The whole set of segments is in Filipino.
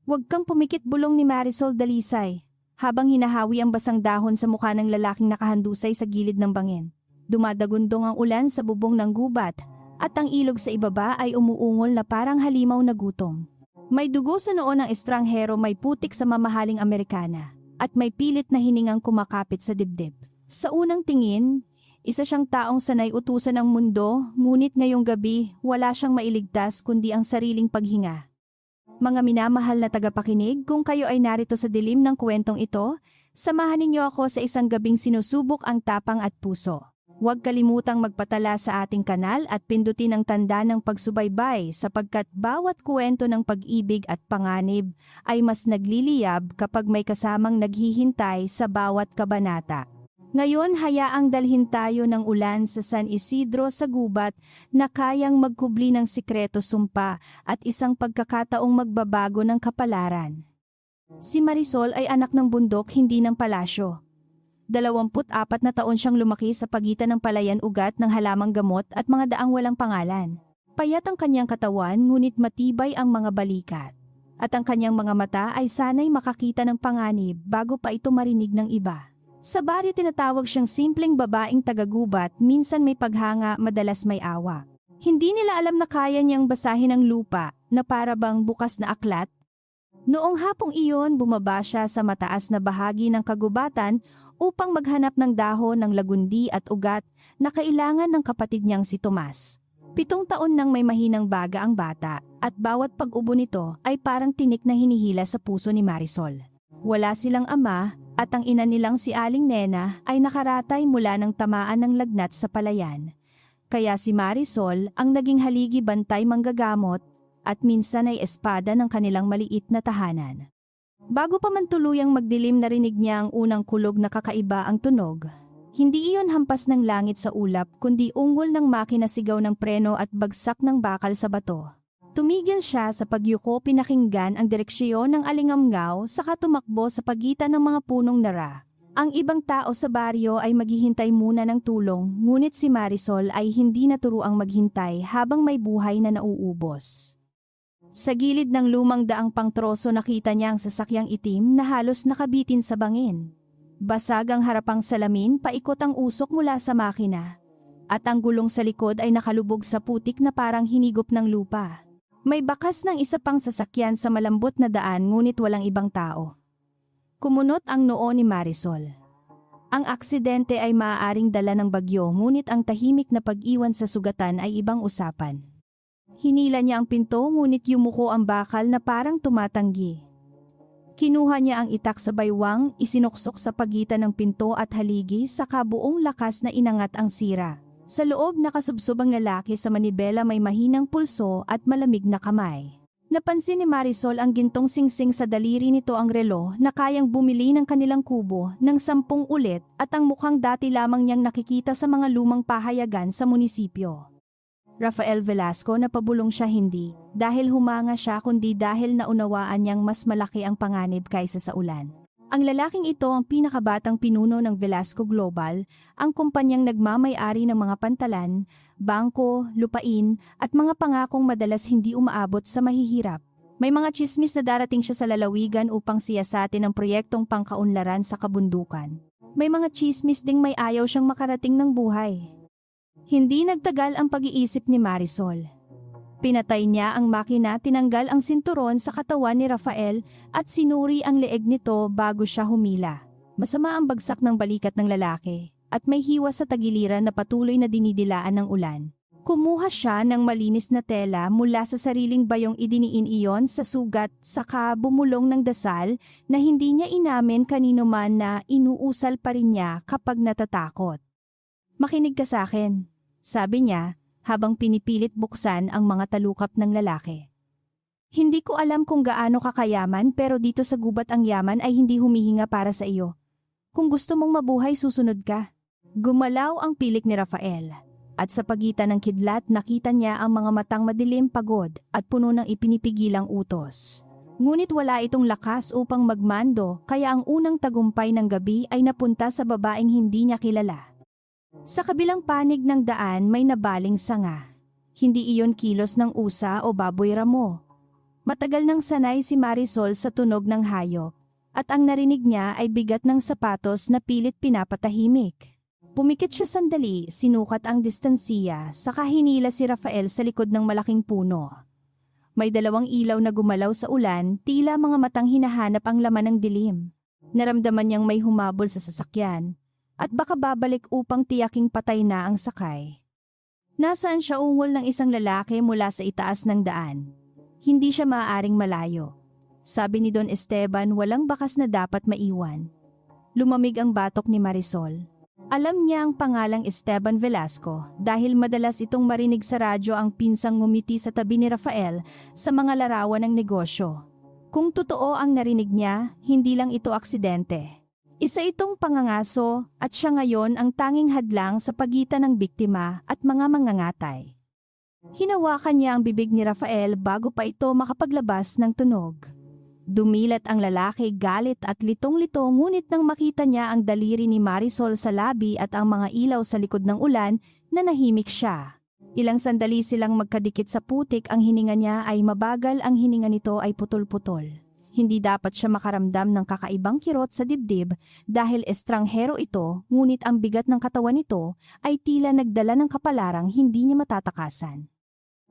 Huwag kang pumikit, bulong ni Marisol dalisay, habang hinahawi ang basang dahon sa mukha ng lalaking nakahandusay sa gilid ng bangin. Dumadagundong ang ulan sa bubong ng gubat, at ang ilog sa ibaba ay umuungol na parang halimaw na gutom. May dugo sa noo ng estranghero, may putik sa mamahaling Amerikana, at may pilit na hiningang kumakapit sa dibdib. Sa unang tingin, isa siyang taong sanay utusan ng mundo, ngunit ngayong gabi wala siyang mailigtas kundi ang sariling paghinga. Mga minamahal na tagapakinig, kung kayo ay narito sa dilim ng kwentong ito, samahan ninyo ako sa isang gabing sinusubok ang tapang at puso. Huwag kalimutang magpatala sa ating kanal at pindutin ang tanda ng pagsubaybay sapagkat bawat kwento ng pag-ibig at panganib ay mas nagliliyab kapag may kasamang naghihintay sa bawat kabanata. Ngayon, hayaang dalhin tayo ng ulan sa San Isidro sa gubat na kayang magkubli ng sikreto, sumpa at isang pagkakataong magbabago ng kapalaran. Si Marisol ay anak ng bundok, hindi ng palasyo. 24 na taon siyang lumaki sa pagitan ng palayan, ugat ng halamang gamot at mga daang walang pangalan. Payat ang kanyang katawan, ngunit matibay ang mga balikat. At ang kanyang mga mata ay sanay makakita ng panganib bago pa ito marinig ng iba. Sa baryo tinatawag siyang simpleng babaeng tagagubat, minsan may paghanga, madalas may awa. Hindi nila alam na kaya niyang basahin ang lupa na para bang bukas na aklat. Noong hapong iyon, bumaba siya sa mataas na bahagi ng kagubatan upang maghanap ng dahon ng lagundi at ugat na kailangan ng kapatid niyang si Tomas. 7 taon nang may mahinang baga ang bata at bawat pag-ubo nito ay parang tinik na hinihila sa puso ni Marisol. Wala silang ama at ang ina nilang si Aling Nena ay nakaratay mula ng tamaan ng lagnat sa palayan. Kaya si Marisol ang naging haligi, bantay, manggagamot at minsan ay espada ng kanilang maliit na tahanan. Bago pa man tuluyang magdilim, narinig niya ang unang kulog na kakaiba ang tunog. Hindi iyon hampas ng langit sa ulap kundi ungol ng makina, sigaw ng preno at bagsak ng bakal sa bato. Tumigil siya sa pagyuko, pinakinggan ang direksyon ng alingamngaw, saka tumakbo sa pagitan ng mga punong nara. Ang ibang tao sa baryo ay maghihintay muna ng tulong, ngunit si Marisol ay hindi naturuang maghintay habang may buhay na nauubos. Sa gilid ng lumang daang pangtroso nakita niya ang sasakyang itim na halos nakabitin sa bangin. Basag ang harapang salamin, paikot ang usok mula sa makina. At ang gulong sa likod ay nakalubog sa putik na parang hinigop ng lupa. May bakas ng isa pang sasakyan sa malambot na daan, ngunit walang ibang tao. Kumunot ang noo ni Marisol. Ang aksidente ay maaaring dala ng bagyo, ngunit ang tahimik na pag-iwan sa sugatan ay ibang usapan. Hinila niya ang pinto, ngunit yumuko ang bakal na parang tumatanggi. Kinuha niya ang itak sa baywang, isinuksok sa pagitan ng pinto at haligi, saka buong lakas na inangat ang sira. Sa loob, nakasubsob ang lalaki sa manibela, may mahinang pulso at malamig na kamay. Napansin ni Marisol ang gintong singsing sa daliri nito, ang relo na kayang bumili ng kanilang kubo ng 10 ulit at ang mukhang dati lamang niyang nakikita sa mga lumang pahayagan sa munisipyo. Rafael Velasco, napabulong siya, hindi dahil humanga siya kundi dahil naunawaan niyang mas malaki ang panganib kaysa sa ulan. Ang lalaking ito ang pinakabatang pinuno ng Velasco Global, ang kumpanyang nagmamay-ari ng mga pantalan, bangko, lupain at mga pangakong madalas hindi umaabot sa mahihirap. May mga tsismis na darating siya sa lalawigan upang siyasatin ang proyektong pangkaunlaran sa kabundukan. May mga tsismis ding may ayaw siyang makarating ng buhay. Hindi nagtagal ang pag-iisip ni Marisol. Pinatay niya ang makina, tinanggal ang sinturon sa katawan ni Rafael at sinuri ang leeg nito bago siya humila. Masama ang bagsak ng balikat ng lalaki at may hiwa sa tagiliran na patuloy na dinidilaan ng ulan. Kumuha siya ng malinis na tela mula sa sariling bayong, idiniin iyon sa sugat, saka bumulong ng dasal na hindi niya inamin kanino man na inuusal pa rin niya kapag natatakot. "Makinig ka sa akin," sabi niya, habang pinipilit buksan ang mga talukap ng lalaki. "Hindi ko alam kung gaano kakayaman, pero dito sa gubat ang yaman ay hindi humihinga para sa iyo. Kung gusto mong mabuhay, susunod ka." Gumalaw ang pilik ni Rafael, at sa pagitan ng kidlat nakita niya ang mga matang madilim, pagod at puno ng ipinipigilang utos. Ngunit wala itong lakas upang magmando, kaya ang unang tagumpay ng gabi ay napunta sa babaeng hindi niya kilala. Sa kabilang panig ng daan may nabaling sanga. Hindi iyon kilos ng usa o baboy ramo. Matagal nang sanay si Marisol sa tunog ng hayop, at ang narinig niya ay bigat ng sapatos na pilit pinapatahimik. Pumikit siya sandali, sinukat ang distansiya, saka hinila si Rafael sa likod ng malaking puno. May dalawang ilaw na gumalaw sa ulan, tila mga matang hinahanap ang laman ng dilim. Naramdaman niyang may humabol sa sasakyan, at baka babalik upang tiyaking patay na ang sakay. Nasaan siya ungol ng isang lalaki mula sa itaas ng daan. Hindi siya maaaring malayo. Sabi ni Don Esteban, walang bakas na dapat maiwan. Lumamig ang batok ni Marisol. Alam niya ang pangalang Esteban Velasco dahil madalas itong marinig sa radyo ang pinsang ngumiti sa tabi ni Rafael sa mga larawan ng negosyo. Kung totoo ang narinig niya, hindi lang ito aksidente. Isa itong pangangaso at siya ngayon ang tanging hadlang sa pagitan ng biktima at mga mangangatay. Hinawakan niya ang bibig ni Rafael bago pa ito makapaglabas ng tunog. Dumilat ang lalaki, galit at litong-lito, ngunit nang makita niya ang daliri ni Marisol sa labi at ang mga ilaw sa likod ng ulan, nanahimik siya. Ilang sandali silang magkadikit sa putik, ang hininga niya ay mabagal, ang hininga nito ay putol-putol. Hindi dapat siya makaramdam ng kakaibang kirot sa dibdib dahil estranghero ito, ngunit ang bigat ng katawan nito ay tila nagdala ng kapalarang hindi niya matatakasan.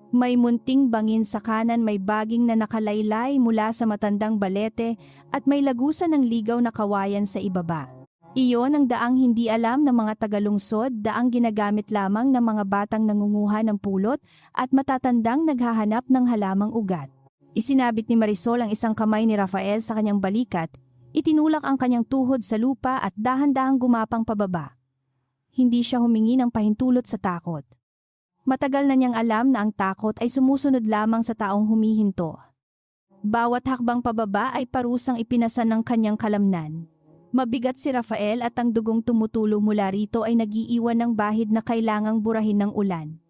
May munting bangin sa kanan, may baging na nakalaylay mula sa matandang balete at may lagusan ng ligaw na kawayan sa ibaba. Iyon ang daang hindi alam ng mga tagalungsod, daang ginagamit lamang ng mga batang nangunguha ng pulot at matatandang naghahanap ng halamang ugat. Isinabit ni Marisol ang isang kamay ni Rafael sa kanyang balikat, itinulak ang kanyang tuhod sa lupa at dahan-dahang gumapang pababa. Hindi siya humingi ng pahintulot sa takot. Matagal na niyang alam na ang takot ay sumusunod lamang sa taong humihinto. Bawat hakbang pababa ay parusang ipinasan ng kanyang kalamnan. Mabigat si Rafael at ang dugong tumutulo mula rito ay nagiiwan ng bahid na kailangang burahin ng ulan.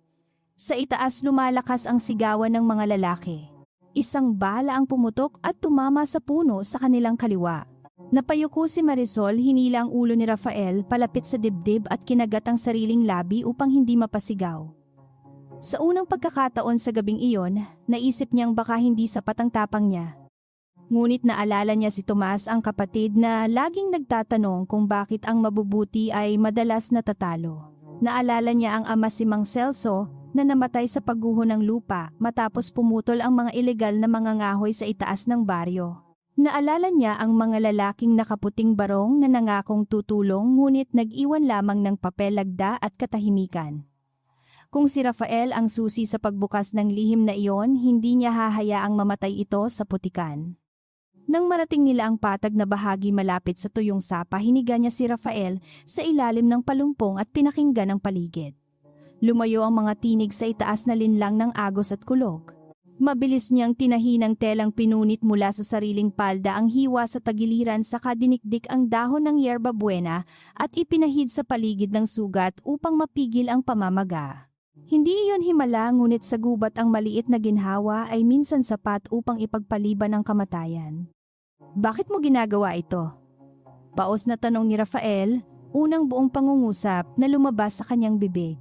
Sa itaas lumalakas ang sigawan ng mga lalaki. Isang bala ang pumutok at tumama sa puno sa kanilang kaliwa. Napayuko si Marisol, hinila ang ulo ni Rafael palapit sa dibdib at kinagat ang sariling labi upang hindi mapasigaw. Sa unang pagkakataon sa gabing iyon, naisip niyang baka hindi sapat ang tapang niya. Ngunit naalala niya si Tomas, ang kapatid na laging nagtatanong kung bakit ang mabubuti ay madalas natatalo. Naalala niya ang ama si Mang Celso na namatay sa pagguho ng lupa matapos pumutol ang mga ilegal na mangangahoy sa itaas ng baryo. Naalala niya ang mga lalaking nakaputing barong na nangakong tutulong ngunit nag-iwan lamang ng papel, lagda at katahimikan. Kung si Rafael ang susi sa pagbukas ng lihim na iyon, hindi niya hahayaang mamatay ito sa putikan. Nang marating nila ang patag na bahagi malapit sa tuyong sapa, hiniga niya si Rafael sa ilalim ng palumpong at pinakinggan ang paligid. Lumayo ang mga tinig sa itaas na linlang ng agos at kulog. Mabilis niyang tinahi ng telang pinunit mula sa sariling palda ang hiwa sa tagiliran, saka dinikdik ang dahon ng yerba buena at ipinahid sa paligid ng sugat upang mapigil ang pamamaga. Hindi iyon himala, ngunit sa gubat ang maliit na ginhawa ay minsan sapat upang ipagpaliban ang kamatayan. Bakit mo ginagawa ito? Paos na tanong ni Rafael, unang buong pangungusap na lumabas sa kanyang bibig.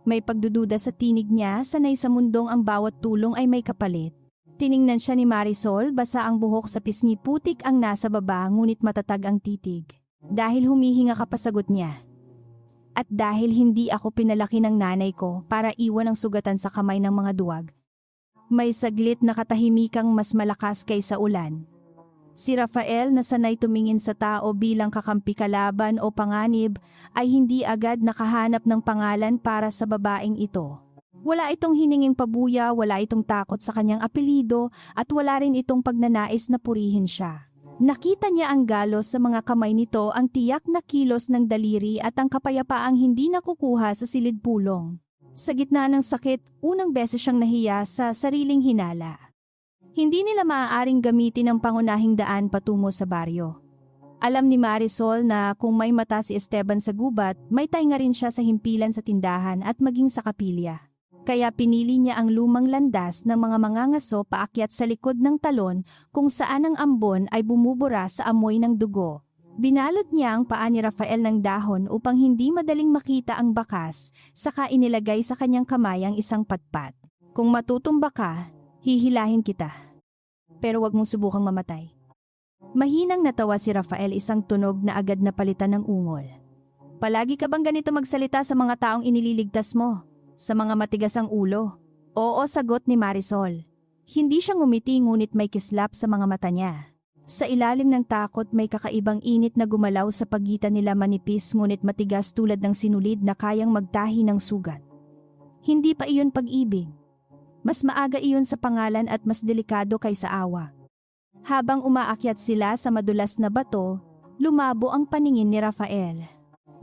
May pagdududa sa tinig niya, sanay sa mundong ang bawat tulong ay may kapalit. Tiningnan siya ni Marisol, basa ang buhok sa pisngi, putik ang nasa baba ngunit matatag ang titig. Dahil humihinga ka pa, sagot niya. At dahil hindi ako pinalaki ng nanay ko para iwan ang sugatan sa kamay ng mga duwag. May saglit na katahimikang mas malakas kaysa ulan. Si Rafael, na sanay tumingin sa tao bilang kakampi, kalaban o panganib, ay hindi agad nakahanap ng pangalan para sa babaeng ito. Wala itong hininging pabuya, wala itong takot sa kanyang apelido, at wala rin itong pagnanais na purihin siya. Nakita niya ang galos sa mga kamay nito, ang tiyak na kilos ng daliri at ang kapayapaang hindi nakukuha sa silid pulong. Sa gitna ng sakit, unang beses siyang nahiya sa sariling hinala. Hindi nila maaaring gamitin ang pangunahing daan patungo sa baryo. Alam ni Marisol na kung may mata si Esteban sa gubat, may tainga rin siya sa himpilan sa tindahan at maging sa kapilya. Kaya pinili niya ang lumang landas ng mga mangangaso paakyat sa likod ng talon kung saan ang ambon ay bumubura sa amoy ng dugo. Binalot niya ang paa ni Rafael ng dahon upang hindi madaling makita ang bakas, saka inilagay sa kanyang kamay ang isang patpat. Kung matutumba ka, hihilahin kita. pero wag mong subukang mamatay. Mahinang natawa si Rafael, isang tunog na agad na palitan ng ungol. Palagi ka bang ganito magsalita sa mga taong inililigtas mo? Sa mga matigas ang ulo? Oo, sagot ni Marisol. Hindi siya ngumiti ngunit may kislap sa mga mata niya. Sa ilalim ng takot may kakaibang init na gumalaw sa pagitan nila, manipis ngunit matigas tulad ng sinulid na kayang magtahi ng sugat. Hindi pa iyon pag-ibig. Mas maaga iyon sa pangalan at mas delikado kaysa awa. Habang umaakyat sila sa madulas na bato, lumabo ang paningin ni Rafael.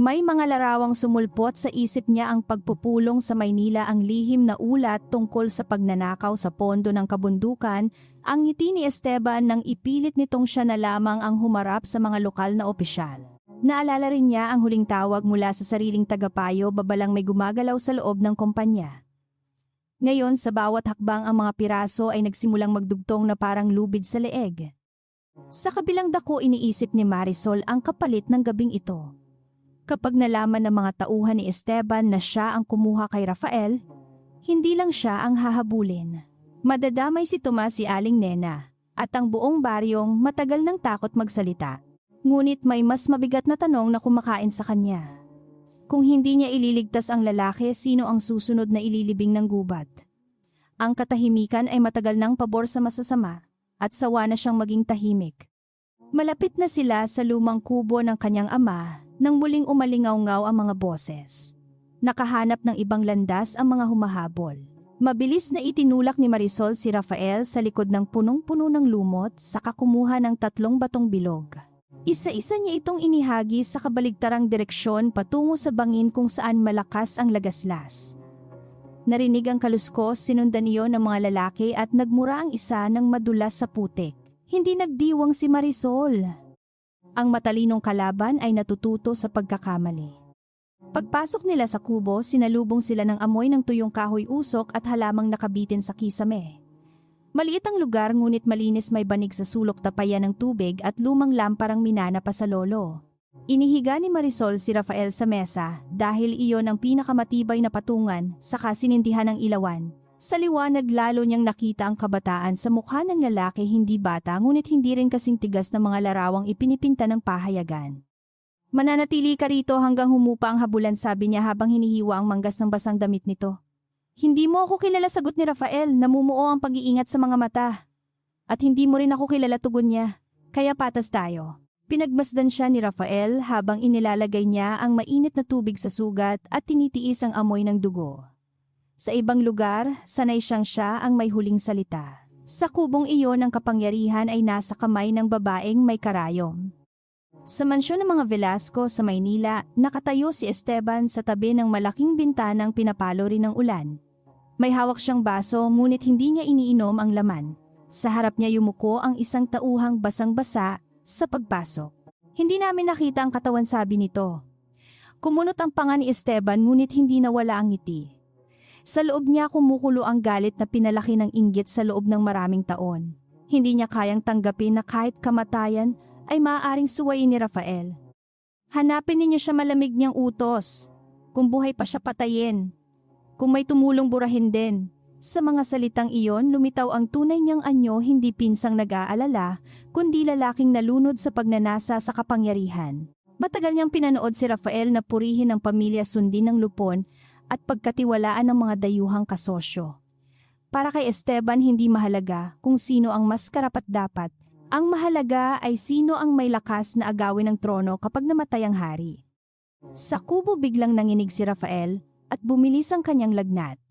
May mga larawang sumulpot sa isip niya, ang pagpupulong sa Maynila, ang lihim na ulat tungkol sa pagnanakaw sa pondo ng kabundukan, ang ngiti ni Esteban nang ipilit nitong siya na lamang ang humarap sa mga lokal na opisyal. Naalala rin niya ang huling tawag mula sa sariling tagapayo babalang may gumagalaw sa loob ng kumpanya. Ngayon sa bawat hakbang ang mga piraso ay nagsimulang magdugtong na parang lubid sa leeg. Sa kabilang dako iniisip ni Marisol ang kapalit ng gabing ito. Kapag nalaman ng mga tauhan ni Esteban na siya ang kumuha kay Rafael, hindi lang siya ang hahabulin. Madadamay si Tomas, si Aling Nena, at ang buong baryong matagal nang takot magsalita. Ngunit may mas mabigat na tanong na kumakain sa kanya. Kung hindi niya ililigtas ang lalaki, sino ang susunod na ililibing ng gubat? Ang katahimikan ay matagal nang pabor sa masasama at sawa na siyang maging tahimik. Malapit na sila sa lumang kubo ng kanyang ama nang muling umalingaw-ngaw ang mga boses. Nakahanap ng ibang landas ang mga humahabol. Mabilis na itinulak ni Marisol si Rafael sa likod ng punong-puno ng lumot, saka kumuha ng 3 batong bilog. Isa-isa niya itong inihagis sa kabaligtarang direksyon patungo sa bangin kung saan malakas ang lagaslas. Narinig ang kaluskos, sinundan iyon ng mga lalaki at nagmura ang isa ng madulas sa putik. Hindi nagdiwang si Marisol. Ang matalinong kalaban ay natututo sa pagkakamali. Pagpasok nila sa kubo, sinalubong sila ng amoy ng tuyong kahoy usok at halamang nakabitin sa kisame. Maliit ang lugar ngunit malinis, may banig sa sulok, tapayan ng tubig at lumang lamparang minana pa sa lolo. Inihiga ni Marisol si Rafael sa mesa dahil iyon ang pinakamatibay na patungan, saka sinindihan ng ilawan. Sa liwanag lalo niyang nakita ang kabataan sa mukha ng lalaki, hindi bata ngunit hindi rin kasing tigas ng mga larawang ipinipinta ng pahayagan. Mananatili ka rito hanggang humupa ang habulan, sabi niya habang hinihiwa ang manggas ng basang damit nito. Hindi mo ako kilala, sagot ni Rafael, namumuo ang pag-iingat sa mga mata. At hindi mo rin ako kilala, tugon niya. Kaya patas tayo. Pinagmasdan siya ni Rafael habang inilalagay niya ang mainit na tubig sa sugat at tinitiis ang amoy ng dugo. Sa ibang lugar, sanay siya ang may huling salita. Sa kubong iyon, ang kapangyarihan ay nasa kamay ng babaeng may karayom. Sa mansyon ng mga Velasco sa Maynila, nakatayo si Esteban sa tabi ng malaking bintanang pinapalo rin ng ulan. May hawak siyang baso ngunit hindi niya iniinom ang laman. Sa harap niya yumuko ang isang tauhang basang-basa sa pagpasok. Hindi namin nakita ang katawan, sabi nito. Kumunot ang panga ni Esteban ngunit hindi nawala ang ngiti. Sa loob niya kumukulo ang galit na pinalaki ng inggit sa loob ng maraming taon. Hindi niya kayang tanggapin na kahit kamatayan ay maaaring suwayin ni Rafael. Hanapin ninyo siya, malamig niyang utos. Kung buhay pa siya, patayin. Kung may tumulong, burahin din. Sa mga salitang iyon, lumitaw ang tunay niyang anyo, hindi pinsang nag-aalala, kundi lalaking nalunod sa pagnanasa sa kapangyarihan. Matagal niyang pinanood si Rafael na purihin ng pamilya, sundin ng lupon at pagkatiwalaan ng mga dayuhang kasosyo. Para kay Esteban, hindi mahalaga kung sino ang mas karapat-dapat. Ang mahalaga ay sino ang may lakas na agawin ng trono kapag namatay ang hari. Sa kubo biglang nanginig si Rafael at bumilis ang kanyang lagnat.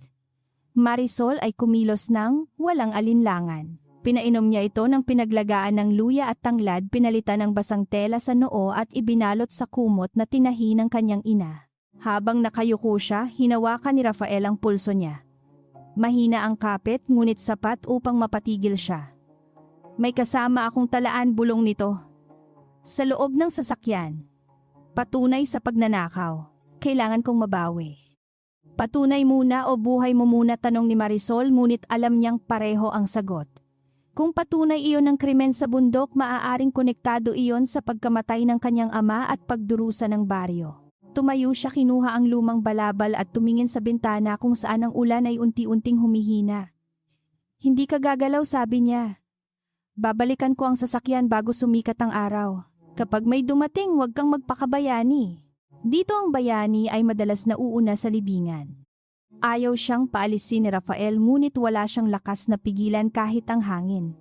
Marisol ay kumilos ng walang alinlangan. Pinainom niya ito ng pinaglagaan ng luya at tanglad, pinalitan ng basang tela sa noo at ibinalot sa kumot na tinahi ng kanyang ina. Habang nakayuko siya, hinawakan ni Rafael ang pulso niya. Mahina ang kapit ngunit sapat upang mapatigil siya. May kasama akong talaan, bulong nito. Sa loob ng sasakyan. Patunay sa pagnanakaw. Kailangan kong mabawi. Patunay muna o buhay mo muna, tanong ni Marisol, ngunit alam niyang pareho ang sagot. Kung patunay iyon ng krimen sa bundok, maaaring konektado iyon sa pagkamatay ng kanyang ama at pagdurusa ng baryo. Tumayo siya, kinuha ang lumang balabal at tumingin sa bintana kung saan ang ulan ay unti-unting humihina. Hindi ka gagalaw, sabi niya. Babalikan ko ang sasakyan bago sumikat ang araw. Kapag may dumating, huwag kang magpakabayani. Dito ang bayani ay madalas nauuna sa libingan. Ayaw siyang paalisin ni Rafael ngunit wala siyang lakas na pigilan kahit ang hangin.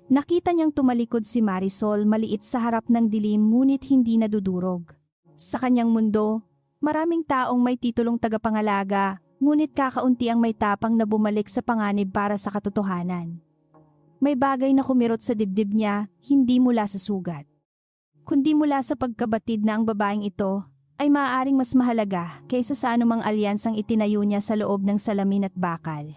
Nakita niyang tumalikod si Marisol maliit sa harap ng dilim ngunit hindi nadudurog. Sa kanyang mundo, maraming taong may titulong tagapangalaga ngunit kakaunti ang may tapang na bumalik sa panganib para sa katotohanan. May bagay na kumirot sa dibdib niya hindi mula sa sugat, kundi mula sa pagkabatid na ang babaeng ito ay maaaring mas mahalaga kaysa sa anumang alyansang itinayo niya sa loob ng salamin at bakal.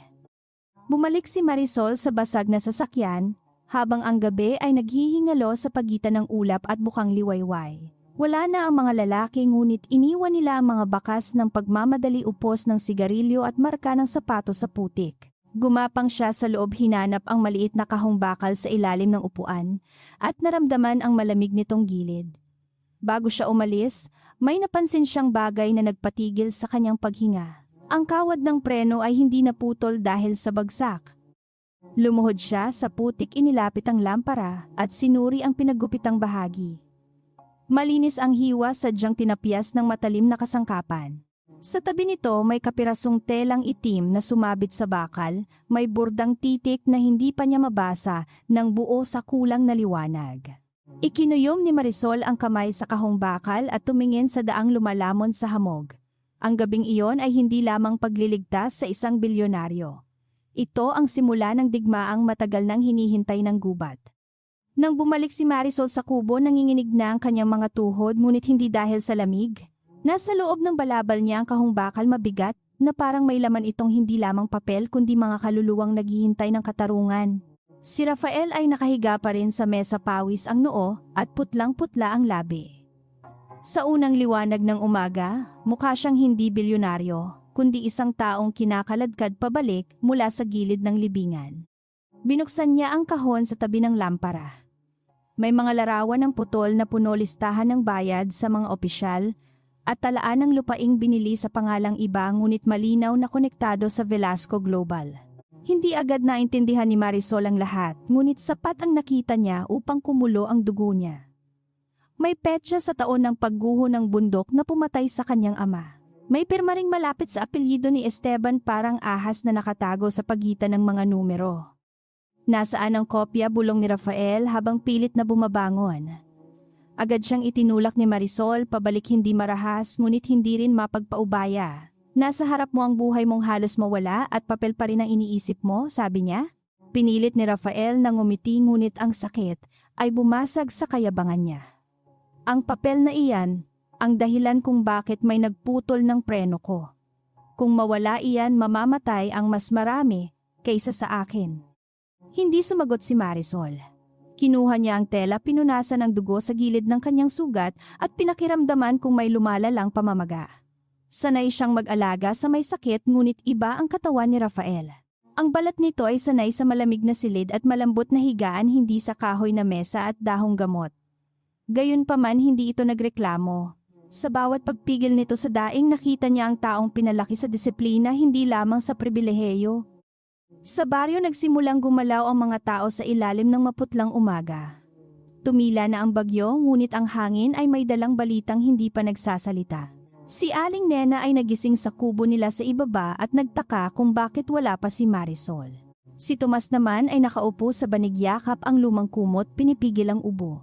Bumalik si Marisol sa basag na sasakyan habang ang gabi ay naghihingalo sa pagitan ng ulap at bukang liwayway. Wala na ang mga lalaki ngunit iniwan nila ang mga bakas ng pagmamadali upos ng sigarilyo at marka ng sapatos sa putik. Gumapang siya sa loob hinanap ang maliit na kahong bakal sa ilalim ng upuan at naramdaman ang malamig nitong gilid. Bago siya umalis, may napansin siyang bagay na nagpatigil sa kanyang paghinga. Ang kawad ng preno ay hindi naputol dahil sa bagsak. Lumuhod siya sa putik, inilapit ang lampara at sinuri ang pinagupitang bahagi. Malinis ang hiwa, sadyang tinapyas ng matalim na kasangkapan. Sa tabi nito may kapirasong telang itim na sumabit sa bakal, may burdang titik na hindi pa niya mabasa ng buo sa kulang na liwanag. Ikinuyom ni Marisol ang kamay sa kahong bakal at tumingin sa daang lumalamon sa hamog. Ang gabing iyon ay hindi lamang pagliligtas sa isang bilyonaryo. Ito ang simula ng digmaang matagal nang hinihintay ng gubat. Nang bumalik si Marisol sa kubo, nanginginig na ang kanyang mga tuhod ngunit hindi dahil sa lamig. Nasa loob ng balabal niya ang kahong bakal, mabigat na parang may laman itong hindi lamang papel kundi mga kaluluwang naghihintay ng katarungan. Si Rafael ay nakahiga pa rin sa mesa, pawis ang noo at putlang-putla ang labi. Sa unang liwanag ng umaga, mukha siyang hindi bilyonaryo, kundi isang taong kinakaladkad pabalik mula sa gilid ng libingan. Binuksan niya ang kahon sa tabi ng lampara. May mga larawan ng putol na puno, listahan ng bayad sa mga opisyal at talaan ng lupaing binili sa pangalang iba ngunit malinaw na konektado sa Velasco Global. Hindi agad naintindihan ni Marisol ang lahat, ngunit sapat ang nakita niya upang kumulo ang dugo niya. May petsa sa taon ng pagguho ng bundok na pumatay sa kanyang ama. May pirma ring malapit sa apelyido ni Esteban, parang ahas na nakatago sa pagitan ng mga numero. Nasaan ang kopya, bulong ni Rafael habang pilit na bumabangon. Agad siyang itinulak ni Marisol pabalik, hindi marahas ngunit hindi rin mapagpaubaya. Nasa harap mo ang buhay mong halos mawala at papel pa rin ang iniisip mo, sabi niya. Pinilit ni Rafael na ngumiti ngunit ang sakit ay bumasag sa kayabangan niya. Ang papel na iyan, ang dahilan kung bakit may nagputol ng preno ko. Kung mawala iyan, mamamatay ang mas marami kaysa sa akin. Hindi sumagot si Marisol. Kinuha niya ang tela, pinunasan ang dugo sa gilid ng kanyang sugat at pinakiramdaman kung may lumalalang pamamaga. Sanay siyang mag-alaga sa may sakit ngunit iba ang katawan ni Rafael. Ang balat nito ay sanay sa malamig na silid at malambot na higaan, hindi sa kahoy na mesa at dahong gamot. Gayunpaman hindi ito nagreklamo. Sa bawat pagpigil nito sa daing, nakita niya ang taong pinalaki sa disiplina, hindi lamang sa pribilehiyo. Sa baryo nagsimulang gumalaw ang mga tao sa ilalim ng maputlang umaga. Tumila na ang bagyo ngunit ang hangin ay may dalang balitang hindi pa nagsasalita. Si Aling Nena ay nagising sa kubo nila sa ibaba at nagtaka kung bakit wala pa si Marisol. Si Tomas naman ay nakaupo sa banigyakap ang lumang kumot, pinipigil ang ubo.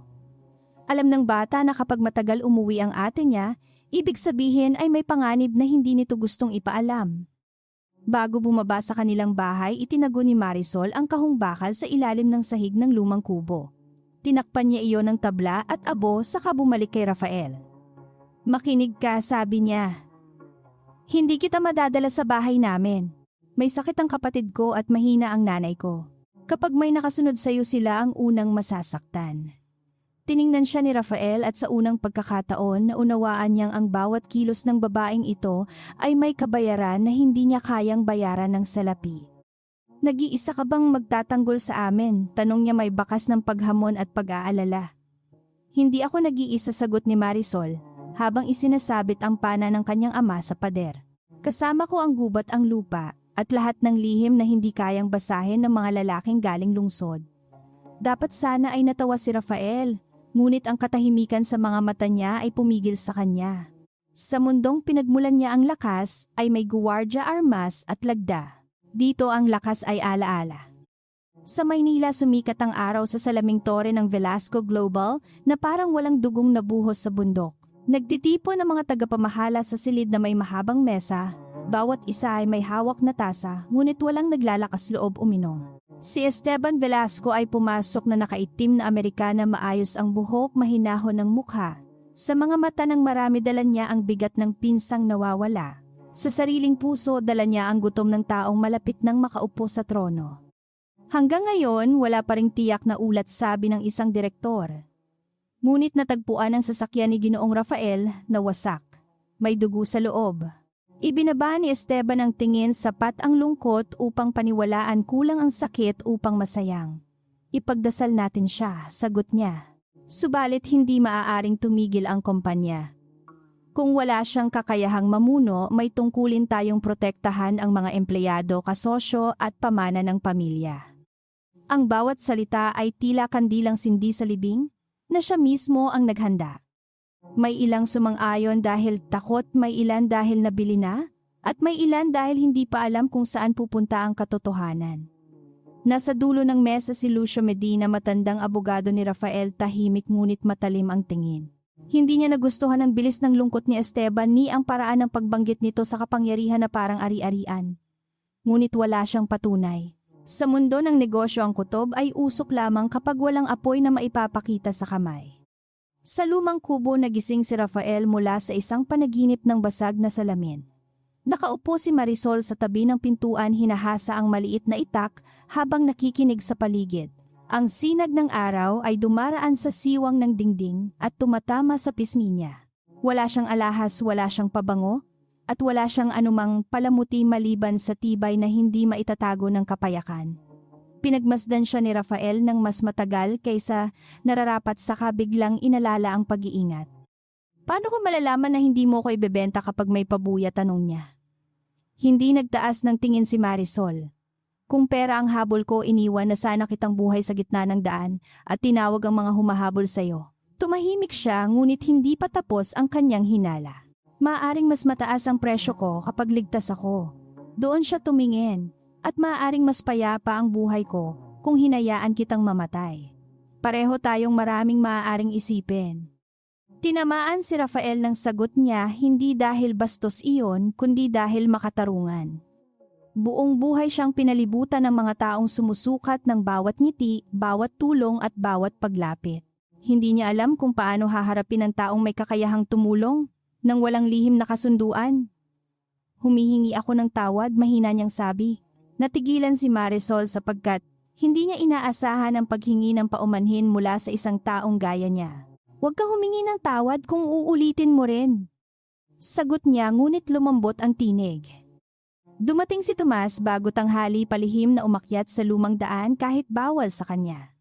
Alam ng bata na kapag matagal umuwi ang ate niya, ibig sabihin ay may panganib na hindi nito gustong ipaalam. Bago bumaba sa kanilang bahay, itinago ni Marisol ang kahong bakal sa ilalim ng sahig ng lumang kubo. Tinakpan niya iyon ng tabla at abo saka bumalik kay Rafael. Makinig ka, sabi niya. Hindi kita madadala sa bahay namin. May sakit ang kapatid ko at mahina ang nanay ko. Kapag may nakasunod sa'yo, sila ang unang masasaktan. Tiningnan siya ni Rafael at sa unang pagkakataon naunawaan niyang ang bawat kilos ng babaeng ito ay may kabayaran na hindi niya kayang bayaran ng salapi. Nag-iisa ka bang magtatanggol sa amin? Tanong niya, may bakas ng paghamon at pag-aalala. Hindi ako nag-iisa, sagot ni Marisol habang isinasabit ang pana ng kanyang ama sa pader. Kasama ko ang gubat, ang lupa at lahat ng lihim na hindi kayang basahin ng mga lalaking galing lungsod. Dapat sana ay natawa si Rafael, ngunit ang katahimikan sa mga mata niya ay pumigil sa kanya. Sa mundong pinagmulan niya ang lakas ay may guwardiya armas at lagda. Dito ang lakas ay alaala. Sa Maynila sumikat ang araw sa salaming tore ng Velasco Global na parang walang dugong nabuhos sa bundok. Nagtitipon ang mga tagapamahala sa silid na may mahabang mesa, bawat isa ay may hawak na tasa ngunit walang naglalakas loob uminom. Si Esteban Velasco ay pumasok na nakaitim na Amerikana, maayos ang buhok, mahinahon ng mukha. Sa mga mata ng marami dala niya ang bigat ng pinsang nawawala. Sa sariling puso dala niya ang gutom ng taong malapit nang makaupo sa trono. Hanggang ngayon, wala pa ring tiyak na ulat, sabi ng isang direktor. Ngunit natagpuan ang sasakyan ni Ginoong Rafael na wasak. May dugo sa loob. Ibinaba ni Esteban ang tingin, sapat ang lungkot upang paniwalaan, kulang ang sakit upang masayang. Ipagdasal natin siya, sagot niya. Subalit hindi maaaring tumigil ang kumpanya. Kung wala siyang kakayahang mamuno, may tungkulin tayong protektahan ang mga empleyado, kasosyo at pamana ng pamilya. Ang bawat salita ay tila kandilang sindi sa libing, na siya mismo ang naghanda. May ilang sumang-ayon dahil takot, may ilan dahil nabili na, at may ilan dahil hindi pa alam kung saan pupunta ang katotohanan. Nasa dulo ng mesa si Lucio Medina, matandang abogado ni Rafael, tahimik ngunit matalim ang tingin. Hindi niya nagustuhan ang bilis ng lungkot ni Esteban ni ang paraan ng pagbanggit nito sa kapangyarihan na parang ari-arian. Ngunit wala siyang patunay. Sa mundo ng negosyo ang kutob ay usok lamang kapag walang apoy na maipapakita sa kamay. Sa lumang kubo nagising si Rafael mula sa isang panaginip ng basag na salamin. Nakaupo si Marisol sa tabi ng pintuan, hinahasa ang maliit na itak habang nakikinig sa paligid. Ang sinag ng araw ay dumaraan sa siwang ng dingding at tumatama sa pisngi niya. Wala siyang alahas, wala siyang pabango, at wala siyang anumang palamuti maliban sa tibay na hindi maitatago ng kapayakan. Pinagmasdan siya ni Rafael ng mas matagal kaysa nararapat, saka biglang inalala ang pag-iingat. Paano ko malalaman na hindi mo ko ibebenta kapag may pabuya, tanong niya. Hindi nagtaas ng tingin si Marisol. Kung pera ang habol ko, iniwan na sana kitang buhay sa gitna ng daan at tinawag ang mga humahabol sa'yo. Tumahimik siya, ngunit hindi pa tapos ang kanyang hinala. Maaaring mas mataas ang presyo ko kapag ligtas ako. Doon siya tumingin. At maaaring mas payapa ang buhay ko kung hinayaan kitang mamatay. Pareho tayong maraming maaaring isipin. Tinamaan si Rafael ng sagot niya, hindi dahil bastos iyon kundi dahil makatarungan. Buong buhay siyang pinalibutan ng mga taong sumusukat ng bawat ngiti, bawat tulong at bawat paglapit. Hindi niya alam kung paano haharapin ang taong may kakayahang tumulong nang walang lihim na kasunduan. Humihingi ako ng tawad, mahina niyang sabi. Natigilan si Marisol sapagkat hindi niya inaasahan ang paghingi ng paumanhin mula sa isang taong gaya niya. Huwag kang humingi ng tawad kung uulitin mo rin. Sagot niya, ngunit lumambot ang tinig. Dumating si Tomas bago tanghali, palihim na umakyat sa lumang daan kahit bawal sa kanya.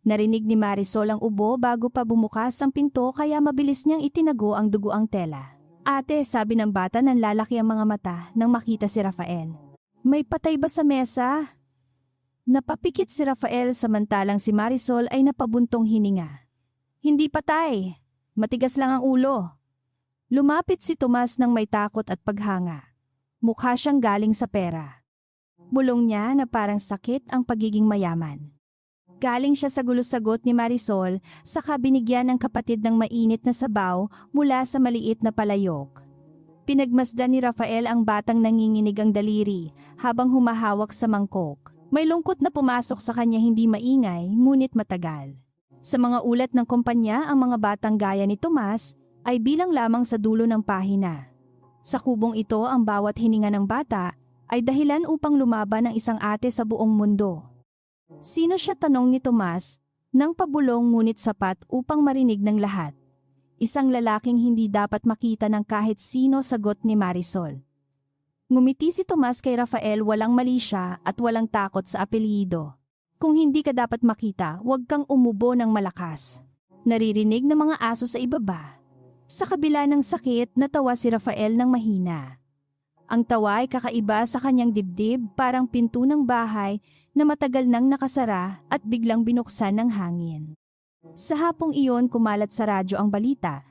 Narinig ni Marisol ang ubo bago pa bumukas ang pinto, kaya mabilis niyang itinago ang duguang tela. Ate, sabi ng bata, nanlalaki ang mga mata nang makita si Rafael. May patay ba sa mesa? Napapikit si Rafael samantalang si Marisol ay napabuntong hininga. Hindi patay, matigas lang ang ulo. Lumapit si Tomas ng may takot at paghanga. Mukha siyang galing sa pera. Bulong niya na parang sakit ang pagiging mayaman. Galing siya sa gulo-sagot ni Marisol, saka binigyan ng kapatid ng mainit na sabaw mula sa maliit na palayok. Pinagmasdan ni Rafael ang batang nanginginig ang daliri habang humahawak sa mangkok. May lungkot na pumasok sa kanya, hindi maingay ngunit matagal. Sa mga ulat ng kumpanya, ang mga batang gaya ni Tomas ay bilang lamang sa dulo ng pahina. Sa kubong ito, ang bawat hininga ng bata ay dahilan upang lumaban ang isang ate sa buong mundo. Sino siya, tanong ni Tomas, nang pabulong ngunit sapat upang marinig ng lahat. Isang lalaking hindi dapat makita ng kahit sino, sagot ni Marisol. Ngumiti si Tomas kay Rafael, walang mali siya at walang takot sa apelyido. Kung hindi ka dapat makita, huwag kang umubo ng malakas. Naririnig ng mga aso sa ibaba. Sa kabila ng sakit, natawa si Rafael ng mahina. Ang tawa ay kakaiba sa kanyang dibdib, parang pinto ng bahay na matagal nang nakasara at biglang binuksan ng hangin. Sa hapong iyon kumalat sa radyo ang balita.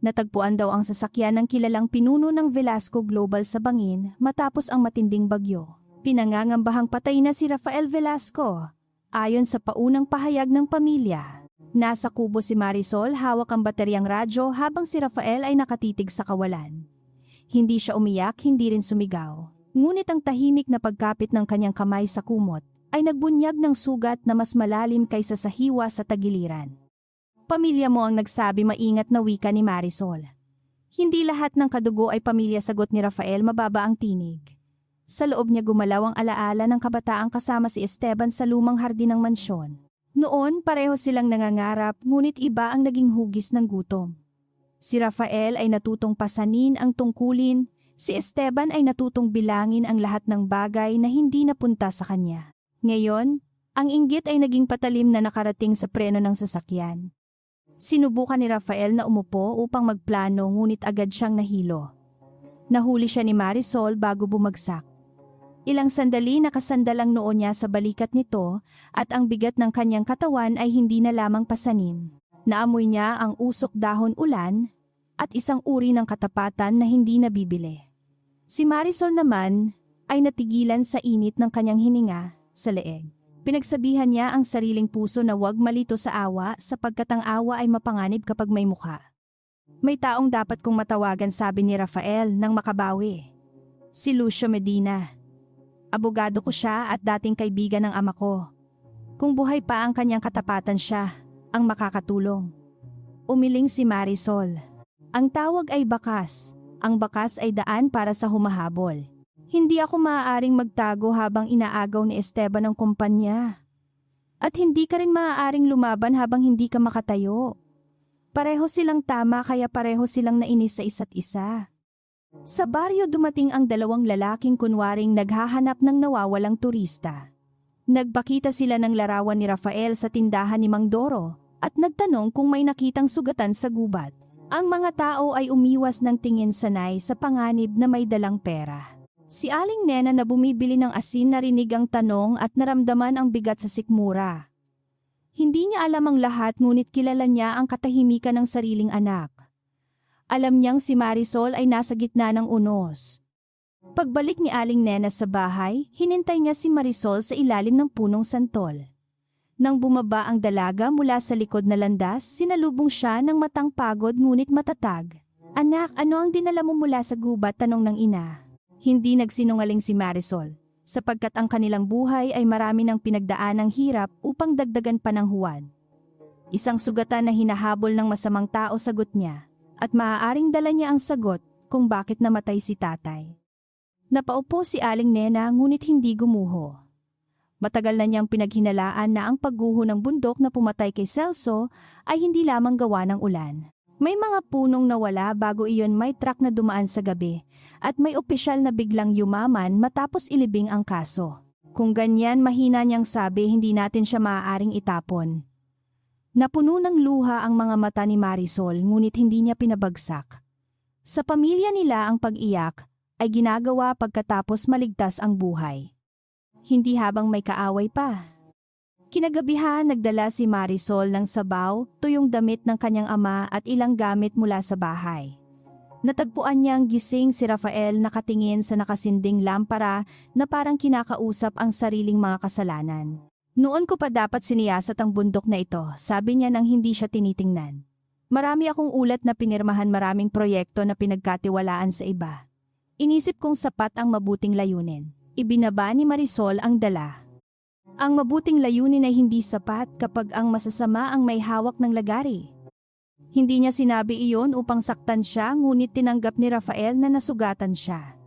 Natagpuan daw ang sasakyan ng kilalang pinuno ng Velasco Global sa bangin matapos ang matinding bagyo. Pinangangambahang patay na si Rafael Velasco. Ayon sa paunang pahayag ng pamilya, nasa kubo si Marisol hawak ang bateryang radyo habang si Rafael ay nakatitig sa kawalan. Hindi siya umiyak, hindi rin sumigaw. Ngunit ang tahimik na pagkapit ng kanyang kamay sa kumot ay nagbunyag ng sugat na mas malalim kaysa sa hiwa sa tagiliran. Pamilya mo ang nagsabi, maingat na wika ni Marisol. Hindi lahat ng kadugo ay pamilya, sagot ni Rafael, mababa ang tinig. Sa loob niya gumalaw ang alaala ng kabataang kasama si Esteban sa lumang hardin ng mansyon. Noon pareho silang nangangarap, ngunit iba ang naging hugis ng gutom. Si Rafael ay natutong pasanin ang tungkulin, si Esteban ay natutong bilangin ang lahat ng bagay na hindi napunta sa kanya. Ngayon, ang inggit ay naging patalim na nakarating sa preno ng sasakyan. Sinubukan ni Rafael na umupo upang magplano, ngunit agad siyang nahilo. Nahuli siya ni Marisol bago bumagsak. Ilang sandali nakasandal ang noo niya sa balikat nito at ang bigat ng kanyang katawan ay hindi na lamang pasanin. Naamoy niya ang usok dahon ulan at isang uri ng katapatan na hindi nabibili. Si Marisol naman ay natigilan sa init ng kanyang hininga sa leeg. Pinagsabihan niya ang sariling puso na huwag malito sa awa sapagkat ang awa ay mapanganib kapag may mukha. May taong dapat kong matawagan, sabi ni Rafael nang makabawi. Si Lucio Medina. Abogado ko siya at dating kaibigan ng ama ko. Kung buhay pa ang kanyang katapatan, siya ang makakatulong. Umiling si Marisol. Ang tawag ay bakas. Ang bakas ay daan para sa humahabol. Hindi ako maaaring magtago habang inaagaw ni Esteban ang kumpanya. At hindi ka rin maaaring lumaban habang hindi ka makatayo. Pareho silang tama, kaya pareho silang nainis sa isa't isa. Sa baryo dumating ang dalawang lalaking kunwaring naghahanap ng nawawalang turista. Nagpakita sila ng larawan ni Rafael sa tindahan ni Mang Doro at nagtanong kung may nakitang sugatan sa gubat. Ang mga tao ay umiwas ng tingin sanay sa panganib na may dalang pera. Si Aling Nena na bumibili ng asin narinig ang tanong at naramdaman ang bigat sa sikmura. Hindi niya alam ang lahat, ngunit kilala niya ang katahimikan ng sariling anak. Alam niyang si Marisol ay nasa gitna ng unos. Pagbalik ni Aling Nena sa bahay, hinintay niya si Marisol sa ilalim ng punong santol. Nang bumaba ang dalaga mula sa likod na landas, sinalubong siya ng matang pagod ngunit matatag. Anak, ano ang dinala mo mula sa gubat? Tanong ng ina. Hindi nagsinungaling si Marisol, sapagkat ang kanilang buhay ay marami ng pinagdaanang hirap upang dagdagan pa ng huwad. Isang sugatan na hinahabol ng masamang tao, sagot niya, at maaaring dala niya ang sagot kung bakit namatay si tatay. Napaupo si Aling Nena ngunit hindi gumuho. Matagal na niyang pinaghinalaan na ang pagguho ng bundok na pumatay kay Celso ay hindi lamang gawa ng ulan. May mga punong nawala bago iyon, may truck na dumaan sa gabi, at may opisyal na biglang yumaman matapos ilibing ang kaso. Kung ganyan, mahina niyang sabi, hindi natin siya maaaring itapon. Napuno ng luha ang mga mata ni Marisol ngunit hindi niya pinabagsak. Sa pamilya nila ang pag-iyak ay ginagawa pagkatapos maligtas ang buhay. Hindi habang may kaaway pa. Kinagabihan, nagdala si Marisol ng sabaw, tuyong damit ng kanyang ama at ilang gamit mula sa bahay. Natagpuan niyang gising si Rafael, nakatingin sa nakasinding lampara na parang kinakausap ang sariling mga kasalanan. Noon ko pa dapat siniyasat ang bundok na ito, sabi niya nang hindi siya tinitingnan. Marami akong ulat na pinirmahan, maraming proyekto na pinagkatiwalaan sa iba. Inisip kong sapat ang mabuting layunin. Ibinaba ni Marisol ang dala. Ang mabuting layunin ay hindi sapat kapag ang masasama ang may hawak ng lagari. Hindi niya sinabi iyon upang saktan siya, ngunit tinanggap ni Rafael na nasugatan siya.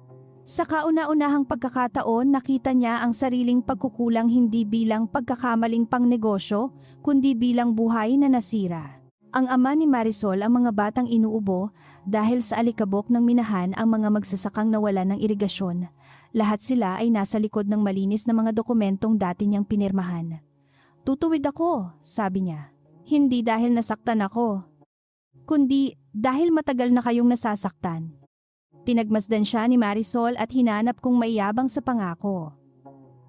Sa kauna-unahang pagkakataon, nakita niya ang sariling pagkukulang hindi bilang pagkakamaling pangnegosyo, kundi bilang buhay na nasira. Ang ama ni Marisol ang mga batang inuubo dahil sa alikabok ng minahan ang mga magsasakang nawalan ng irigasyon. Lahat sila ay nasa likod ng malinis na mga dokumentong dati niyang pinirmahan. Tutuwid ako, sabi niya. Hindi dahil nasaktan ako, kundi dahil matagal na kayong nasasaktan. Pinagmasdan siya ni Marisol at hinanap kung mayabang sa pangako.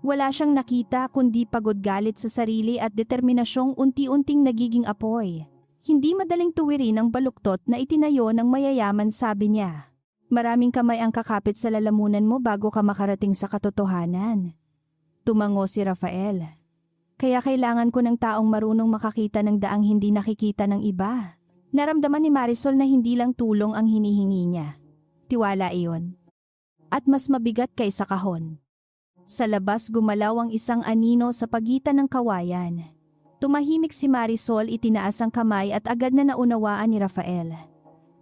Wala siyang nakita kundi pagod galit sa sarili at determinasyong unti-unting nagiging apoy. Hindi madaling tuwirin ang baluktot na itinayo ng mayayaman, sabi niya. Maraming kamay ang kakapit sa lalamunan mo bago ka makarating sa katotohanan. Tumango si Rafael. Kaya kailangan ko ng taong marunong makakita ng daang hindi nakikita ng iba. Naramdaman ni Marisol na hindi lang tulong ang hinihingi niya. Tiwala iyon. At mas mabigat kaysa kahon. Sa labas gumalaw ang isang anino sa pagitan ng kawayan. Tumahimik si Marisol, itinaas ang kamay at agad na naunawaan ni Rafael.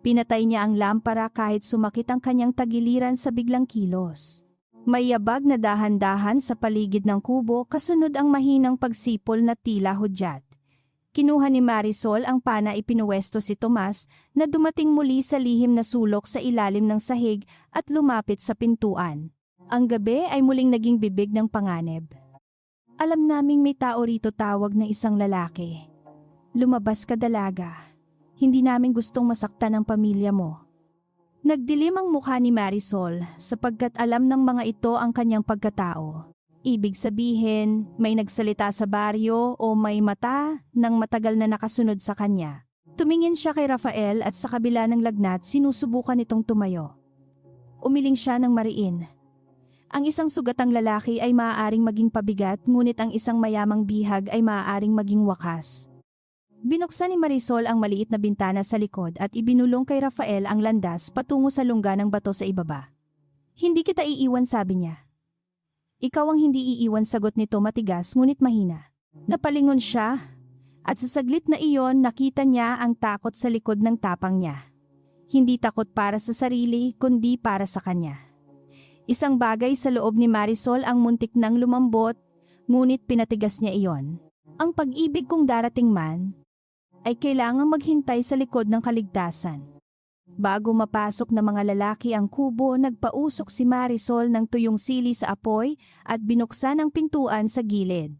Pinatay niya ang lampara kahit sumakit ang kanyang tagiliran sa biglang kilos. May yabag na dahan-dahan sa paligid ng kubo, kasunod ang mahinang pagsipol na tila hudyat. Kinuha ni Marisol ang pana, ipinuwesto si Tomas na dumating muli sa lihim na sulok sa ilalim ng sahig at lumapit sa pintuan. Ang gabi ay muling naging bibig ng panganib. Alam naming may tao rito, tawag ng isang lalaki. Lumabas ka, dalaga. Hindi namin gustong masaktan ang pamilya mo. Nagdilim ang mukha ni Marisol sapagkat alam ng mga ito ang kanyang pagkatao. Ibig sabihin, may nagsalita sa baryo o may mata nang matagal na nakasunod sa kanya. Tumingin siya kay Rafael at sa kabila ng lagnat sinusubukan itong tumayo. Umiling siya ng mariin. Ang isang sugatang lalaki ay maaaring maging pabigat, ngunit ang isang mayamang bihag ay maaaring maging wakas. Binuksan ni Marisol ang maliit na bintana sa likod at ibinulong kay Rafael ang landas patungo sa lungga ng bato sa ibaba. Hindi kita iiwan, sabi niya. Ikaw ang hindi iiwan, sagot nito matigas ngunit mahina. Napalingon siya at sa saglit na iyon nakita niya ang takot sa likod ng tapang niya. Hindi takot para sa sarili kundi para sa kanya. Isang bagay sa loob ni Marisol ang muntik nang lumambot, ngunit pinatigas niya iyon. Ang pag-ibig kung darating man, ay kailangang maghintay sa likod ng kaligtasan. Bago mapasok ng mga lalaki ang kubo, nagpausok si Marisol ng tuyong sili sa apoy at binuksan ang pintuan sa gilid.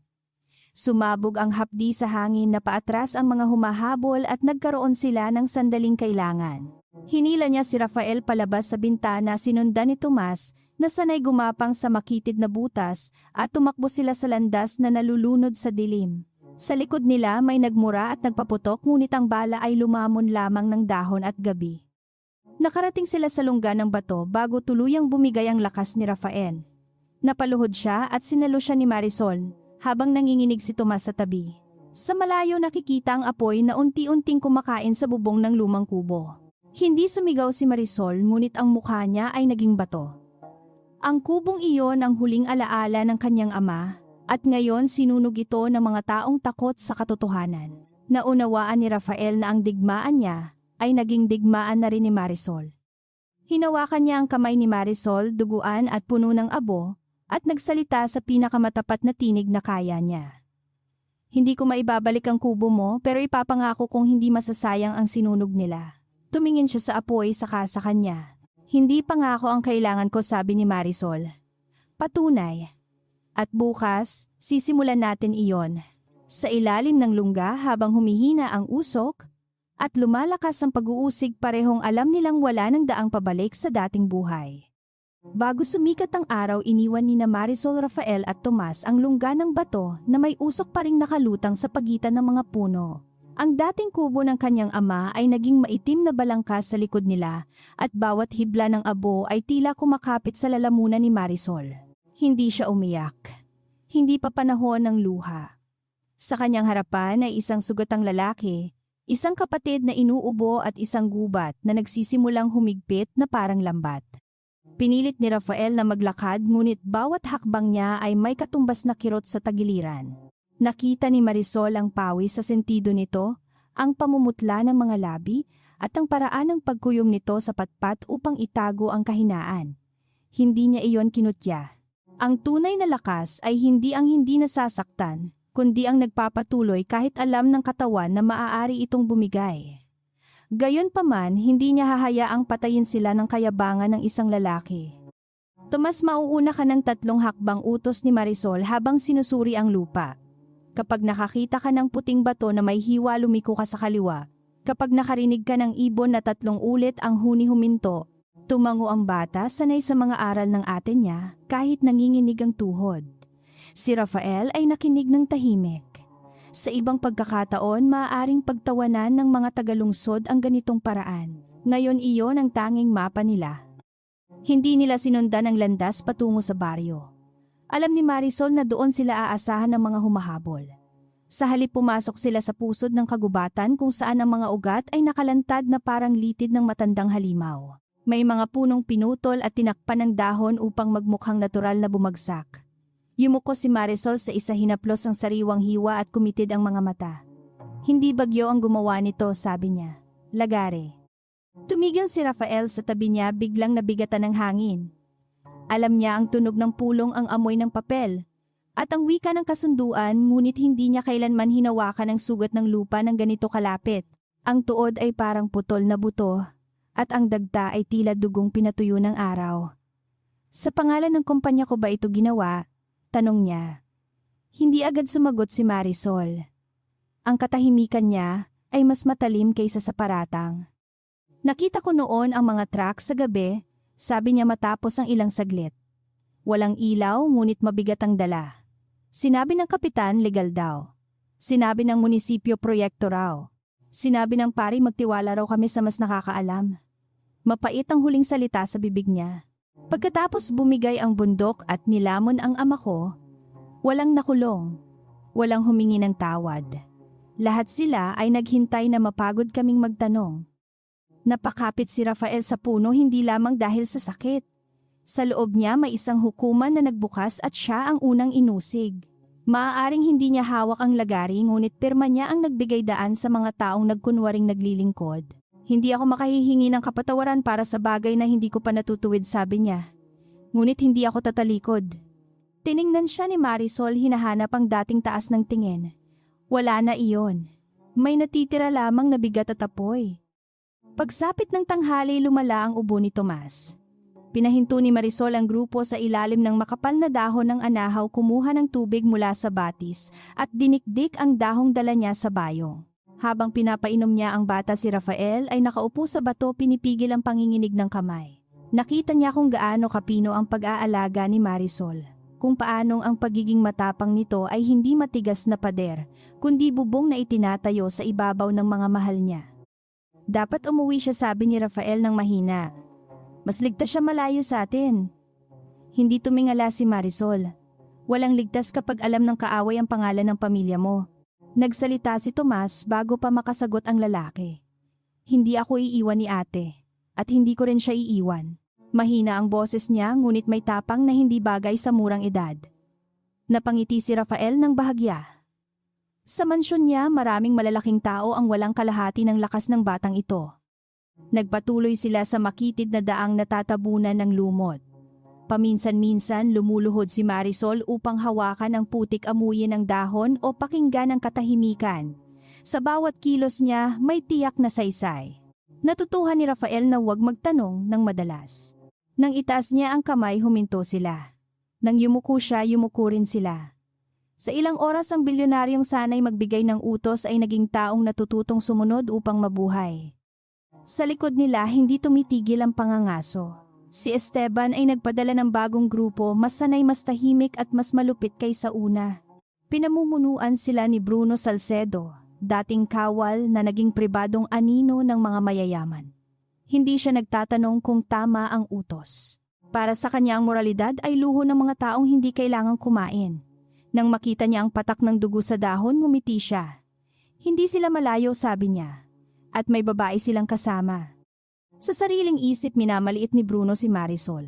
Sumabog ang hapdi sa hangin na paatras ang mga humahabol at nagkaroon sila ng sandaling kailangan. Hinila niya si Rafael palabas sa bintana, sinundan ni Tomas na sanay gumapang sa makitid na butas at tumakbo sila sa landas na nalulunod sa dilim. Sa likod nila may nagmura at nagpaputok, ngunit ang bala ay lumamon lamang ng dahon at gabi. Nakarating sila sa lungga ng bato bago tuluyang bumigay ang lakas ni Rafael. Napaluhod siya at sinalo siya ni Marisol habang nanginginig si Tomas sa tabi. Sa malayo nakikita ang apoy na unti-unting kumakain sa bubong ng lumang kubo. Hindi sumigaw si Marisol, ngunit ang mukha niya ay naging bato. Ang kubong iyon ang huling alaala ng kanyang ama, at ngayon sinunog ito ng mga taong takot sa katotohanan. Naunawaan ni Rafael na ang digmaan niya ay naging digmaan na rin ni Marisol. Hinawakan niya ang kamay ni Marisol, duguan at puno ng abo, at nagsalita sa pinakamatapat na tinig na kaya niya. Hindi ko maibabalik ang kubo mo, pero ipapangako kong hindi masasayang ang sinunog nila. Tumingin siya sa apoy saka sa kanya. Hindi pangako ang kailangan ko, sabi ni Marisol. Patunay. At bukas, sisimulan natin iyon. Sa ilalim ng lungga habang humihina ang usok at lumalakas ang pag-uusig, parehong alam nilang wala nang daang pabalik sa dating buhay. Bago sumikat ang araw, iniwan ni na Marisol, Rafael at Tomas ang lungga ng bato na may usok pa ring nakalutang sa pagitan ng mga puno. Ang dating kubo ng kanyang ama ay naging maitim na balangkas sa likod nila at bawat hibla ng abo ay tila kumakapit sa lalamunan ni Marisol. Hindi siya umiyak. Hindi pa panahon ng luha. Sa kanyang harapan ay isang sugatang lalaki, isang kapatid na inuubo at isang gubat na nagsisimulang humigpit na parang lambat. Pinilit ni Rafael na maglakad, ngunit bawat hakbang niya ay may katumbas na kirot sa tagiliran. Nakita ni Marisol ang pawis sa sentido nito, ang pamumutla ng mga labi at ang paraan ng pagkuyom nito sa patpat upang itago ang kahinaan. Hindi niya iyon kinutya. Ang tunay na lakas ay hindi ang hindi nasasaktan, kundi ang nagpapatuloy kahit alam ng katawan na maaari itong bumigay. Gayunpaman, hindi niya hahayaang patayin sila ng kayabangan ng isang lalaki. Tomas, mauuna ka ng 3 hakbang, utos ni Marisol habang sinusuri ang lupa. Kapag nakakita ka ng puting bato na may hiwa, lumiko ka sa kaliwa. Kapag nakarinig ka ng ibon na 3 ulit ang huni huminto, Tumango ang bata, sanay sa mga aral ng ate niya kahit nanginginig ang tuhod. Si Rafael ay nakinig ng tahimik. Sa ibang pagkakataon, maaaring pagtawanan ng mga tagalungsod ang ganitong paraan. Ngayon iyon ang tanging mapa nila. Hindi nila sinundan ang landas patungo sa baryo. Alam ni Marisol na doon sila aasahan ng mga humahabol. Sa halip pumasok sila sa pusod ng kagubatan kung saan ang mga ugat ay nakalantad na parang litid ng matandang halimaw. May mga punong pinutol at tinakpan ng dahon upang magmukhang natural na bumagsak. Yumuko si Marisol sa isa, hinaplos ang sariwang hiwa at kumitid ang mga mata. Hindi bagyo ang gumawa nito, sabi niya. Lagare. Tumigil si Rafael sa tabi niya, biglang nabigatan ng hangin. Alam niya ang tunog ng pulong, ang amoy ng papel, at ang wika ng kasunduan, ngunit hindi niya kailanman hinawakan ang sugat ng lupa ng ganito kalapit. Ang tuod ay parang putol na buto, at ang dagta ay tila dugong pinatuyo ng araw. Sa pangalan ng kumpanya ko ba ito ginawa? Tanong niya. Hindi agad sumagot si Marisol. Ang katahimikan niya ay mas matalim kaysa sa paratang. Nakita ko noon ang mga truck sa gabi, sabi niya matapos ang ilang saglit. Walang ilaw, ngunit mabigat ang dala. Sinabi ng kapitan, legal daw. Sinabi ng munisipyo, proyekto raw. Sinabi ng pari, magtiwala raw kami sa mas nakakaalam. Mapait ang huling salita sa bibig niya. Pagkatapos bumigay ang bundok at nilamon ang ama ko, walang nakulong, walang humingi ng tawad. Lahat sila ay naghintay na mapagod kaming magtanong. Napakapit si Rafael sa puno hindi lamang dahil sa sakit. Sa loob niya may isang hukuman na nagbukas at siya ang unang inusig. Maaaring hindi niya hawak ang lagari, ngunit pirma niya ang nagbigay daan sa mga taong nagkunwaring naglilingkod. Hindi ako makahihingi ng kapatawaran para sa bagay na hindi ko pa natutuwid, sabi niya. Ngunit hindi ako tatalikod. Tiningnan siya ni Marisol, hinahanap ang dating taas ng tingin. Wala na iyon. May natitira lamang na bigat at apoy. Pagsapit ng tanghali, lumala ang ubo ni Tomas. Pinahinto ni Marisol ang grupo sa ilalim ng makapal na dahon ng anahaw, kumuha ng tubig mula sa batis at dinikdik ang dahong dala niya sa bayong. Habang pinapainom niya ang bata, si Rafael ay nakaupo sa bato, pinipigil ang panginginig ng kamay. Nakita niya kung gaano kapino ang pag-aalaga ni Marisol. Kung paanong ang pagiging matapang nito ay hindi matigas na pader, kundi bubong na itinatayo sa ibabaw ng mga mahal niya. Dapat umuwi siya, sabi ni Rafael ng mahina. Mas ligtas siya malayo sa atin. Hindi tumingala si Marisol. Walang ligtas kapag alam ng kaaway ang pangalan ng pamilya mo. Nagsalita si Tomas bago pa makasagot ang lalaki. Hindi ako iiwan ni ate, at hindi ko rin siya iiwan. Mahina ang boses niya, ngunit may tapang na hindi bagay sa murang edad. Napangiti si Rafael ng bahagya. Sa mansyon niya, maraming malalaking tao ang walang kalahati ng lakas ng batang ito. Nagpatuloy sila sa makitid na daang natatabunan ng lumot. Paminsan-minsan lumuluhod si Marisol upang hawakan ang putik, amuyin ng dahon o pakinggan ang katahimikan. Sa bawat kilos niya may tiyak na saysay. Natutuhan ni Rafael na huwag magtanong ng madalas. Nang itaas niya ang kamay, huminto sila. Nang yumuko siya, yumuko rin sila. Sa ilang oras ang bilyonaryong sanay magbigay ng utos ay naging taong natututong sumunod upang mabuhay. Sa likod nila hindi tumitigil ang pangangaso. Si Esteban ay nagpadala ng bagong grupo, mas sanay, mas tahimik at mas malupit kaysa una. Pinamumunuan sila ni Bruno Salcedo, dating kawal na naging pribadong anino ng mga mayayaman. Hindi siya nagtatanong kung tama ang utos. Para sa kanya ang moralidad ay luho ng mga taong hindi kailangang kumain. Nang makita niya ang patak ng dugo sa dahon, ngumiti siya. Hindi sila malayo, sabi niya, at may babae silang kasama. Sa sariling isip, minamaliit ni Bruno si Marisol.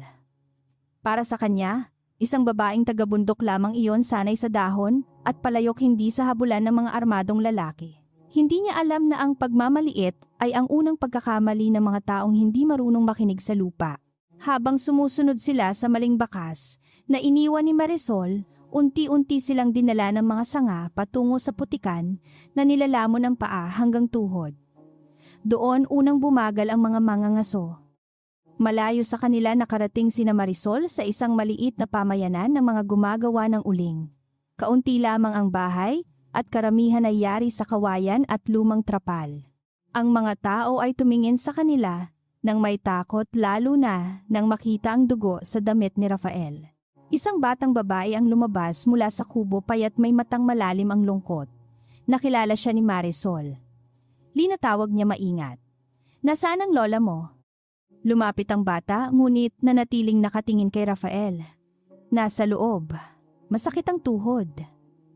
Para sa kanya, isang babaeng tagabundok lamang iyon, sanay sa dahon at palayok, hindi sa habulan ng mga armadong lalaki. Hindi niya alam na ang pagmamaliit ay ang unang pagkakamali ng mga taong hindi marunong makinig sa lupa. Habang sumusunod sila sa maling bakas na iniwan ni Marisol, unti-unti silang dinala ng mga sanga patungo sa putikan na nilalamon ng paa hanggang tuhod. Doon unang bumagal ang mga mangangaso. Malayo sa kanila nakarating sina Marisol sa isang maliit na pamayanan ng mga gumagawa ng uling. Kaunti lamang ang bahay at karamihan ay yari sa kawayan at lumang trapal. Ang mga tao ay tumingin sa kanila, nang may takot lalo na nang makita ang dugo sa damit ni Rafael. Isang batang babae ang lumabas mula sa kubo payat may matang malalim ang lungkot. Nakilala siya ni Marisol. Lina, tawag niya maingat. Nasaan ang lola mo? Lumapit ang bata ngunit nanatiling nakatingin kay Rafael. Nasa loob. Masakit ang tuhod.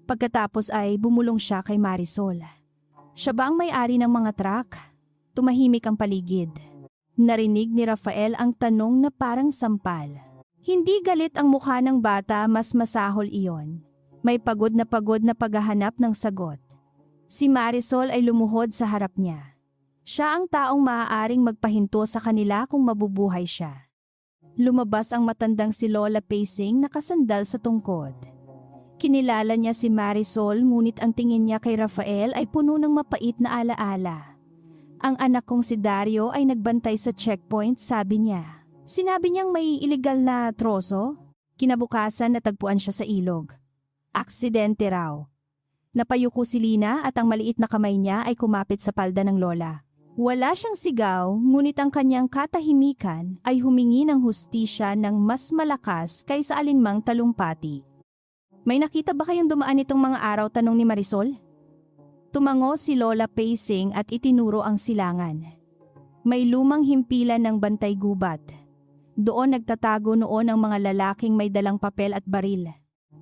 Pagkatapos ay bumulong siya kay Marisol. Siya ba ang may-ari ng mga truck? Tumahimik ang paligid. Narinig ni Rafael ang tanong na parang sampal. Hindi galit ang mukha ng bata, mas masahol iyon. May pagod na paghahanap ng sagot. Si Marisol ay lumuhod sa harap niya. Siya ang taong maaaring magpahinto sa kanila kung mabubuhay siya. Lumabas ang matandang si Lola Pacing nakasandal sa tungkod. Kinilala niya si Marisol ngunit ang tingin niya kay Rafael ay puno ng mapait na alaala. Ang anak kong si Dario ay nagbantay sa checkpoint, sabi niya. Sinabi niyang may illegal na troso. Kinabukasan natagpuan siya sa ilog. Aksidente raw. Napayuko si Lina at ang maliit na kamay niya ay kumapit sa palda ng lola. Wala siyang sigaw, ngunit ang kanyang katahimikan ay humingi ng hustisya ng mas malakas kaysa alinmang talumpati. May nakita ba kayong dumaan itong mga araw, tanong ni Marisol? Tumango si Lola Pacing at itinuro ang silangan. May lumang himpilan ng bantay gubat. Doon nagtatago noon ang mga lalaking may dalang papel at baril.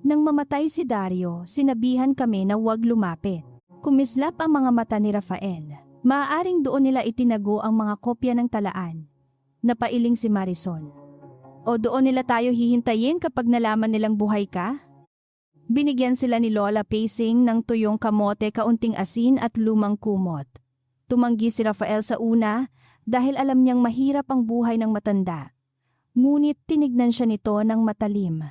Nang mamatay si Dario, sinabihan kami na huwag lumapit. Kumislap ang mga mata ni Rafael. Maaaring doon nila itinago ang mga kopya ng talaan. Napailing si Marisol. O doon nila tayo hihintayin kapag nalaman nilang buhay ka? Binigyan sila ni Lola Pacing ng tuyong kamote, kaunting asin at lumang kumot. Tumanggi si Rafael sa una dahil alam niyang mahirap ang buhay ng matanda. Ngunit tinignan siya nito ng matalim.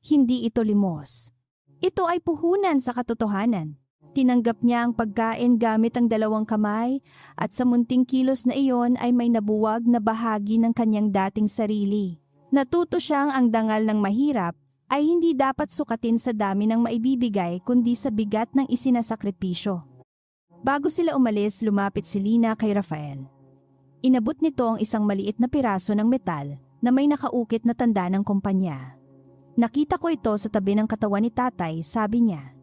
Hindi ito limos. Ito ay puhunan sa katotohanan. Tinanggap niya ang pagkain gamit ang dalawang kamay at sa munting kilos na iyon ay may nabuwag na bahagi ng kanyang dating sarili. Natuto siyang ang dangal ng mahirap ay hindi dapat sukatin sa dami ng maibibigay kundi sa bigat ng isinasakripisyo. Bago sila umalis, lumapit si Lina kay Rafael. Inabot nito ang isang maliit na piraso ng metal na may nakaukit na tanda ng kumpanya. Nakita ko ito sa tabi ng katawan ni tatay, sabi niya.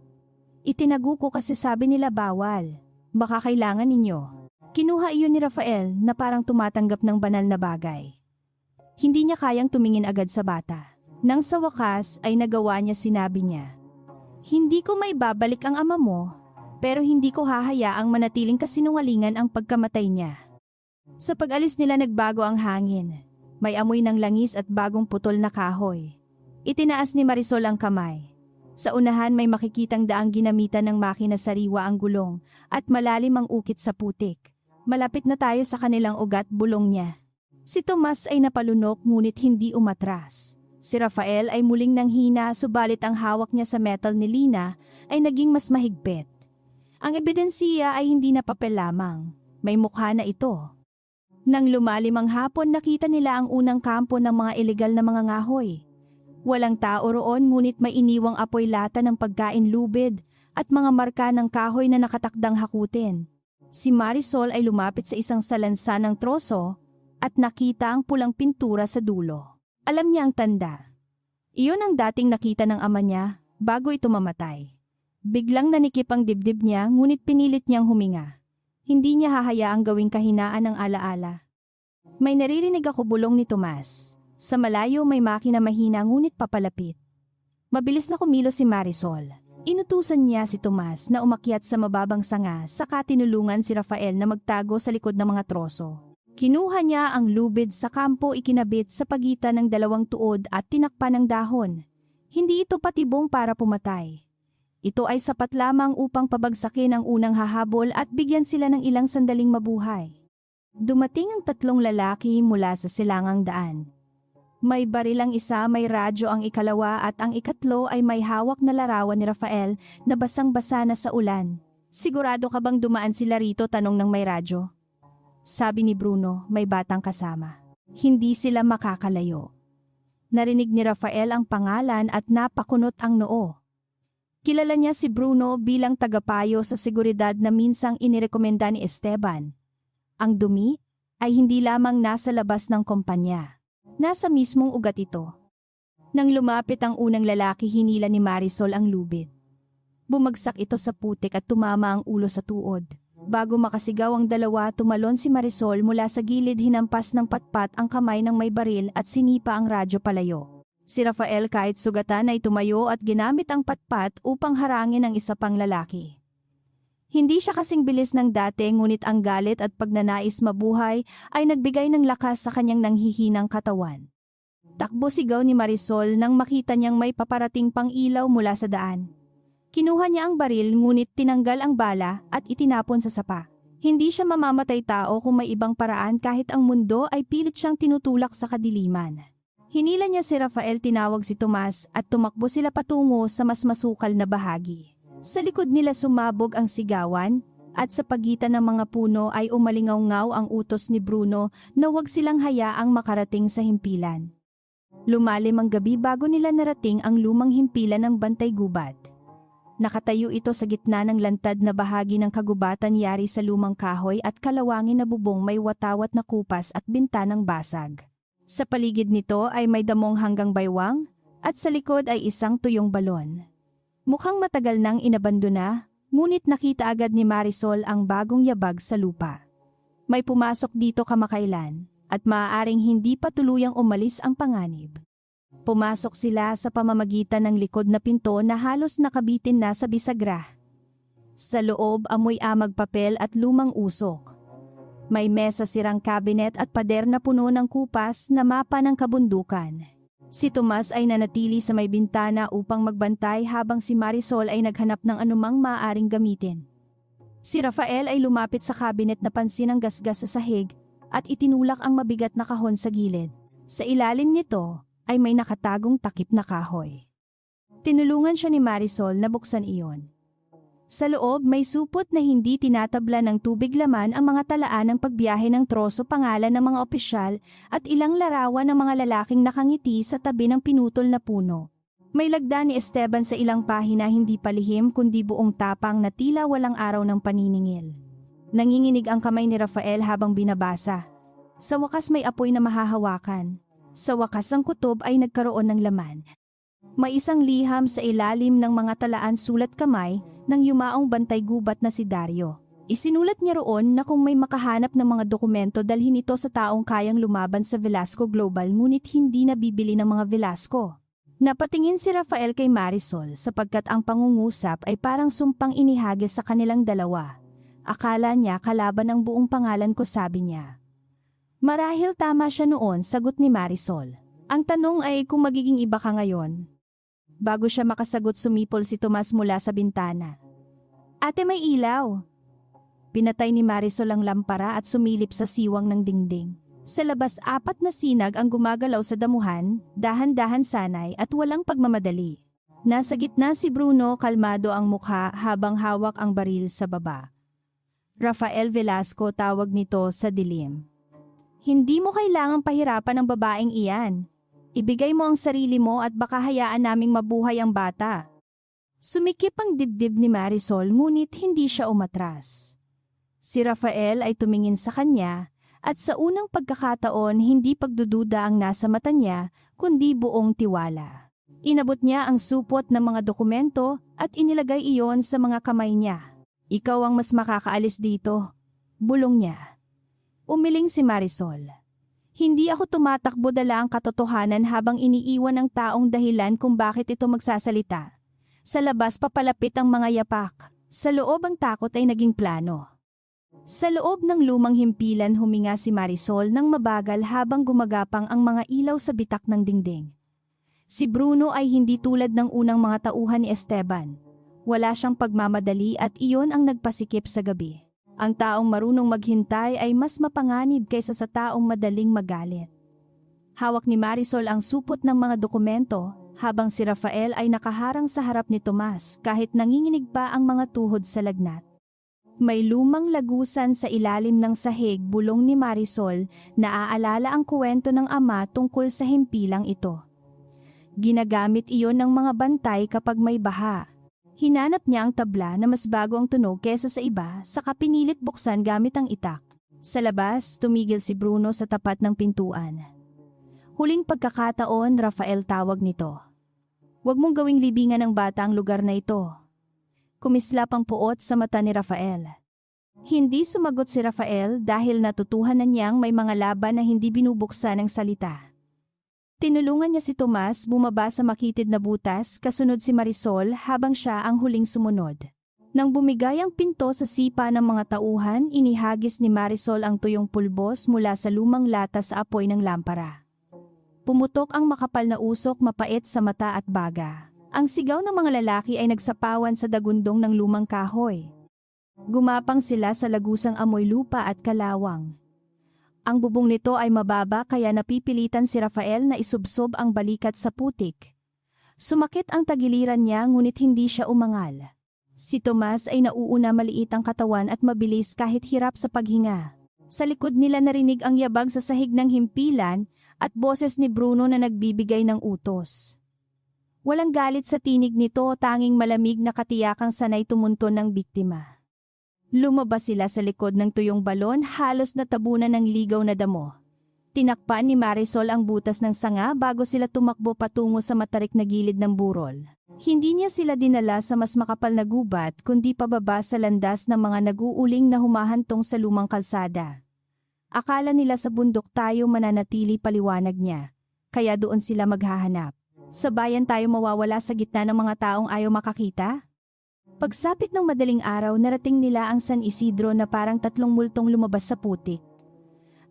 Itinago ko kasi sabi nila bawal. Baka kailangan ninyo. Kinuha iyon ni Rafael na parang tumatanggap ng banal na bagay. Hindi niya kayang tumingin agad sa bata. Nang sa wakas ay nagawa niya, sinabi niya. Hindi ko maibabalik ang ama mo, pero hindi ko hahayaang manatiling kasinungalingan ang pagkamatay niya. Sa pag-alis nila nagbago ang hangin. May amoy ng langis at bagong putol na kahoy. Itinaas ni Marisol ang kamay. Sa unahan may makikitang daang ginamitan ng makina sariwa ang gulong at malalim ang ukit sa putik. Malapit na tayo sa kanilang ugat, bulong niya. Si Tomas ay napalunok ngunit hindi umatras. Si Rafael ay muling nanghina subalit ang hawak niya sa metal ni Lina ay naging mas mahigpit. Ang ebidensiya ay hindi na papel lamang. May mukha na ito. Nang lumalim ang hapon, nakita nila ang unang kampo ng mga ilegal na mga ngahoy. Walang tao roon ngunit may iniwang apoy lata ng pagkain lubid at mga marka ng kahoy na nakatakdang hakutin. Si Marisol ay lumapit sa isang salansa ng troso at nakita ang pulang pintura sa dulo. Alam niya ang tanda. Iyon ang dating nakita ng ama niya bago ito mamatay. Biglang nanikip ang dibdib niya ngunit pinilit niyang huminga. Hindi niya hahayaang gawing kahinaan ng alaala. May naririnig ako, bulong ni Tomas. Sa malayo may makina mahina ngunit papalapit. Mabilis na kumilos si Marisol. Inutusan niya si Tomas na umakyat sa mababang sanga saka tinulungan si Rafael na magtago sa likod ng mga troso. Kinuha niya ang lubid sa kampo, ikinabit sa pagitan ng dalawang tuod at tinakpan ng dahon. Hindi ito patibong para pumatay. Ito ay sapat lamang upang pabagsakin ang unang hahabol at bigyan sila ng ilang sandaling mabuhay. Dumating ang tatlong lalaki mula sa silangang daan. May baril ang isa, may radyo ang ikalawa at ang ikatlo ay may hawak na larawan ni Rafael na basang-basa na sa ulan. Sigurado ka bang dumaan sila rito, tanong ng may radyo? Sabi ni Bruno, may batang kasama. Hindi sila makakalayo. Narinig ni Rafael ang pangalan at napakunot ang noo. Kilala niya si Bruno bilang tagapayo sa seguridad na minsang inirekomenda ni Esteban. Ang dumi, ay hindi lamang nasa labas ng kumpanya. Nasa mismong ugat ito. Nang lumapit ang unang lalaki, hinila ni Marisol ang lubid. Bumagsak ito sa putik at tumama ang ulo sa tuod. Bago makasigaw ang dalawa, tumalon si Marisol mula sa gilid, hinampas ng patpat ang kamay ng may baril at sinipa ang radyo palayo. Si Rafael kahit sugatan ay tumayo at ginamit ang patpat upang harangin ang isa pang lalaki. Hindi siya kasing bilis ng dati, ngunit ang galit at pagnanais mabuhay ay nagbigay ng lakas sa kanyang nanghihinang katawan. Takbo sigaw ni Marisol nang makita niyang may paparating pang ilaw mula sa daan. Kinuha niya ang baril, ngunit tinanggal ang bala at itinapon sa sapa. Hindi siya mamamatay tao kung may ibang paraan, kahit ang mundo ay pilit siyang tinutulak sa kadiliman. Hinila niya si Rafael, tinawag si Tomas at tumakbo sila patungo sa mas masukal na bahagi. Sa likod nila sumabog ang sigawan at sa pagitan ng mga puno ay umalingaw-ngaw ang utos ni Bruno na huwag silang hayaang makarating sa himpilan. Lumalim ang gabi bago nila narating ang lumang himpilan ng Bantay Gubat. Nakatayo ito sa gitna ng lantad na bahagi ng kagubatan, yari sa lumang kahoy at kalawangin na bubong, may watawat na kupas at bintanang basag. Sa paligid nito ay may damong hanggang baywang at sa likod ay isang tuyong balon. Mukhang matagal nang inabandona, ngunit nakita agad ni Marisol ang bagong yabag sa lupa. May pumasok dito kamakailan at maaaring hindi pa tuluyang umalis ang panganib. Pumasok sila sa pamamagitan ng likod na pinto na halos nakabitin na sa bisagra. Sa loob, amoy amag, papel at lumang usok. May mesa, sirang kabinet at pader na puno ng kupas na mapa ng kabundukan. Si Tomas ay nanatili sa may bintana upang magbantay habang si Marisol ay naghanap ng anumang maaaring gamitin. Si Rafael ay lumapit sa kabinet, napansin ang gasgas sa sahig at itinulak ang mabigat na kahon sa gilid. Sa ilalim nito ay may nakatagong takip na kahoy. Tinulungan siya ni Marisol na buksan iyon. Sa loob may supot na hindi tinatabla ng tubig, laman ang mga talaan ng pagbiyahe ng troso, pangalan ng mga opisyal at ilang larawan ng mga lalaking nakangiti sa tabi ng pinutol na puno. May lagda ni Esteban sa ilang pahina, hindi palihim kundi buong tapang na tila walang araw ng paniningil. Nanginginig ang kamay ni Rafael habang binabasa. Sa wakas may apoy na mahahawakan. Sa wakas ang kutob ay nagkaroon ng laman. May isang liham sa ilalim ng mga talaan, sulat kamay ng yumaong Bantay Gubat na si Dario. Isinulat niya roon na kung may makahanap ng mga dokumento, dalhin ito sa taong kayang lumaban sa Velasco Global, ngunit hindi nabibili ng mga Velasco. Napatingin si Rafael kay Marisol sapagkat ang pangungusap ay parang sumpang inihagis sa kanilang dalawa. Akala niya kalaban ang buong pangalan ko, sabi niya. Marahil tama siya noon, sagot ni Marisol. Ang tanong ay kung magiging iba ka ngayon. Bago siya makasagot, sumipol si Tomas mula sa bintana. Ate, may ilaw. Pinatay ni Marisol ang lampara at sumilip sa siwang ng dingding. Sa labas, 4 na sinag ang gumagalaw sa damuhan, dahan-dahan sanay at walang pagmamadali. Nasa gitna si Bruno, kalmado ang mukha habang hawak ang baril sa baba. Rafael Velasco, tawag nito sa dilim. Hindi mo kailangang pahirapan ang babaeng iyan. Ibigay mo ang sarili mo at baka hayaan naming mabuhay ang bata. Sumikip ang dibdib ni Marisol, ngunit hindi siya umatras. Si Rafael ay tumingin sa kanya at sa unang pagkakataon hindi pagdududa ang nasa mata niya kundi buong tiwala. Inabot niya ang supot ng mga dokumento at inilagay iyon sa mga kamay niya. Ikaw ang mas makakaalis dito, bulong niya. Umiling si Marisol. Hindi ako tumatakbo, dala ang katotohanan habang iniiwan ng taong dahilan kung bakit ito magsasalita. Sa labas papalapit ang mga yapak. Sa loob ang takot ay naging plano. Sa loob ng lumang himpilan huminga si Marisol ng mabagal habang gumagapang ang mga ilaw sa bitak ng dingding. Si Bruno ay hindi tulad ng unang mga tauhan ni Esteban. Wala siyang pagmamadali at iyon ang nagpasikip sa gabi. Ang taong marunong maghintay ay mas mapanganib kaysa sa taong madaling magalit. Hawak ni Marisol ang supot ng mga dokumento habang si Rafael ay nakaharang sa harap ni Tomas kahit nanginginig pa ang mga tuhod sa lagnat. May lumang lagusan sa ilalim ng sahig, bulong ni Marisol, naaalala ang kwento ng ama tungkol sa himpilang ito. Ginagamit iyon ng mga bantay kapag may baha. Hinanap niya ang tabla na mas bago ang tunog kesa sa iba, saka pinilit buksan gamit ang itak. Sa labas, tumigil si Bruno sa tapat ng pintuan. Huling pagkakataon, Rafael tawag nito. Huwag mong gawing libingan ng bata ang lugar na ito. Kumislap ang puot sa mata ni Rafael. Hindi sumagot si Rafael dahil natutuhanan niyang may mga laban na hindi binubuksan ng salita. Tinulungan niya si Tomas bumaba sa makitid na butas, kasunod si Marisol habang siya ang huling sumunod. Nang bumigay ang pinto sa sipa ng mga tauhan, inihagis ni Marisol ang tuyong pulbos mula sa lumang lata sa apoy ng lampara. Pumutok ang makapal na usok mapait sa mata at baga. Ang sigaw ng mga lalaki ay nagsapawan sa dagundong ng lumang kahoy. Gumapang sila sa lagusang amoy lupa at kalawang. Ang bubong nito ay mababa kaya napipilitan si Rafael na isubsob ang balikat sa putik. Sumakit ang tagiliran niya ngunit hindi siya umangal. Si Tomas ay nauuna, maliit ang katawan at mabilis kahit hirap sa paghinga. Sa likod nila narinig ang yabag sa sahig ng himpilan at boses ni Bruno na nagbibigay ng utos. Walang galit sa tinig nito, tanging malamig na katiyakang sanay tumunton ng biktima. Lumabas sila sa likod ng tuyong balon, halos natabunan ng ligaw na damo. Tinakpan ni Marisol ang butas ng sanga bago sila tumakbo patungo sa matarik na gilid ng burol. Hindi niya sila dinala sa mas makapal na gubat kundi pababa sa landas ng mga nag-uuling na humahantong sa lumang kalsada. Akala nila sa bundok tayo mananatili, paliwanag niya, kaya doon sila maghahanap. Sa bayan tayo mawawala sa gitna ng mga taong ayaw makakita? Pagsapit ng madaling araw, narating nila ang San Isidro na parang tatlong multong lumabas sa putik.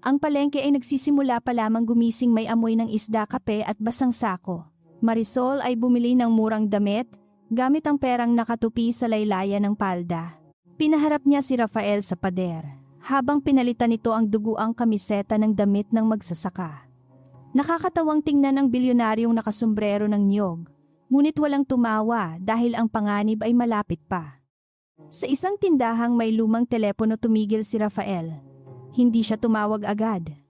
Ang palengke ay nagsisimula pa lamang gumising, may amoy ng isda, kape at basang sako. Marisol ay bumili ng murang damit, gamit ang perang nakatupi sa laylayan ng palda. Pinaharap niya si Rafael sa pader, habang pinalitan nito ang duguang kamiseta ng damit ng magsasaka. Nakakatawang tingnan ang bilyonaryong nakasombrero ng niyog. Ngunit walang tumawa dahil ang panganib ay malapit pa. Sa isang tindahang may lumang telepono, tumigil si Rafael. Hindi siya tumawag agad.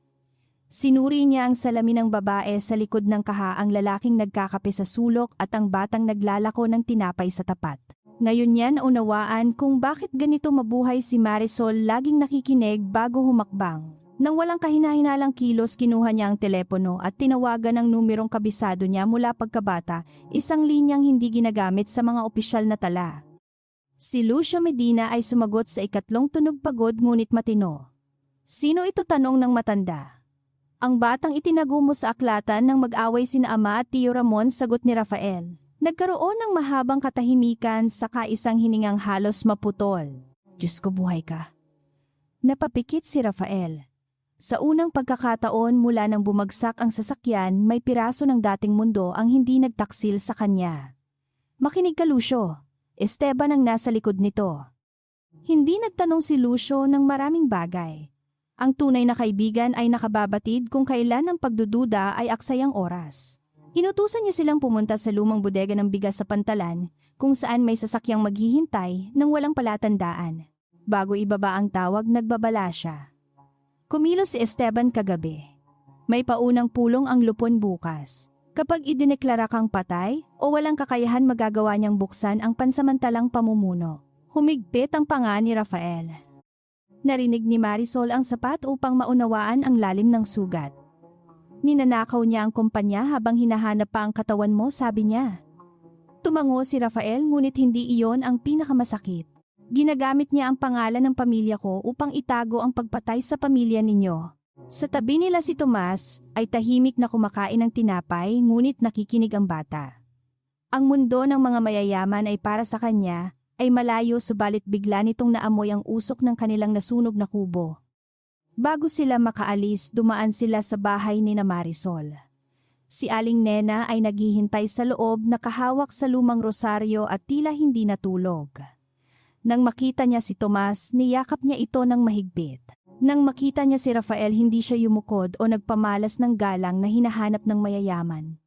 Sinuri niya ang salamin ng babae sa likod ng kaha, ang lalaking nagkakape sa sulok at ang batang naglalako ng tinapay sa tapat. Ngayon niya naunawaan kung bakit ganito mabuhay si Marisol, laging nakikinig bago humakbang. Nang walang kahina-hinalang kilos, kinuha niya ang telepono at tinawagan ang numerong kabisado niya mula pagkabata, isang linyang hindi ginagamit sa mga opisyal na tala. Si Lucio Medina ay sumagot sa ikatlong tunog, pagod ngunit matino. Sino ito, tanong ng matanda. Ang batang itinago mo sa aklatan ng mag-away sina ama at Tio Ramon, sagot ni Rafael. Nagkaroon ng mahabang katahimikan saka isang hiningang halos maputol. Diyos ko, buhay ka. Napapikit si Rafael. Sa unang pagkakataon mula nang bumagsak ang sasakyan, may piraso ng dating mundo ang hindi nagtaksil sa kanya. Makinig ka, Lucio. Esteban ang nasa likod nito. Hindi nagtanong si Lucio ng maraming bagay. Ang tunay na kaibigan ay nakababatid kung kailan ang pagdududa ay aksayang oras. Inutusan niya silang pumunta sa lumang bodega ng bigas sa Pantalan, kung saan may sasakyang maghihintay nang walang palatandaan. Bago ibaba ang tawag, nagbabala siya. Kumilos si Esteban kagabi. May paunang pulong ang lupon bukas. Kapag idineklara kang patay o walang kakayahan, magagawa niyang buksan ang pansamantalang pamumuno. Humigpit ang panga ni Rafael. Narinig ni Marisol ang sapat upang maunawaan ang lalim ng sugat. Ninanakaw niya ang kumpanya habang hinahanap pa ang katawan mo, sabi niya. Tumango si Rafael, ngunit hindi iyon ang pinakamasakit. Ginagamit niya ang pangalan ng pamilya ko upang itago ang pagpatay sa pamilya ninyo. Sa tabi nila si Tomas ay tahimik na kumakain ng tinapay, ngunit nakikinig ang bata. Ang mundo ng mga mayayaman ay para sa kanya ay malayo, subalit bigla nitong naamoy ang usok ng kanilang nasunog na kubo. Bago sila makaalis, dumaan sila sa bahay ni Marisol. Si Aling Nena ay naghihintay sa loob, nakahawak sa lumang rosaryo at tila hindi natulog. Nang makita niya si Tomas, niyakap niya ito ng mahigpit. Nang makita niya si Rafael, hindi siya yumukod o nagpamalas ng galang na hinahanap ng mayayaman.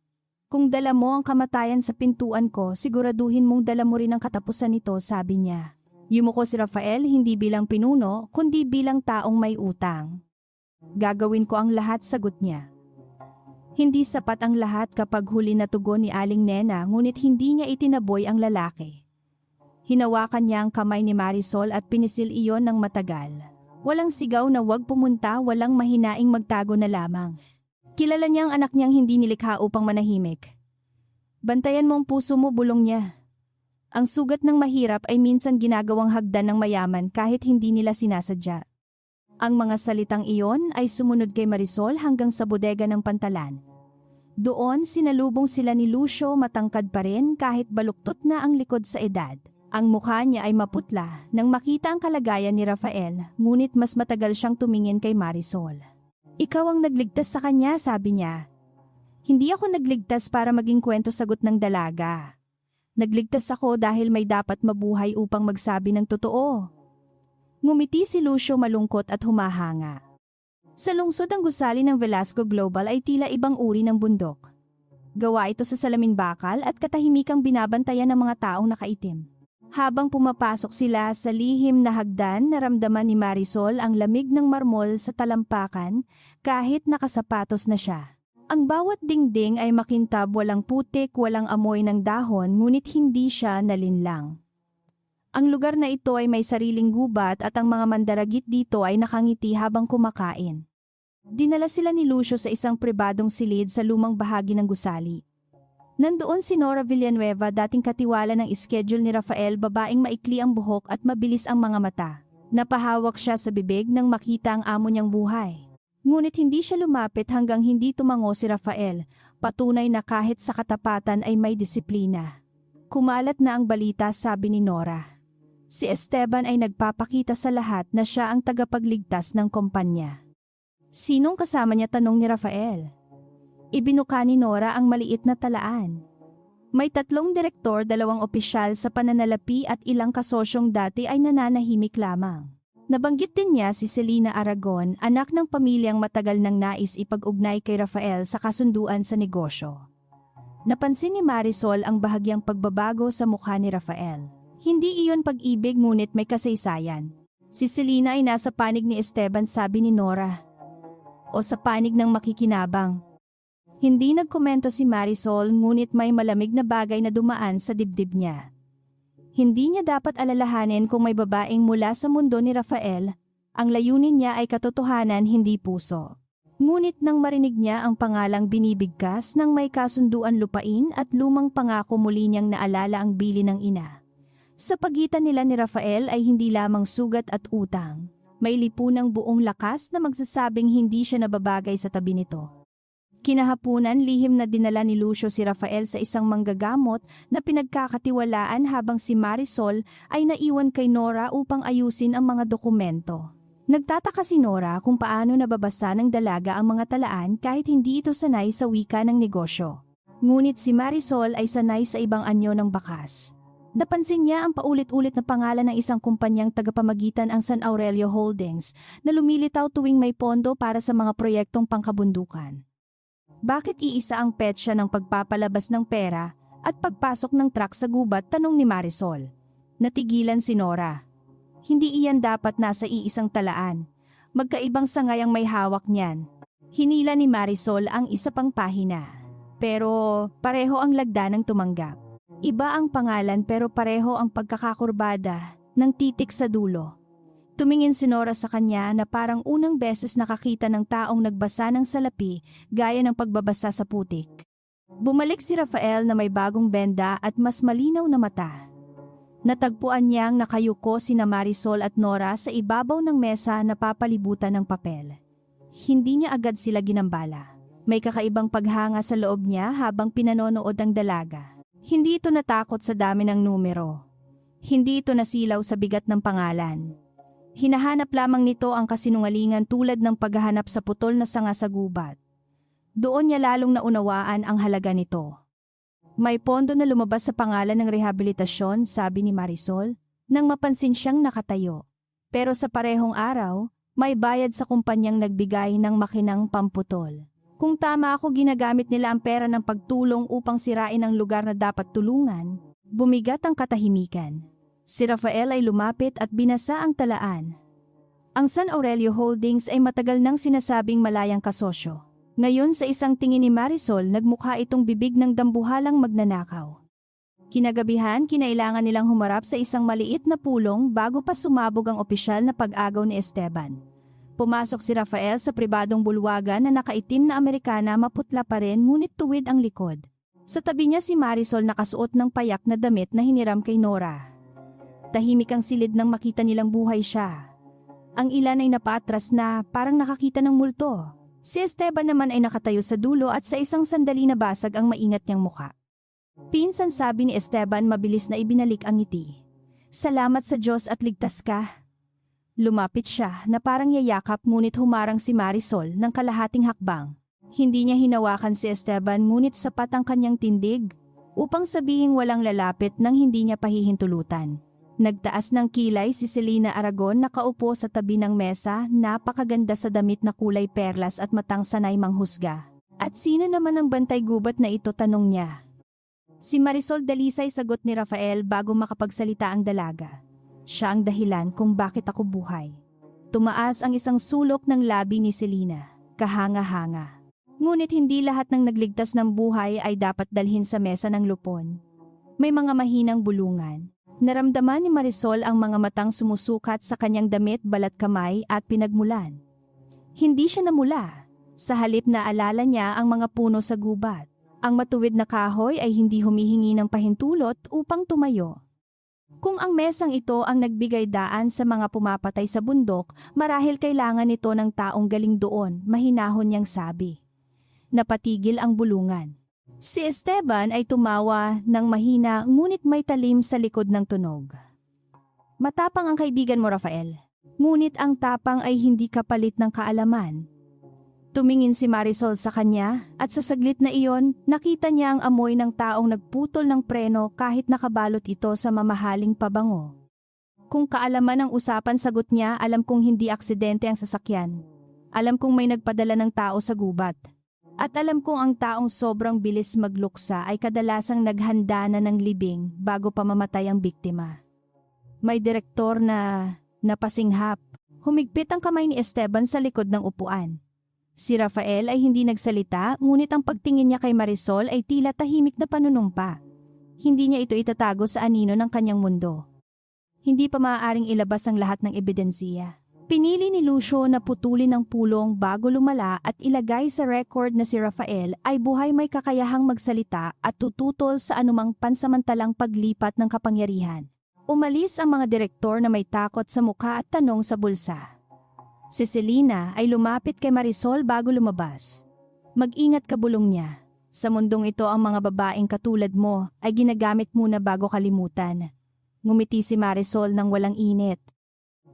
Kung dala mo ang kamatayan sa pintuan ko, siguraduhin mong dala mo rin ang katapusan nito, sabi niya. Yumuko si Rafael, hindi bilang pinuno, kundi bilang taong may utang. Gagawin ko ang lahat, sagot niya. Hindi sapat ang lahat kapag huli na tugon ni Aling Nena, ngunit hindi niya itinaboy ang lalaki. Hinawakan niya ang kamay ni Marisol at pinisil iyon ng matagal. Walang sigaw na wag pumunta, walang mahinaing magtago na lamang. Kilala niya ang anak niyang hindi nilikha upang manahimik. Bantayan mo ang puso mo, bulong niya. Ang sugat ng mahirap ay minsan ginagawang hagdan ng mayaman kahit hindi nila sinasadya. Ang mga salitang iyon ay sumunod kay Marisol hanggang sa bodega ng Pantalan. Doon sinalubong sila ni Lucio, matangkad pa rin kahit baluktot na ang likod sa edad. Ang mukha niya ay maputla nang makita ang kalagayan ni Rafael, ngunit mas matagal siyang tumingin kay Marisol. Ikaw ang nagligtas sa kanya, sabi niya. Hindi ako nagligtas para maging kwento sagot ng dalaga. Nagligtas ako dahil may dapat mabuhay upang magsabi ng totoo. Ngumiti si Lucio malungkot at humahanga. Sa lungsod ng gusali ng Velasco Global ay tila ibang uri ng bundok. Gawa ito sa salaming bakal at katahimikang binabantayan ng mga taong nakaitim. Habang pumapasok sila sa lihim na hagdan, naramdaman ni Marisol ang lamig ng marmol sa talampakan kahit nakasapatos na siya. Ang bawat dingding ay makintab, walang putik, walang amoy ng dahon, ngunit hindi siya nalinlang. Ang lugar na ito ay may sariling gubat at ang mga mandaragit dito ay nakangiti habang kumakain. Dinala sila ni Lucio sa isang pribadong silid sa lumang bahagi ng gusali. Nandoon si Nora Villanueva, dating katiwala ng schedule ni Rafael, babaeng maikli ang buhok at mabilis ang mga mata. Napahawak siya sa bibig nang makita ang amo niyang buhay. Ngunit hindi siya lumapit hanggang hindi tumango si Rafael, patunay na kahit sa katapatan ay may disiplina. Kumalat na ang balita, sabi ni Nora. Si Esteban ay nagpapakita sa lahat na siya ang tagapagligtas ng kumpanya. Sinong kasama niya, tanong ni Rafael. Ibinuka ni Nora ang maliit na talaan. May 3 direktor, 2 opisyal sa pananalapi at ilang kasosyong dati ay nananahimik lamang. Nabanggit din niya si Selena Aragon, anak ng pamilyang matagal nang nais ipag-ugnay kay Rafael sa kasunduan sa negosyo. Napansin ni Marisol ang bahagyang pagbabago sa mukha ni Rafael. Hindi iyon pag-ibig, ngunit may kasaysayan. Si Selena ay nasa panig ni Esteban, sabi ni Nora. O sa panig ng makikinabang. Hindi nagkomento si Marisol, ngunit may malamig na bagay na dumaan sa dibdib niya. Hindi niya dapat alalahanin kung may babaeng mula sa mundo ni Rafael, ang layunin niya ay katotohanan, hindi puso. Ngunit nang marinig niya ang pangalang binibigkas ng may kasunduan lupain at lumang pangako, muli niyang naalala ang bili ng ina. Sa pagitan nila ni Rafael ay hindi lamang sugat at utang. May lipunang buong lakas na magsasabing hindi siya nababagay sa tabi nito. Kinahapunan, lihim na dinala ni Lucio si Rafael sa isang manggagamot na pinagkakatiwalaan habang si Marisol ay naiwan kay Nora upang ayusin ang mga dokumento. Nagtataka si Nora kung paano nababasa ng dalaga ang mga talaan kahit hindi ito sanay sa wika ng negosyo. Ngunit si Marisol ay sanay sa ibang anyo ng bakas. Napansin niya ang paulit-ulit na pangalan ng isang kumpanyang tagapamagitan, ang San Aurelio Holdings, na lumilitaw tuwing may pondo para sa mga proyektong pangkabundukan. Bakit iisa ang petsa ng pagpapalabas ng pera at pagpasok ng truck sa gubat, tanong ni Marisol. Natigilan si Nora. Hindi iyan dapat nasa iisang talaan. Magkaibang sangay ang may hawak niyan. Hinila ni Marisol ang isa pang pahina. Pero pareho ang lagda ng tumanggap. Iba ang pangalan pero pareho ang pagkakakurbada ng titik sa dulo. Tumingin si Nora sa kanya na parang unang beses nakakita ng taong nagbasa ng salapi gaya ng pagbabasa sa putik. Bumalik si Rafael na may bagong benda at mas malinaw na mata. Natagpuan niyang nakayuko sina Marisol at Nora sa ibabaw ng mesa na papalibutan ng papel. Hindi niya agad sila ginambala. May kakaibang paghanga sa loob niya habang pinanonood ang dalaga. Hindi ito natakot sa dami ng numero. Hindi ito nasilaw sa bigat ng pangalan. Hinahanap lamang nito ang kasinungalingan tulad ng paghahanap sa putol na sanga sa gubat. Doon niya lalong naunawaan ang halaga nito. May pondo na lumabas sa pangalan ng rehabilitasyon, sabi ni Marisol, nang mapansin siyang nakatayo. Pero sa parehong araw, may bayad sa kumpanyang nagbigay ng makinang pamputol. Kung tama ako, ginagamit nila ang pera ng pagtulong upang sirain ang lugar na dapat tulungan. Bumigat ang katahimikan. Si Rafael ay lumapit at binasa ang talaan. Ang San Aurelio Holdings ay matagal nang sinasabing malayang kasosyo. Ngayon sa isang tingin ni Marisol, nagmukha itong bibig ng dambuhalang magnanakaw. Kinagabihan, kinailangan nilang humarap sa isang maliit na pulong bago pa sumabog ang opisyal na pag-agaw ni Esteban. Pumasok si Rafael sa pribadong bulwagan na nakaitim na Amerikana, maputla pa rin ngunit tuwid ang likod. Sa tabi niya si Marisol nakasuot ng payak na damit na hiniram kay Nora. Tahimik ang silid nang makita nilang buhay siya. Ang ilan ay napatras na parang nakakita ng multo. Si Esteban naman ay nakatayo sa dulo at sa isang sandali nabasag ang maingat niyang muka. Pinsan, sabi ni Esteban, mabilis na ibinalik ang ngiti. Salamat sa Diyos at ligtas ka. Lumapit siya na parang yayakap ngunit humarang si Marisol ng kalahating hakbang. Hindi niya hinawakan si Esteban ngunit sapat ang kanyang tindig upang sabihing walang lalapit nang hindi niya pahihintulutan. Nagtaas ng kilay si Selena Aragon, nakaupo sa tabi ng mesa, napakaganda sa damit na kulay perlas at matang sanay manghusga. At sino naman ang bantay gubat na ito, tanong niya. Si Marisol Dalisay, sagot ni Rafael bago makapagsalita ang dalaga. Siya ang dahilan kung bakit ako buhay. Tumaas ang isang sulok ng labi ni Selena, kahanga-hanga. Ngunit hindi lahat ng nagligtas ng buhay ay dapat dalhin sa mesa ng lupon. May mga mahinang bulungan. Naramdaman ni Marisol ang mga matang sumusukat sa kanyang damit, balat kamay at pinagmulan. Hindi siya namula. Sa halip na alala niya ang mga puno sa gubat. Ang matuwid na kahoy ay hindi humihingi ng pahintulot upang tumayo. Kung ang mesang ito ang nagbigay daan sa mga pumapatay sa bundok, marahil kailangan nito ng taong galing doon, mahinahon niyang sabi. Napatigil ang bulungan. Si Esteban ay tumawa ng mahina ngunit may talim sa likod ng tunog. Matapang ang kaibigan mo, Rafael. Ngunit ang tapang ay hindi kapalit ng kaalaman. Tumingin si Marisol sa kanya at sa saglit na iyon, nakita niya ang amoy ng taong nagputol ng preno kahit nakabalot ito sa mamahaling pabango. Kung kaalaman ang usapan, sagot niya, alam kong hindi aksidente ang sasakyan. Alam kong may nagpadala ng tao sa gubat. At alam kong ang taong sobrang bilis magluksa ay kadalasang naghanda na ng libing bago pa mamatay ang biktima. May direktor na napasinghap. Humigpit ang kamay ni Esteban sa likod ng upuan. Si Rafael ay hindi nagsalita, ngunit ang pagtingin niya kay Marisol ay tila tahimik na panunumpa. Hindi niya ito itatago sa anino ng kanyang mundo. Hindi pa maaaring ilabas ang lahat ng ebidensiya. Pinili ni Lucio na putulin ang pulong bago lumala at ilagay sa record na si Rafael ay buhay, may kakayahang magsalita at tututol sa anumang pansamantalang paglipat ng kapangyarihan. Umalis ang mga direktor na may takot sa mukha at tanong sa bulsa. Si Selena ay lumapit kay Marisol bago lumabas. Mag-ingat ka, bulong niya. Sa mundong ito ang mga babaeng katulad mo ay ginagamit muna bago kalimutan. Ngumiti si Marisol ng walang init.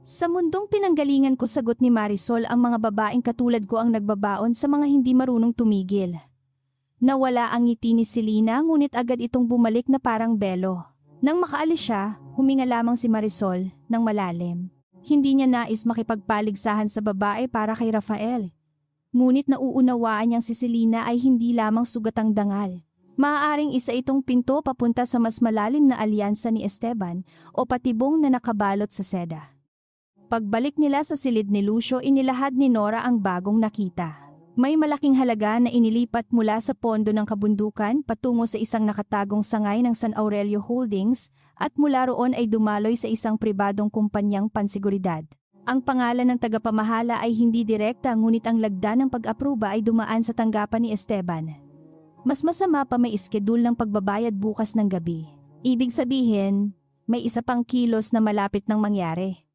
Sa mundong pinanggalingan ko, sagot ni Marisol, ang mga babaeng katulad ko ang nagbabaon sa mga hindi marunong tumigil. Nawala ang ngiti ni Selena ngunit agad itong bumalik na parang belo. Nang makaalis siya, huminga lamang si Marisol ng malalim. Hindi niya nais makipagpaligsahan sa babae para kay Rafael. Ngunit nauunawaan niyang si Selena ay hindi lamang sugatang dangal. Maaaring isa itong pinto papunta sa mas malalim na alyansa ni Esteban o patibong na nakabalot sa seda. Pagbalik nila sa silid ni Lucio, inilahad ni Nora ang bagong nakita. May malaking halaga na inilipat mula sa pondo ng kabundukan patungo sa isang nakatagong sangay ng San Aurelio Holdings at mula roon ay dumaloy sa isang pribadong kumpanyang pansiguridad. Ang pangalan ng tagapamahala ay hindi direkta ngunit ang lagda ng pag-apruba ay dumaan sa tanggapan ni Esteban. Mas masama pa, may iskedul ng pagbabayad bukas ng gabi. Ibig sabihin, may isa pang kilos na malapit nang mangyari.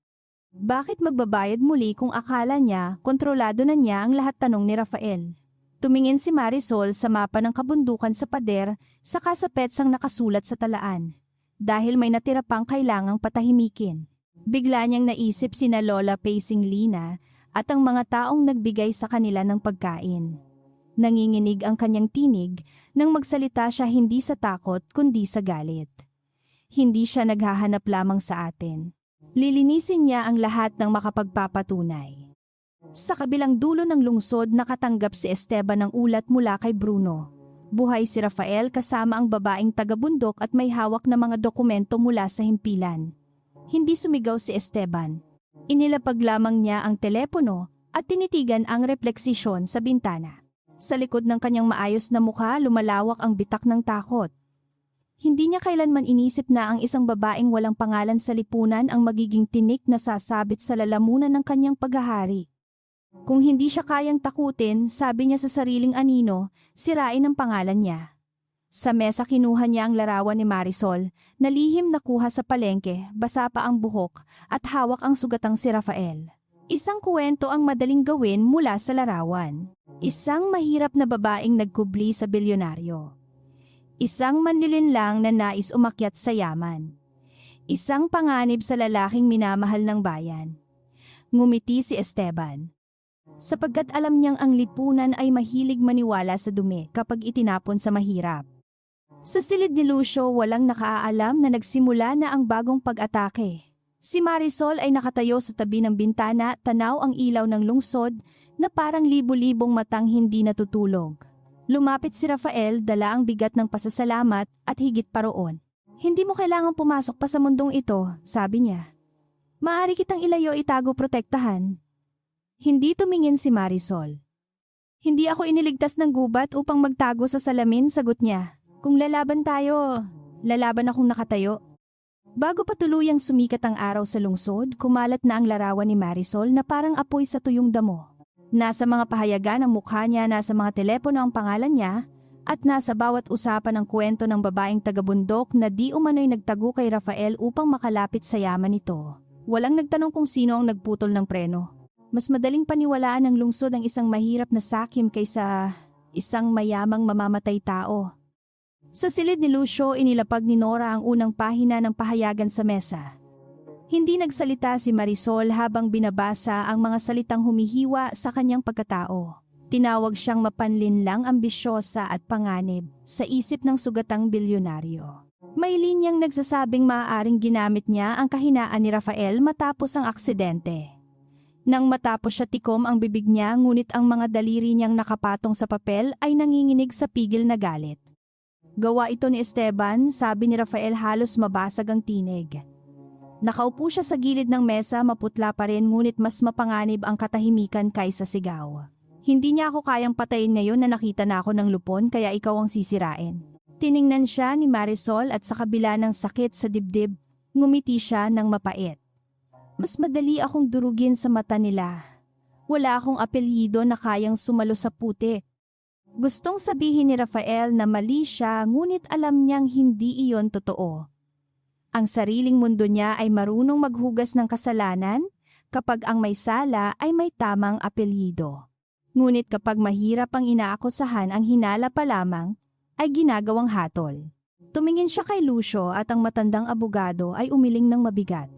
Bakit magbabayad muli kung akala niya kontrolado na niya ang lahat, tanong ni Rafael. Tumingin si Marisol sa mapa ng kabundukan sa pader saka sa petsang nakasulat sa talaan. Dahil may natira pang kailangang patahimikin. Bigla niyang naisip sina Lola Pacing Lina at ang mga taong nagbigay sa kanila ng pagkain. Nanginginig ang kanyang tinig nang magsalita siya, hindi sa takot kundi sa galit. Hindi siya naghahanap lamang sa atin. Lilinisin niya ang lahat ng makapagpapatunay. Sa kabilang dulo ng lungsod, nakatanggap si Esteban ng ulat mula kay Bruno. Buhay si Rafael kasama ang babaeng taga-bundok at may hawak na mga dokumento mula sa himpilan. Hindi sumigaw si Esteban. Inilapag lamang niya ang telepono at tinitigan ang refleksisyon sa bintana. Sa likod ng kanyang maayos na mukha, lumalawak ang bitak ng takot. Hindi niya kailanman inisip na ang isang babaeng walang pangalan sa lipunan ang magiging tinik na sasabit sa lalamunan ng kanyang paghahari. Kung hindi siya kayang takutin, sabi niya sa sariling anino, sirain ang pangalan niya. Sa mesa kinuha niya ang larawan ni Marisol, na lihim nakuha sa palengke, basa pa ang buhok, at hawak ang sugatang si Rafael. Isang kwento ang madaling gawin mula sa larawan. Isang mahirap na babaeng nagkubli sa bilyonaryo. Isang manlilinlang na nais umakyat sa yaman. Isang panganib sa lalaking minamahal ng bayan. Ngumiti si Esteban. Sapagkat alam niyang ang lipunan ay mahilig maniwala sa dumi kapag itinapon sa mahirap. Sa silid ni Lucio walang nakaalam na nagsimula na ang bagong pag-atake. Si Marisol ay nakatayo sa tabi ng bintana, tanaw ang ilaw ng lungsod na parang libo-libong matang hindi natutulog. Lumapit si Rafael, dala ang bigat ng pasasalamat at higit pa roon. Hindi mo kailangang pumasok pa sa mundong ito, sabi niya. Maaari kitang ilayo, itago, protektahan. Hindi tumingin si Marisol. Hindi ako iniligtas ng gubat upang magtago sa salamin, sagot niya. Kung lalaban tayo, lalaban akong nakatayo. Bago pa tuluyang sumikat ang araw sa lungsod, kumalat na ang larawan ni Marisol na parang apoy sa tuyong damo. Nasa mga pahayagan ang mukha niya, nasa mga telepono ang pangalan niya, at nasa bawat usapan ang kwento ng babaeng tagabundok na di umano'y nagtago kay Rafael upang makalapit sa yaman nito. Walang nagtanong kung sino ang nagputol ng preno. Mas madaling paniwalaan ng lungsod ang isang mahirap na sakim kaysa isang mayamang mamamatay tao. Sa silid ni Lucio, inilapag ni Nora ang unang pahina ng pahayagan sa mesa. Hindi nagsalita si Marisol habang binabasa ang mga salitang humihiwa sa kanyang pagkatao. Tinawag siyang mapanlinlang, ambisyosa at panganib sa isip ng sugatang bilyonaryo. May linyang nagsasabing maaaring ginamit niya ang kahinaan ni Rafael matapos ang aksidente. Nang matapos siya tikom ang bibig niya, ngunit ang mga daliri niyang nakapatong sa papel ay nanginginig sa pigil na galit. Gawa ito ni Esteban, sabi ni Rafael, halos mabasag ang tinig. Nakaupo siya sa gilid ng mesa, maputla pa rin ngunit mas mapanganib ang katahimikan kaysa sigaw. Hindi niya ako kayang patayin ngayon na nakita na ako ng lupon, kaya ikaw ang sisirain. Tiningnan siya ni Marisol at sa kabila ng sakit sa dibdib, ngumiti siya ng mapait. Mas madali akong durugin sa mata nila. Wala akong apelyido na kayang sumalo sa putik. Gustong sabihin ni Rafael na mali siya, ngunit alam niyang hindi iyon totoo. Ang sariling mundo niya ay marunong maghugas ng kasalanan kapag ang may sala ay may tamang apelyido. Ngunit kapag mahirap ang inaakusahan, ang hinala pa lamang ay ginagawang hatol. Tumingin siya kay Lucio at ang matandang abogado ay umiling ng mabigat.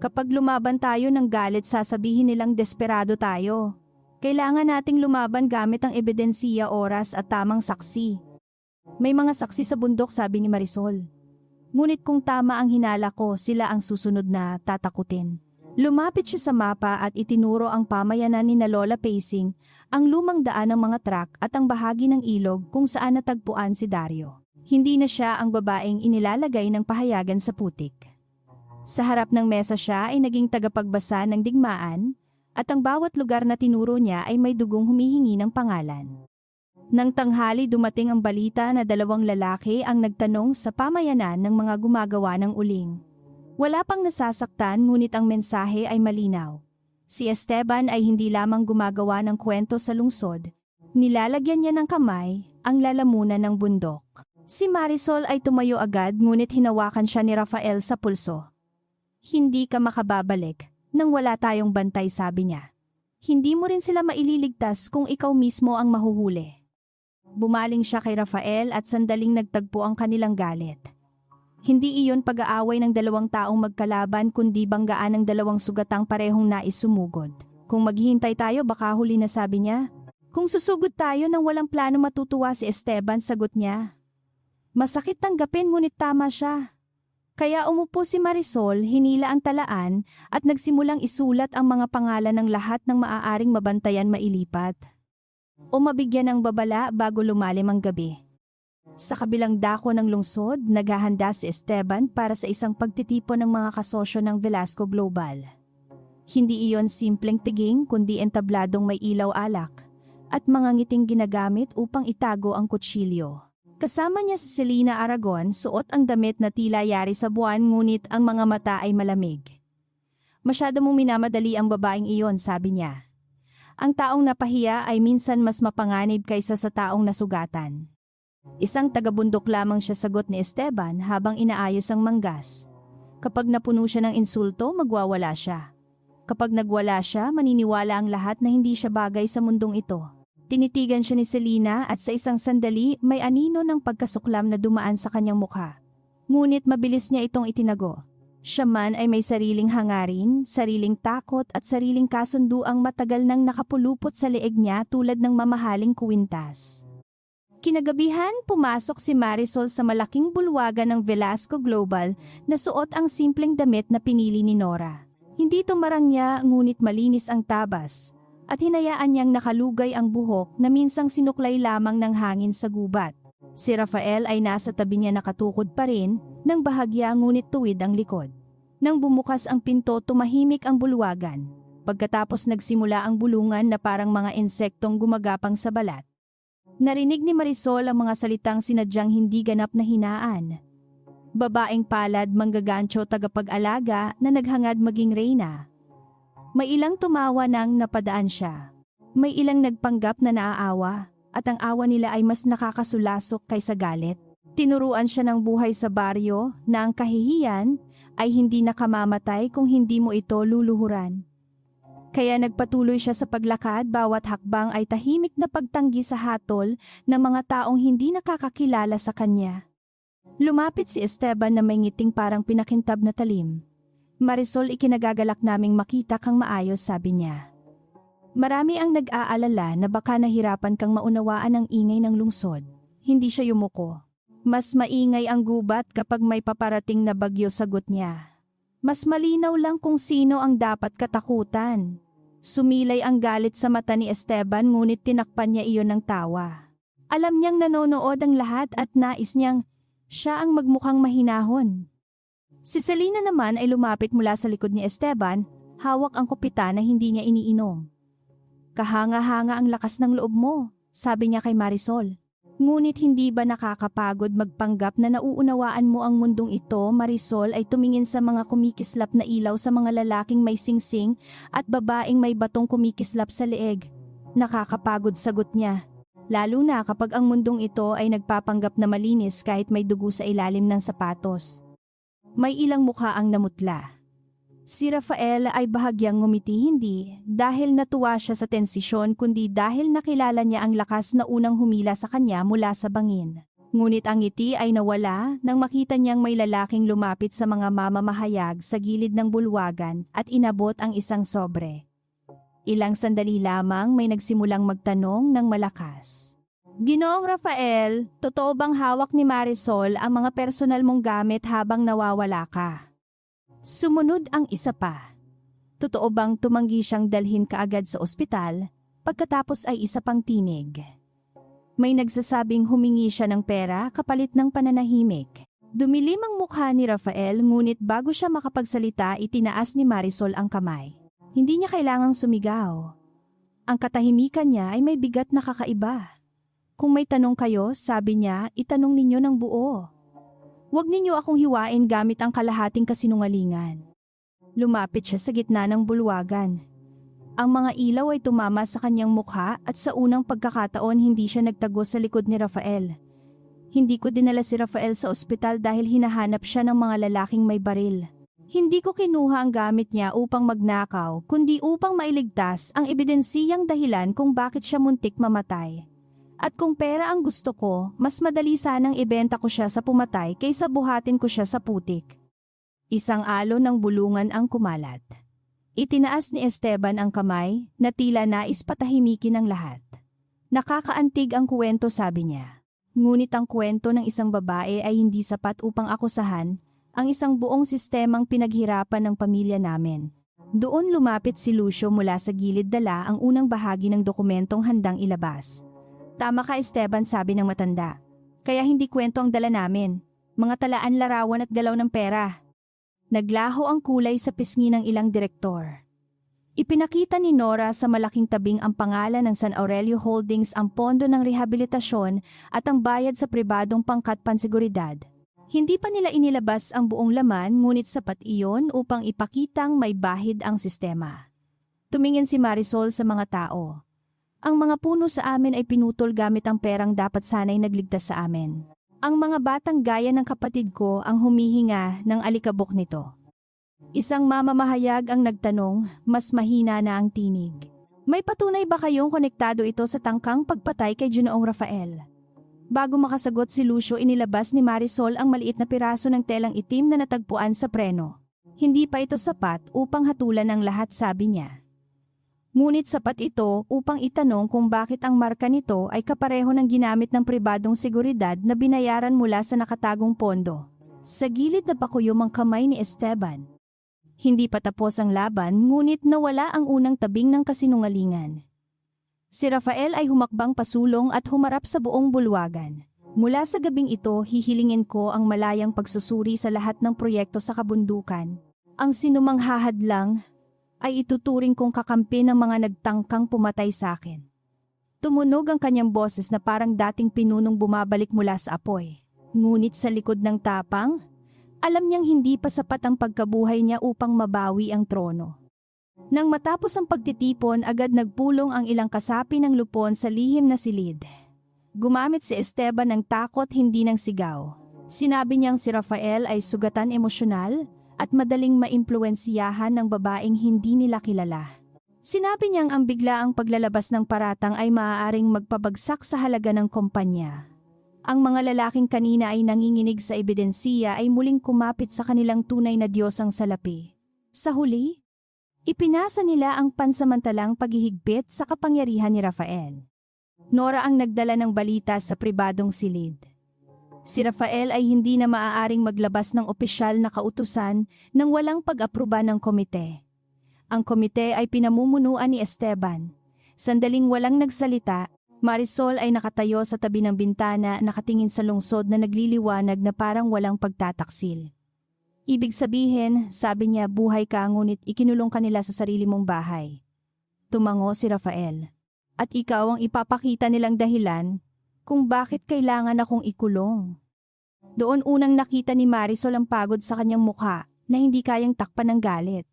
Kapag lumaban tayo ng galit, sasabihin nilang desperado tayo. Kailangan nating lumaban gamit ang ebidensiya, oras at tamang saksi. May mga saksi sa bundok, sabi ni Marisol. Ngunit kung tama ang hinala ko, sila ang susunod na tatakutin. Lumapit siya sa mapa at itinuro ang pamayanan ni Lola Pacing, ang lumang daan ng mga truck at ang bahagi ng ilog kung saan natagpuan si Dario. Hindi na siya ang babaeng inilalagay ng pahayagan sa putik. Sa harap ng mesa siya ay naging tagapagbasa ng digmaan at ang bawat lugar na tinuro niya ay may dugong humihingi ng pangalan. Nang tanghali, dumating ang balita na 2 lalaki ang nagtanong sa pamayanan ng mga gumagawa ng uling. Wala pang nasasaktan, ngunit ang mensahe ay malinaw. Si Esteban ay hindi lamang gumagawa ng kwento sa lungsod, nilalagyan niya ng kamay ang lalamunan ng bundok. Si Marisol ay tumayo agad, ngunit hinawakan siya ni Rafael sa pulso. Hindi ka makababalik nang wala tayong bantay, sabi niya. Hindi mo rin sila maililigtas kung ikaw mismo ang mahuhuli. Bumaling siya kay Rafael at sandaling nagtagpo ang kanilang galit. Hindi iyon pag-aaway ng 2 taong magkalaban, kundi banggaan ng 2 sugatang parehong nais sumugod. Kung maghihintay tayo, baka huli na, sabi niya. Kung susugod tayo nang walang plano, matutuwa si Esteban, sagot niya. Masakit tanggapin, ngunit tama siya. Kaya umupo si Marisol, hinila ang talaan at nagsimulang isulat ang mga pangalan ng lahat ng maaaring mabantayan mailipat o mabigyan ng babala bago lumalim ang gabi. Sa kabilang dako ng lungsod, naghahanda si Esteban para sa isang pagtitipon ng mga kasosyo ng Velasco Global. Hindi iyon simpleng tiging, kundi entabladong may ilaw alak at mga ngiting ginagamit upang itago ang kutsilyo. Kasama niya si Selena Aragon, suot ang damit na tila yari sa buwan ngunit ang mga mata ay malamig. Masyado mong minamadali ang babaeng iyon, sabi niya. Ang taong napahiya ay minsan mas mapanganib kaysa sa taong nasugatan. Isang tagabundok lamang siya, sagot ni Esteban habang inaayos ang manggas. Kapag napuno siya ng insulto, magwawala siya. Kapag nagwala siya, maniniwala ang lahat na hindi siya bagay sa mundong ito. Tinitigan siya ni Selena at sa isang sandali may anino ng pagkasuklam na dumaan sa kanyang mukha. Ngunit mabilis niya itong itinago. Siya man ay may sariling hangarin, sariling takot at sariling kasunduang matagal nang nakapulupot sa leeg niya tulad ng mamahaling kuwintas. Kinagabihan, pumasok si Marisol sa malaking bulwagan ng Velasco Global na suot ang simpleng damit na pinili ni Nora. Hindi tumarang niya ngunit malinis ang tabas at hinayaan niyang nakalugay ang buhok na minsang sinuklay lamang ng hangin sa gubat. Si Rafael ay nasa tabi niya nakatukod pa rin, nang bahagya ngunit tuwid ang likod. Nang bumukas ang pinto, tumahimik ang bulwagan. Pagkatapos nagsimula ang bulungan na parang mga insektong gumagapang sa balat. Narinig ni Marisol ang mga salitang sinadyang hindi ganap na hinaan. Babaeng palad, manggagancho, tagapag-alaga na naghangad maging reyna. May ilang tumawa nang napadaan siya. May ilang nagpanggap na naaawa at ang awa nila ay mas nakakasulasok kaysa galit. Tinuruan siya ng buhay sa baryo na ang kahihiyan ay hindi nakamamatay kung hindi mo ito luluhuran. Kaya nagpatuloy siya sa paglakad, bawat hakbang ay tahimik na pagtanggi sa hatol ng mga taong hindi nakakakilala sa kanya. Lumapit si Esteban na may ngiting parang pinakintab na talim. Marisol, ikinagagalak naming makita kang maayos, sabi niya. Marami ang nag-aalala na baka nahirapan kang maunawaan ang ingay ng lungsod. Hindi siya yumuko. Mas maingay ang gubat kapag may paparating na bagyo, sagot niya. Mas malinaw lang kung sino ang dapat katakutan. Sumilay ang galit sa mata ni Esteban ngunit tinakpan niya iyon ng tawa. Alam niyang nanonood ang lahat at nais niyang siya ang magmukhang mahinahon. Si Selena naman ay lumapit mula sa likod ni Esteban, hawak ang kopita na hindi niya iniinom. Kahanga-hanga ang lakas ng loob mo, sabi niya kay Marisol. Ngunit hindi ba nakakapagod magpanggap na nauunawaan mo ang mundong ito? Marisol ay tumingin sa mga kumikislap na ilaw sa mga lalaking may singsing at babaeng may batong kumikislap sa leeg. Nakakapagod, sagot niya. Lalo na kapag ang mundong ito ay nagpapanggap na malinis kahit may dugo sa ilalim ng sapatos. May ilang mukha ang namutla. Si Rafael ay bahagyang ngumiti, hindi dahil natuwa siya sa tensisyon kundi dahil nakilala niya ang lakas na unang humila sa kanya mula sa bangin. Ngunit ang ngiti ay nawala nang makita niyang may lalaking lumapit sa mga mamamahayag sa gilid ng bulwagan at inabot ang isang sobre. Ilang sandali lamang may nagsimulang magtanong ng malakas. Ginoong Rafael, totoo bang hawak ni Marisol ang mga personal mong gamit habang nawawala ka? Sumunod ang isa pa. Totoo bang tumanggi siyang dalhin kaagad sa ospital, pagkatapos ay isa pang tinig. May nagsasabing humingi siya ng pera kapalit ng pananahimik. Dumilim ang mukha ni Rafael ngunit bago siya makapagsalita itinaas ni Marisol ang kamay. Hindi niya kailangang sumigaw. Ang katahimikan niya ay may bigat na kakaiba. Kung may tanong kayo, sabi niya, itanong ninyo ng buo. Huwag ninyo akong hiwain gamit ang kalahating kasinungalingan. Lumapit siya sa gitna ng bulwagan. Ang mga ilaw ay tumama sa kanyang mukha at sa unang pagkakataon hindi siya nagtago sa likod ni Rafael. Hindi ko dinala si Rafael sa ospital dahil hinahanap siya ng mga lalaking may baril. Hindi ko kinuha ang gamit niya upang magnakaw kundi upang mailigtas ang ebidensiyang dahilan kung bakit siya muntik mamatay. At kung pera ang gusto ko, mas madali sanang ibenta ko siya sa pumatay kaysa buhatin ko siya sa putik. Isang alon ng bulungan ang kumalat. Itinaas ni Esteban ang kamay na tila nais patahimikin ang lahat. Nakakaantig ang kwento, sabi niya. Ngunit ang kwento ng isang babae ay hindi sapat upang akusahan ang isang buong sistemang pinaghirapan ng pamilya namin. Doon lumapit si Lucio mula sa gilid, dala ang unang bahagi ng dokumentong handang ilabas. Tama ka, Esteban, sabi ng matanda. Kaya hindi kwento ang dala namin. Mga talaan, larawan at galaw ng pera. Naglaho ang kulay sa pisngi ng ilang direktor. Ipinakita ni Nora sa malaking tabing ang pangalan ng San Aurelio Holdings, ang pondo ng rehabilitasyon at ang bayad sa pribadong pangkat panseguridad. Hindi pa nila inilabas ang buong laman, ngunit sapat iyon upang ipakitang may bahid ang sistema. Tumingin si Marisol sa mga tao. Ang mga puno sa amin ay pinutol gamit ang perang dapat sanay nagligtas sa amin. Ang mga batang gaya ng kapatid ko ang humihinga ng alikabok nito. Isang mamamahayag ang nagtanong, mas mahina na ang tinig. May patunay ba kayong konektado ito sa tangkang pagpatay kay Ginoong Rafael? Bago makasagot si Lucio, inilabas ni Marisol ang maliit na piraso ng telang itim na natagpuan sa preno. Hindi pa ito sapat upang hatulan ang lahat, sabi niya. Ngunit sapat ito upang itanong kung bakit ang marka nito ay kapareho ng ginamit ng pribadong seguridad na binayaran mula sa nakatagong pondo. Sa gilid na pakuyom ang kamay ni Esteban. Hindi pa tapos ang laban, ngunit nawala ang unang tabing ng kasinungalingan. Si Rafael ay humakbang pasulong at humarap sa buong bulwagan. Mula sa gabing ito, hihilingin ko ang malayang pagsusuri sa lahat ng proyekto sa kabundukan. Ang sinumang hahadlang ay ituturing kong kakampi ng mga nagtangkang pumatay sa akin. Tumunog ang kanyang boses na parang dating pinunong bumabalik mula sa apoy. Ngunit sa likod ng tapang, alam niyang hindi pa sapat ang pagkabuhay niya upang mabawi ang trono. Nang matapos ang pagtitipon, agad nagpulong ang ilang kasapi ng lupon sa lihim na silid. Gumamit si Esteban ng takot, hindi ng sigaw. Sinabi niyang si Rafael ay sugatan emosyonal at madaling maimpluwensiyahan ng babaeng hindi nila kilala. Sinabi niyang ang biglaang paglalabas ng paratang ay maaaring magpabagsak sa halaga ng kumpanya. Ang mga lalaking kanina ay nanginginig sa ebidensiya ay muling kumapit sa kanilang tunay na diyosang salapi. Sa huli, ipinasa nila ang pansamantalang paghihigpit sa kapangyarihan ni Rafael. Nora ang nagdala ng balita sa pribadong silid. Si Rafael ay hindi na maaaring maglabas ng opisyal na kautusan nang walang pag-aproba ng komite. Ang komite ay pinamumunuan ni Esteban. Sandaling walang nagsalita, Marisol ay nakatayo sa tabi ng bintana, nakatingin sa lungsod na nagliliwanag na parang walang pagtataksil. Ibig sabihin, sabi niya, buhay ka ngunit ikinulong ka nila sa sarili mong bahay. Tumango si Rafael. At ikaw ang ipapakita nilang dahilan kung bakit kailangan akong ikulong. Doon unang nakita ni Marisol ang pagod sa kanyang mukha na hindi kayang takpan ng galit.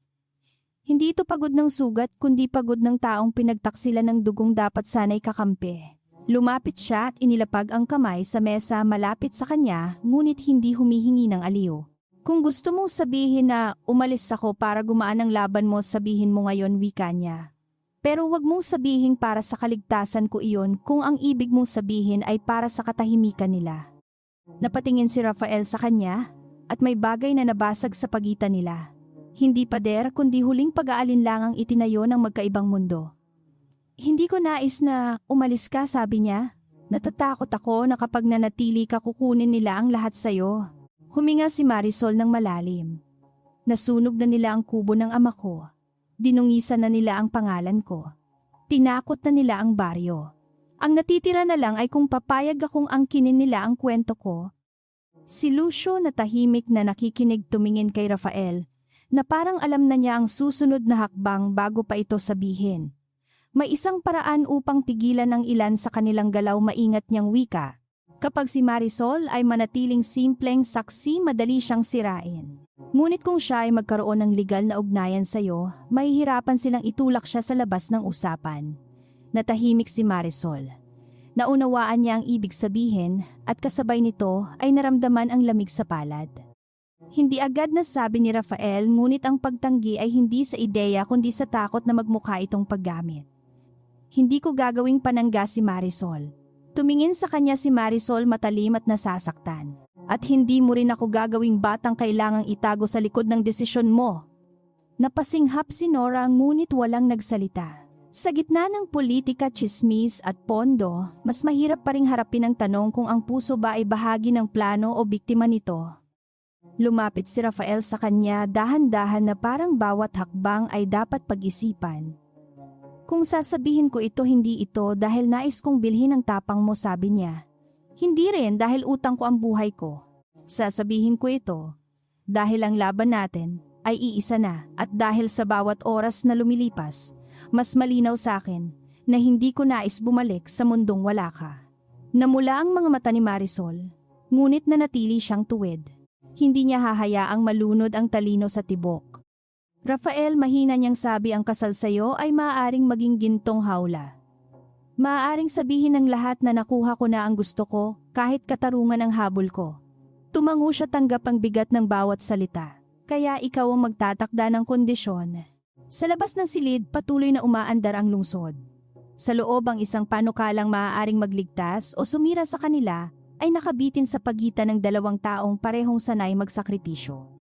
Hindi ito pagod ng sugat kundi pagod ng taong pinagtaksilan ng dugong dapat sanay kakampi. Lumapit siya at inilapag ang kamay sa mesa malapit sa kanya, ngunit hindi humihingi ng aliw. Kung gusto mong sabihin na umalis ako para gumaan ang laban mo, sabihin mo ngayon, wika niya. Pero wag mong sabihin para sa kaligtasan ko iyon kung ang ibig mong sabihin ay para sa katahimikan nila. Napatingin si Rafael sa kanya at may bagay na nabasag sa pagitan nila. Hindi pader kundi huling pag-aalinlangang itinayo ng magkaibang mundo. Hindi ko nais na umalis ka, sabi niya. Natatakot ako na kapag nanatili ka kukunin nila ang lahat sayo. Huminga si Marisol ng malalim. Nasunog na nila ang kubo ng ama ko. Dinungisan na nila ang pangalan ko. Tinakot na nila ang baryo. Ang natitira na lang ay kung papayag akong angkinin nila ang kwento ko. Si Lucio na tahimik na nakikinig tumingin kay Rafael, na parang alam na niya ang susunod na hakbang bago pa ito sabihin. May isang paraan upang pigilan ang ilan sa kanilang galaw, maingat niyang wika. Kapag si Marisol ay manatiling simpleng saksi, madali siyang sirain. Ngunit kung siya ay magkaroon ng legal na ugnayan sa iyo, mahihirapan silang itulak siya sa labas ng usapan. Natahimik si Marisol. Naunawaan niya ang ibig sabihin at kasabay nito ay naramdaman ang lamig sa palad. Hindi agad nasabi ni Rafael, ngunit ang pagtanggi ay hindi sa ideya kundi sa takot na magmukha itong paggamit. Hindi ko gagawing panangga si Marisol. Tumingin sa kanya si Marisol matalim at nasasaktan. At hindi mo rin ako gagawing batang kailangang itago sa likod ng desisyon mo. Napasinghap si Nora ngunit walang nagsalita. Sa gitna ng politika, tsismis at pondo, mas mahirap pa ring harapin ang tanong kung ang puso ba ay bahagi ng plano o biktima nito. Lumapit si Rafael sa kanya dahan-dahan na parang bawat hakbang ay dapat pag-isipan. Kung sasabihin ko ito, hindi ito dahil nais kong bilhin ang tapang mo, sabi niya. Hindi rin dahil utang ko ang buhay ko. Sasabihin ko ito dahil ang laban natin ay iisa na at dahil sa bawat oras na lumilipas, mas malinaw sa akin na hindi ko nais bumalik sa mundong wala ka. Namula ang mga mata ni Marisol, ngunit nanatili siyang tuwid. Hindi niya hahayaang malunod ang talino sa tibok. Rafael, mahina niyang sabi, ang kasal sayo ay maaaring maging gintong hawla. Maaaring sabihin ng lahat na nakuha ko na ang gusto ko kahit katarungan ang habol ko. Tumango siya, tanggap ang bigat ng bawat salita. Kaya ikaw ang magtatakda ng kondisyon. Sa labas ng silid, patuloy na umaandar ang lungsod. Sa loob, ang isang panukalang maaaring magligtas o sumira sa kanila ay nakabitin sa pagitan ng dalawang taong parehong sanay magsakripisyo.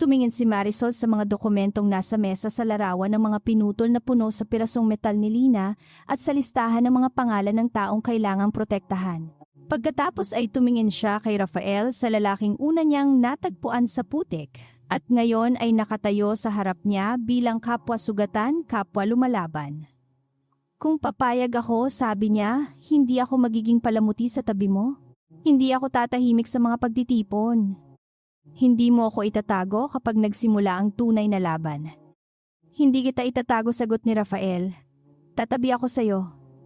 Tumingin si Marisol sa mga dokumentong nasa mesa sa larawan ng mga pinutol na puno sa pirasong metal ni Lina at sa listahan ng mga pangalan ng taong kailangang protektahan. Pagkatapos ay tumingin siya kay Rafael, sa lalaking una niyang natagpuan sa putik at ngayon ay nakatayo sa harap niya bilang kapwa sugatan, kapwa lumalaban. Kung papayag ako, sabi niya, hindi ako magiging palamuti sa tabi mo. Hindi ako tatahimik sa mga pagtitipon. Hindi mo ako itatago kapag nagsimula ang tunay na laban. Hindi kita itatago, sagot ni Rafael. Tatabi ako sa'yo.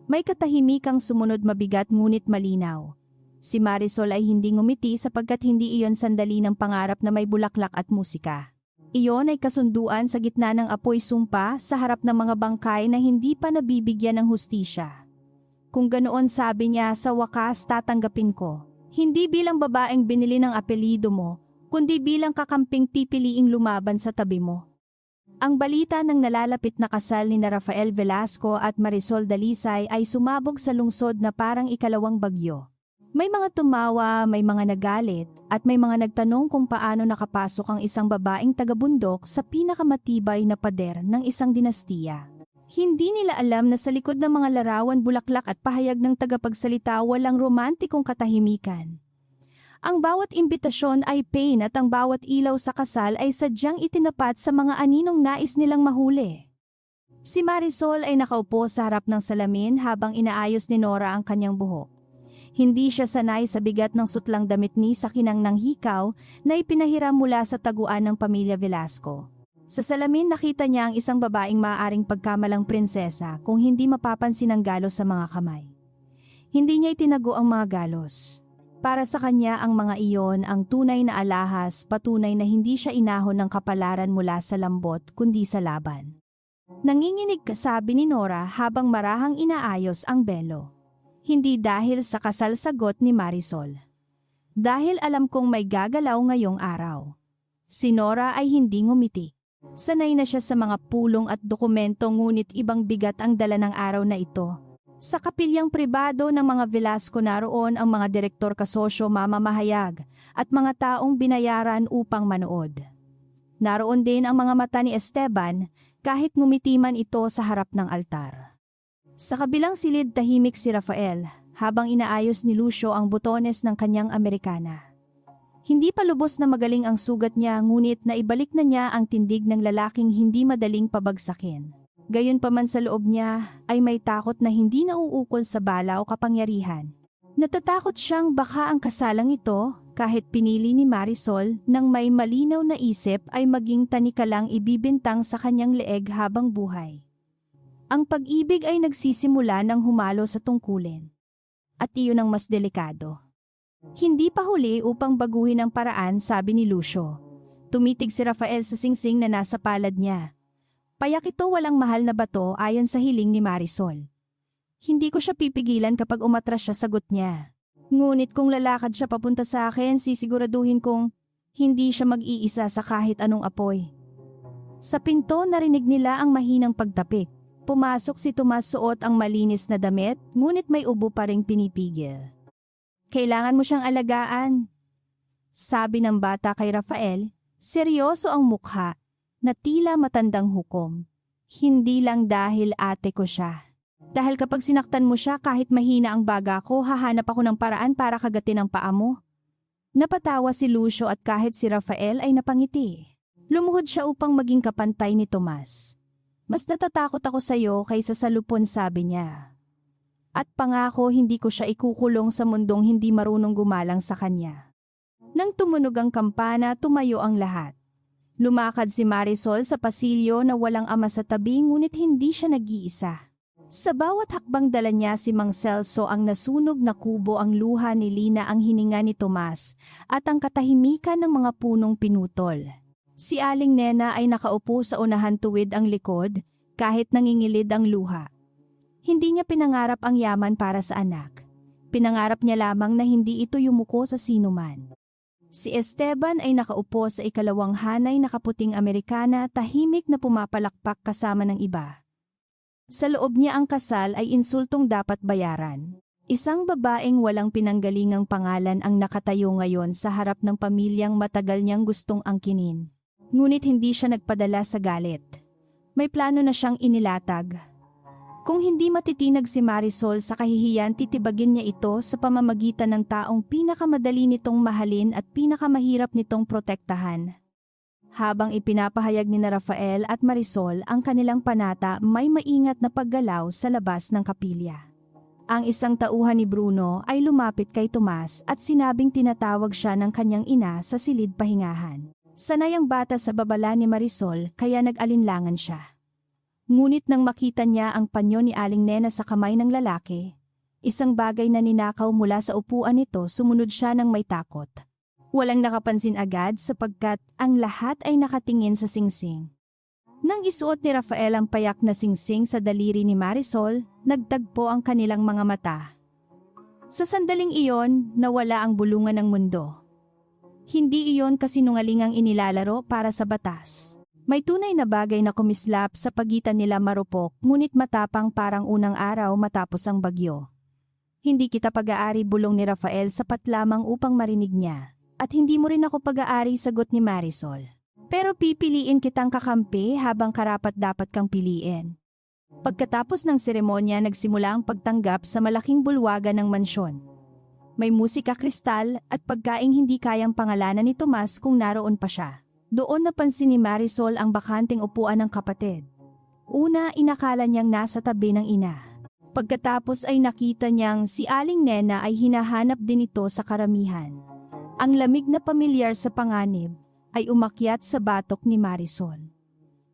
May katahimikang sumunod, mabigat ngunit malinaw. Si Marisol ay hindi ngumiti sapagkat hindi iyon sandali ng pangarap na may bulaklak at musika. Iyon ay kasunduan sa gitna ng apoy sumpa sa harap ng mga bangkay na hindi pa nabibigyan ng hustisya. Kung ganoon, sabi niya, sa wakas tatanggapin ko. Hindi bilang babaeng binili ng apelyido mo, kundi bilang kakamping pipiliing lumaban sa tabi mo. Ang balita ng nalalapit na kasal ni Rafael Velasco at Marisol Dalisay ay sumabog sa lungsod na parang ikalawang bagyo. May mga tumawa, may mga nagalit, at may mga nagtanong kung paano nakapasok ang isang babaeng taga-bundok sa pinakamatibay na pader ng isang dinastiya. Hindi nila alam na sa likod ng mga larawan, bulaklak at pahayag ng tagapagsalita, walang romantikong katahimikan. Ang bawat imbitasyon ay pain at ang bawat ilaw sa kasal ay sadyang itinapat sa mga aninong nais nilang mahuli. Si Marisol ay nakaupo sa harap ng salamin habang inaayos ni Nora ang kanyang buhok. Hindi siya sanay sa bigat ng sutlang damit ni sa kinang ng hikaw na ipinahiram mula sa taguan ng pamilya Velasco. Sa salamin nakita niya ang isang babaeng maaaring pagkamalang prinsesa kung hindi mapapansin ang galos sa mga kamay. Hindi niya itinago ang mga galos. Para sa kanya ang mga iyon ang tunay na alahas, patunay na hindi siya inahon ng kapalaran mula sa lambot kundi sa laban. Nanginginig ka, sabi ni Nora habang marahang inaayos ang belo. Hindi dahil sa kasal, sagot ni Marisol. Dahil alam kong may gagalaw ngayong araw. Si Nora ay hindi ngumiti. Sanay na siya sa mga pulong at dokumento, ngunit ibang bigat ang dala ng araw na ito. Sa kapilyang pribado ng mga Velasco naroon ang mga direktor, kasosyo, mamamahayag at mga taong binayaran upang manood. Naroon din ang mga mata ni Esteban kahit ngumiti man ito sa harap ng altar. Sa kabilang silid, tahimik si Rafael habang inaayos ni Lucio ang butones ng kanyang Amerikana. Hindi pa lubos na magaling ang sugat niya, ngunit naibalik na niya ang tindig ng lalaking hindi madaling pabagsakin. Gayunpaman, sa loob niya ay may takot na hindi nauukol sa bala o kapangyarihan. Natatakot siyang baka ang kasalang ito, kahit pinili ni Marisol ng may malinaw na isip, ay maging tanikalang ibibintang sa kanyang leeg habang buhay. Ang pag-ibig ay nagsisimula ng humalo sa tungkulin. At iyon ang mas delikado. Hindi pa huli upang baguhin ang paraan, sabi ni Lucio. Tumitig si Rafael sa singsing na nasa palad niya. Payak ito, walang mahal na bato ayon sa hiling ni Marisol. Hindi ko siya pipigilan kapag umatras siya, sagot niya. Ngunit kung lalakad siya papunta sa akin, sisiguraduhin kong hindi siya mag-iisa sa kahit anong apoy. Sa pinto narinig nila ang mahinang pagtapik. Pumasok si Tomas, suot ang malinis na damit, ngunit may ubo pa ring pinipigil. Kailangan mo siyang alagaan, sabi ng bata kay Rafael. Seryoso ang mukha, na tila matandang hukom. Hindi lang dahil ate ko siya. Dahil kapag sinaktan mo siya, kahit mahina ang baga ko, hahanap ako ng paraan para kagatin ang paa mo. Napatawa si Lucio at kahit si Rafael ay napangiti. Lumuhod siya upang maging kapantay ni Tomas. Mas natatakot ako sa iyo kaysa sa lupon, sabi niya. At pangako hindi ko siya ikukulong sa mundong hindi marunong gumalang sa kanya. Nang tumunog ang kampana, tumayo ang lahat. Lumakad si Marisol sa pasilyo na walang ama sa tabi ngunit hindi siya nag-iisa. Sa bawat hakbang dala niya si Mang Celso ang nasunog na kubo, ang luha ni Lina, ang hininga ni Tomas, at ang katahimikan ng mga punong pinutol. Si Aling Nena ay nakaupo sa unahan tuwid ang likod, kahit nangingilid ang luha. Hindi niya pinangarap ang yaman para sa anak. Pinangarap niya lamang na hindi ito yumuko sa sinuman. Si Esteban ay nakaupo sa ikalawang hanay na kaputing Amerikana, tahimik na pumapalakpak kasama ng iba. Sa loob niya ang kasal ay insultong dapat bayaran. Isang babaeng walang pinanggalingang pangalan ang nakatayo ngayon sa harap ng pamilyang matagal niyang gustong angkinin. Ngunit hindi siya nagpadala sa galit. May plano na siyang inilatag. Kung hindi matitinag si Marisol sa kahihiyan, titibagin niya ito sa pamamagitan ng taong pinakamadali nitong mahalin at pinakamahirap nitong protektahan. Habang ipinapahayag ni Rafael at Marisol ang kanilang panata, may maingat na paggalaw sa labas ng kapilya. Ang isang tauhan ni Bruno ay lumapit kay Tomas at sinabing tinatawag siya ng kanyang ina sa silid pahingahan. Sanay ang bata sa babala ni Marisol kaya nag-alinlangan siya. Ngunit nang makita niya ang panyo ni Aling Nena sa kamay ng lalaki, isang bagay na ninakaw mula sa upuan nito, sumunod siya ng may takot. Walang nakapansin agad sapagkat ang lahat ay nakatingin sa singsing. Nang isuot ni Rafael ang payak na singsing sa daliri ni Marisol, nagtagpo ang kanilang mga mata. Sa sandaling iyon, nawala ang bulungan ng mundo. Hindi iyon kasinungalingang inilalaro para sa batas. May tunay na bagay na kumislap sa pagitan nila, marupok, ngunit matapang parang unang araw matapos ang bagyo. Hindi kita pag-aari, bulong ni Rafael, sapat lamang upang marinig niya. At hindi mo rin ako pag-aari, sagot ni Marisol. Pero pipiliin kitang kakampi habang karapat-dapat kang piliin. Pagkatapos ng seremonya, nagsimula ang pagtanggap sa malaking bulwagan ng mansyon. May musika, kristal at pagkaing hindi kayang pangalanan ni Tomas kung naroon pa siya. Doon napansin ni Marisol ang bakanting upuan ng kapatid. Una, inakala niyang nasa tabi ng ina. Pagkatapos ay nakita niyang si Aling Nena ay hinahanap din ito sa karamihan. Ang lamig na pamilyar sa panganib ay umakyat sa batok ni Marisol.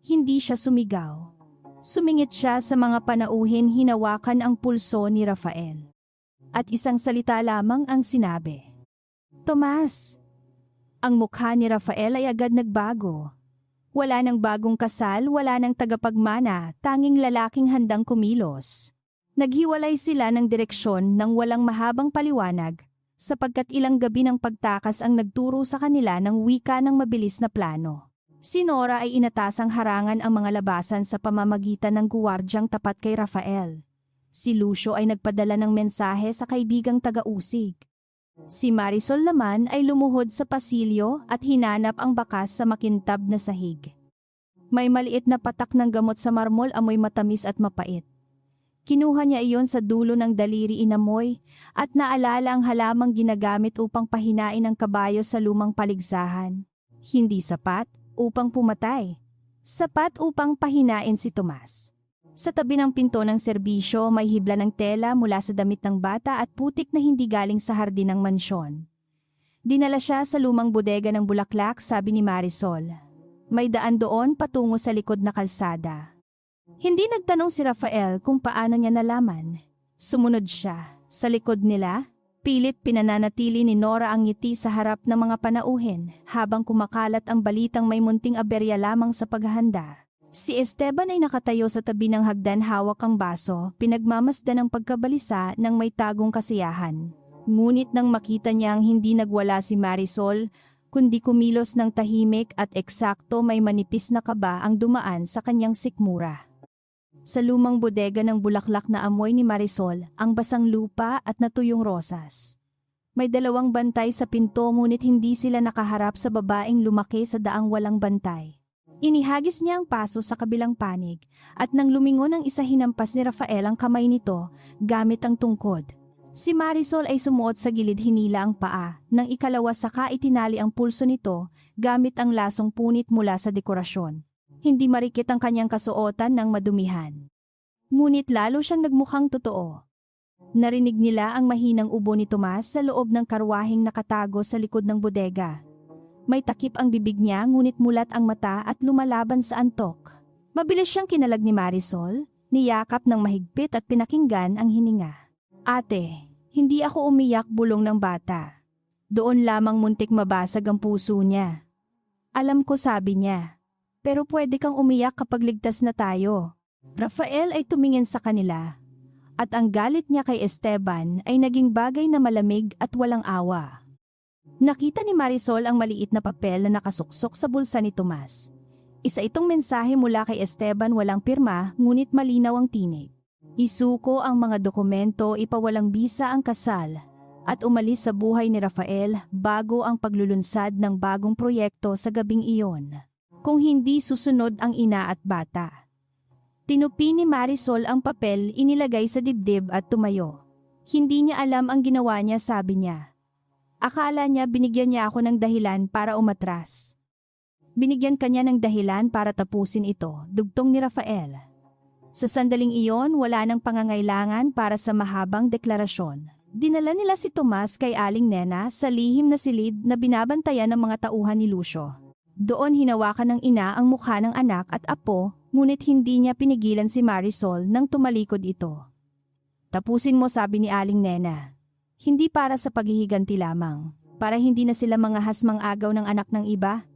Hindi siya sumigaw. Sumingit siya sa mga panauhin, hinawakan ang pulso ni Rafael. At isang salita lamang ang sinabi. Tomas! Ang mukha ni Rafael ay agad nagbago. Wala nang bagong kasal, wala nang tagapagmana, tanging lalaking handang kumilos. Naghiwalay sila ng direksyon nang walang mahabang paliwanag, sapagkat ilang gabi ng pagtakas ang nagturo sa kanila ng wika ng mabilis na plano. Si Nora ay inatasang harangan ang mga labasan sa pamamagitan ng guwardyang tapat kay Rafael. Si Lucio ay nagpadala ng mensahe sa kaibigang taga-usig. Si Marisol naman ay lumuhod sa pasilyo at hinanap ang bakas sa makintab na sahig. May maliit na patak ng gamot sa marmol, amoy matamis at mapait. Kinuha niya iyon sa dulo ng daliri, inamoy, at naalala ang halamang ginagamit upang pahinain ang kabayo sa lumang paligsahan. Hindi sapat upang pumatay. Sapat upang pahinain si Tomas. Sa tabi ng pinto ng serbisyo, may hibla ng tela mula sa damit ng bata at putik na hindi galing sa hardin ng mansyon. Dinala siya sa lumang bodega ng bulaklak, sabi ni Marisol. May daan doon patungo sa likod na kalsada. Hindi nagtanong si Rafael kung paano niya nalaman. Sumunod siya. Sa likod nila, pilit pinananatili ni Nora ang ngiti sa harap ng mga panauhin habang kumakalat ang balitang may munting aberya lamang sa paghahanda. Si Esteban ay nakatayo sa tabi ng hagdan, hawak ang baso, pinagmamasdan ang pagkabalisa ng may tagong kasiyahan. Ngunit nang makita niyang hindi nagwala si Marisol, kundi kumilos ng tahimik at eksakto, may manipis na kaba ang dumaan sa kanyang sikmura. Sa lumang bodega ng bulaklak na amoy ni Marisol, ang basang lupa at natuyong rosas. May dalawang bantay sa pinto, ngunit hindi sila nakaharap sa babaeng lumaki sa daang walang bantay. Inihagis niya ang paso sa kabilang panig at nang lumingon ang isa, hinampas ni Rafael ang kamay nito gamit ang tungkod. Si Marisol ay sumuot sa gilid, hinila ang paa. Nang ikalawa, saka itinali ang pulso nito gamit ang lasong punit mula sa dekorasyon. Hindi marikit ang kanyang kasuotan ng madumihan. Ngunit lalo siyang nagmukhang totoo. Narinig nila ang mahinang ubo ni Tomas sa loob ng karwaheng nakatago sa likod ng bodega. May takip ang bibig niya ngunit mulat ang mata at lumalaban sa antok. Mabilis siyang kinalag ni Marisol, niyakap ng mahigpit at pinakinggan ang hininga. Ate, hindi ako umiyak, bulong ng bata. Doon lamang muntik mabasag ang puso niya. Alam ko, sabi niya. Pero pwede kang umiyak kapag ligtas na tayo. Rafael ay tumingin sa kanila. At ang galit niya kay Esteban ay naging bagay na malamig at walang awa. Nakita ni Marisol ang maliit na papel na nakasuksok sa bulsa ni Tomas. Isa itong mensahe mula kay Esteban, walang pirma ngunit malinaw ang tinig. Isuko ang mga dokumento, ipawalang bisa ang kasal, at umalis sa buhay ni Rafael bago ang paglulunsad ng bagong proyekto sa gabing iyon. Kung hindi susunod ang ina at bata. Tinupi ni Marisol ang papel, inilagay sa dibdib at tumayo. Hindi niya alam ang ginawa niya, sabi niya. Akala niya binigyan niya ako ng dahilan para umatras. Binigyan kanya ng dahilan para tapusin ito, dugtong ni Rafael. Sa sandaling iyon, wala nang pangangailangan para sa mahabang deklarasyon. Dinala nila si Tomas kay Aling Nena sa lihim na silid na binabantayan ng mga tauhan ni Lucio. Doon hinawakan ng ina ang mukha ng anak at apo, ngunit hindi niya pinigilan si Marisol nang tumalikod ito. Tapusin mo, sabi ni Aling Nena. Hindi para sa paghihiganti lamang, para hindi na sila mga hasmang agaw ng anak ng iba.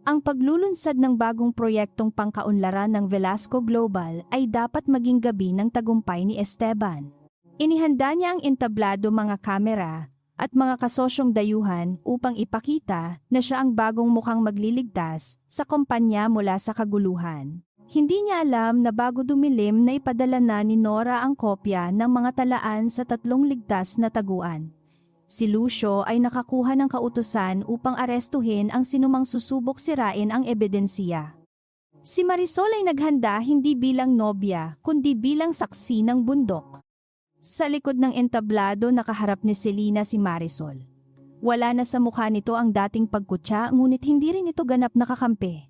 Ang paglulunsad ng bagong proyektong pangkaunlaran ng Velasco Global ay dapat maging gabi ng tagumpay ni Esteban. Inihanda niya ang entablado, mga kamera, at mga kasosyong dayuhan upang ipakita na siya ang bagong mukhang magliligtas sa kumpanya mula sa kaguluhan. Hindi niya alam na bago dumilim na ipadala na ni Nora ang kopya ng mga talaan sa 3 ligtas na taguan. Si Lucio ay nakakuha ng kautusan upang arestuhin ang sinumang susubok sirain ang ebidensiya. Si Marisol ay naghanda hindi bilang nobya kundi bilang saksi ng bundok. Sa likod ng entablado nakaharap ni Selena si Marisol. Wala na sa mukha nito ang dating pagkutya ngunit hindi rin ito ganap na kakampi.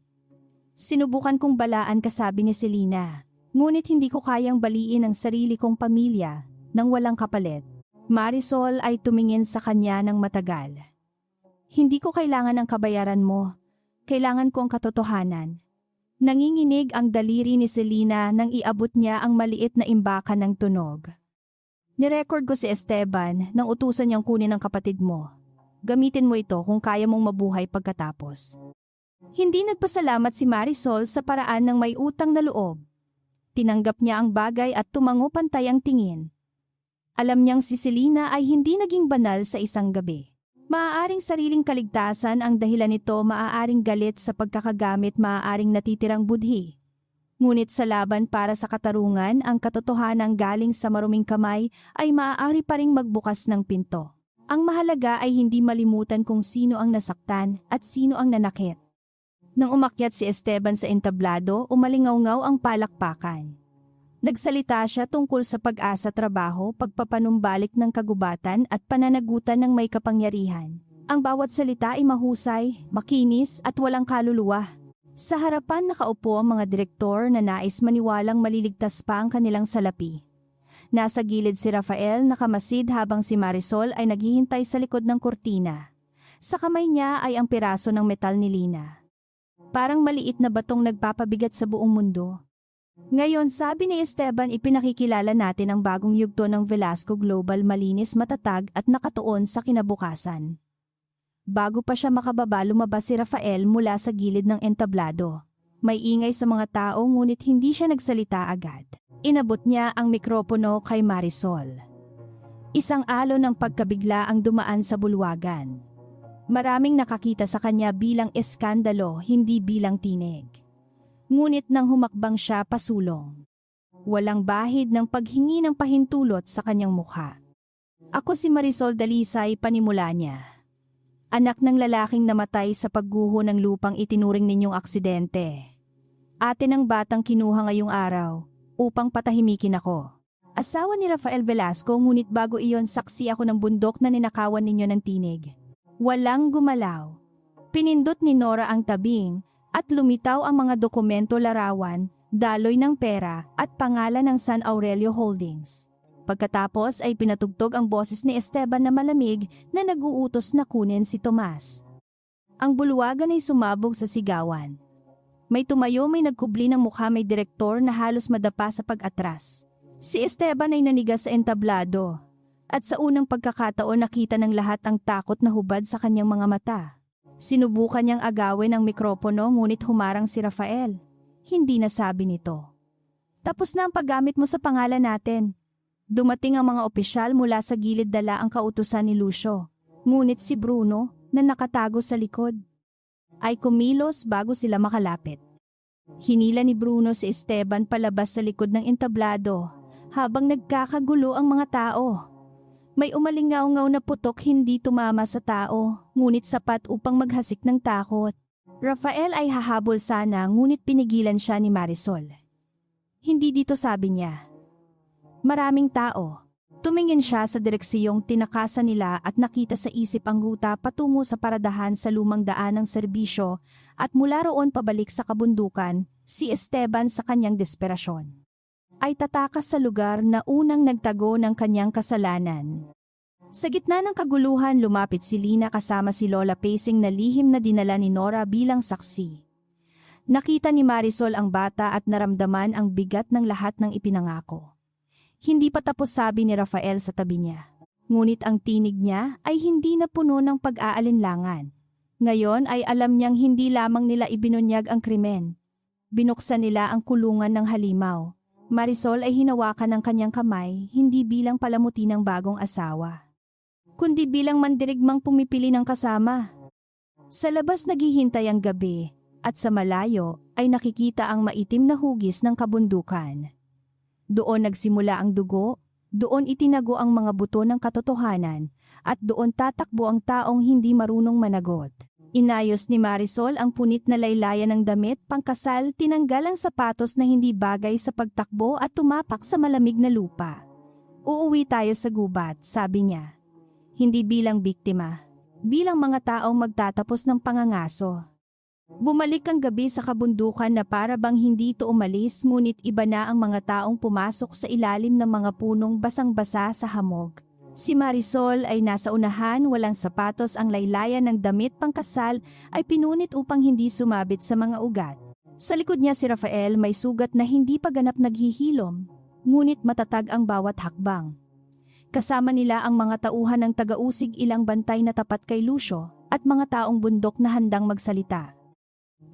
Sinubukan kong balaan ka, sabi ni Selena, ngunit hindi ko kayang baliin ang sarili kong pamilya nang walang kapalit. Marisol ay tumingin sa kanya ng matagal. Hindi ko kailangan ang kabayaran mo, kailangan ko ang katotohanan. Nanginginig ang daliri ni Selena nang iabot niya ang maliit na imbakan ng tunog. Nirecord ko si Esteban nang utusan niyang kunin ang kapatid mo. Gamitin mo ito kung kaya mong mabuhay pagkatapos. Hindi nagpasalamat si Marisol sa paraan ng may utang na loob. Tinanggap niya ang bagay at tumango pantay ang tingin. Alam niyang si Selena ay hindi naging banal sa isang gabi. Maaaring sariling kaligtasan ang dahilan nito, maaaring galit sa pagkakagamit, maaaring natitirang budhi. Ngunit sa laban para sa katarungan, ang katotohanan galing sa maruming kamay ay maaari pa ring magbukas ng pinto. Ang mahalaga ay hindi malimutan kung sino ang nasaktan at sino ang nanakit. Nang umakyat si Esteban sa entablado, umalingaw-ngaw ang palakpakan. Nagsalita siya tungkol sa pag-asa, trabaho, pagpapanumbalik ng kagubatan at pananagutan ng may kapangyarihan. Ang bawat salita ay mahusay, makinis at walang kaluluwa. Sa harapan nakaupo ang mga direktor na nais maniwalang maliligtas pa ang kanilang salapi. Nasa gilid si Rafael nakamasid habang si Marisol ay naghihintay sa likod ng kurtina. Sa kamay niya ay ang piraso ng metal ni Lina. Parang maliit na batong nagpapabigat sa buong mundo. Ngayon, sabi ni Esteban, ipinakikilala natin ang bagong yugto ng Velasco Global, malinis, matatag at nakatuon sa kinabukasan. Bago pa siya makababa, lumabas si Rafael mula sa gilid ng entablado. May ingay sa mga tao ngunit hindi siya nagsalita agad. Inabot niya ang mikropono kay Marisol. Isang alon ng pagkabigla ang dumaan sa bulwagan. Maraming nakakita sa kanya bilang eskandalo, hindi bilang tinig. Ngunit nang humakbang siya pasulong, walang bahid ng paghingi ng pahintulot sa kanyang mukha. Ako si Marisol Dalisay, panimula niya. Anak ng lalaking namatay sa pagguho ng lupang itinuring ninyong aksidente. Ate ng batang kinuha ngayong araw upang patahimikin ako. Asawa ni Rafael Velasco, ngunit bago iyon saksi ako ng bundok na ninakawan ninyo ng tinig. Walang gumalaw. Pinindot ni Nora ang tabing at lumitaw ang mga dokumento, larawan, daloy ng pera at pangalan ng San Aurelio Holdings. Pagkatapos ay pinatugtog ang boses ni Esteban na malamig na nag-uutos na kunin si Tomas. Ang bulwagan ay sumabog sa sigawan. May tumayo, may nagkubli ng mukha, may direktor na halos madapa sa pag-atras. Si Esteban ay nanigas sa entablado. At sa unang pagkakataon nakita ng lahat ang takot na hubad sa kanyang mga mata. Sinubukan niyang agawin ang mikropono ngunit humarang si Rafael. Hindi nasabi nito. Tapos na ang paggamit mo sa pangalan natin. Dumating ang mga opisyal mula sa gilid, dala ang kautusan ni Lucio. Ngunit si Bruno, na nakatago sa likod, ay kumilos bago sila makalapit. Hinila ni Bruno si Esteban palabas sa likod ng entablado habang nagkakagulo ang mga tao. May umalingaw-ngaw na putok, hindi tumama sa tao, ngunit sapat upang maghasik ng takot. Rafael ay hahabol sana ngunit pinigilan siya ni Marisol. Hindi dito, sabi niya. Maraming tao. Tumingin siya sa direksiyong tinakasan nila at nakita sa isip ang ruta patungo sa paradahan sa lumang daan ng serbisyo at mula roon pabalik sa kabundukan. Si Esteban sa kanyang desperasyon ay tatakas sa lugar na unang nagtago ng kanyang kasalanan. Sa gitna ng kaguluhan lumapit si Lina kasama si Lola Pacing na lihim na dinala ni Nora bilang saksi. Nakita ni Marisol ang bata at naramdaman ang bigat ng lahat ng ipinangako. Hindi pa tapos, sabi ni Rafael sa tabi niya. Ngunit ang tinig niya ay hindi na puno ng pag-aalinlangan. Ngayon ay alam niyang hindi lamang nila ibinunyag ang krimen. Binuksan nila ang kulungan ng halimaw. Marisol ay hinawakan ng kanyang kamay, hindi bilang palamuti ng bagong asawa, kundi bilang mandirigmang pumipili ng kasama. Sa labas naghihintay ang gabi, at sa malayo ay nakikita ang maitim na hugis ng kabundukan. Doon nagsimula ang dugo, doon itinago ang mga buto ng katotohanan, at doon tatakbo ang taong hindi marunong managot. Inayos ni Marisol ang punit na laylayan ng damit pangkasal, tinanggal ang sapatos na hindi bagay sa pagtakbo at tumapak sa malamig na lupa. Uuwi tayo sa gubat, sabi niya. Hindi bilang biktima, bilang mga taong magtatapos ng pangangaso. Bumalik ang gabi sa kabundukan na para bang hindi ito umalis, ngunit iba na ang mga taong pumasok sa ilalim ng mga punong basang-basa sa hamog. Si Marisol ay nasa unahan, walang sapatos, ang laylayan ng damit pangkasal ay pinunit upang hindi sumabit sa mga ugat. Sa likod niya si Rafael, may sugat na hindi pa ganap naghihilom, ngunit matatag ang bawat hakbang. Kasama nila ang mga tauhan ng taga-usig, ilang bantay na tapat kay Lucio, at mga taong bundok na handang magsalita.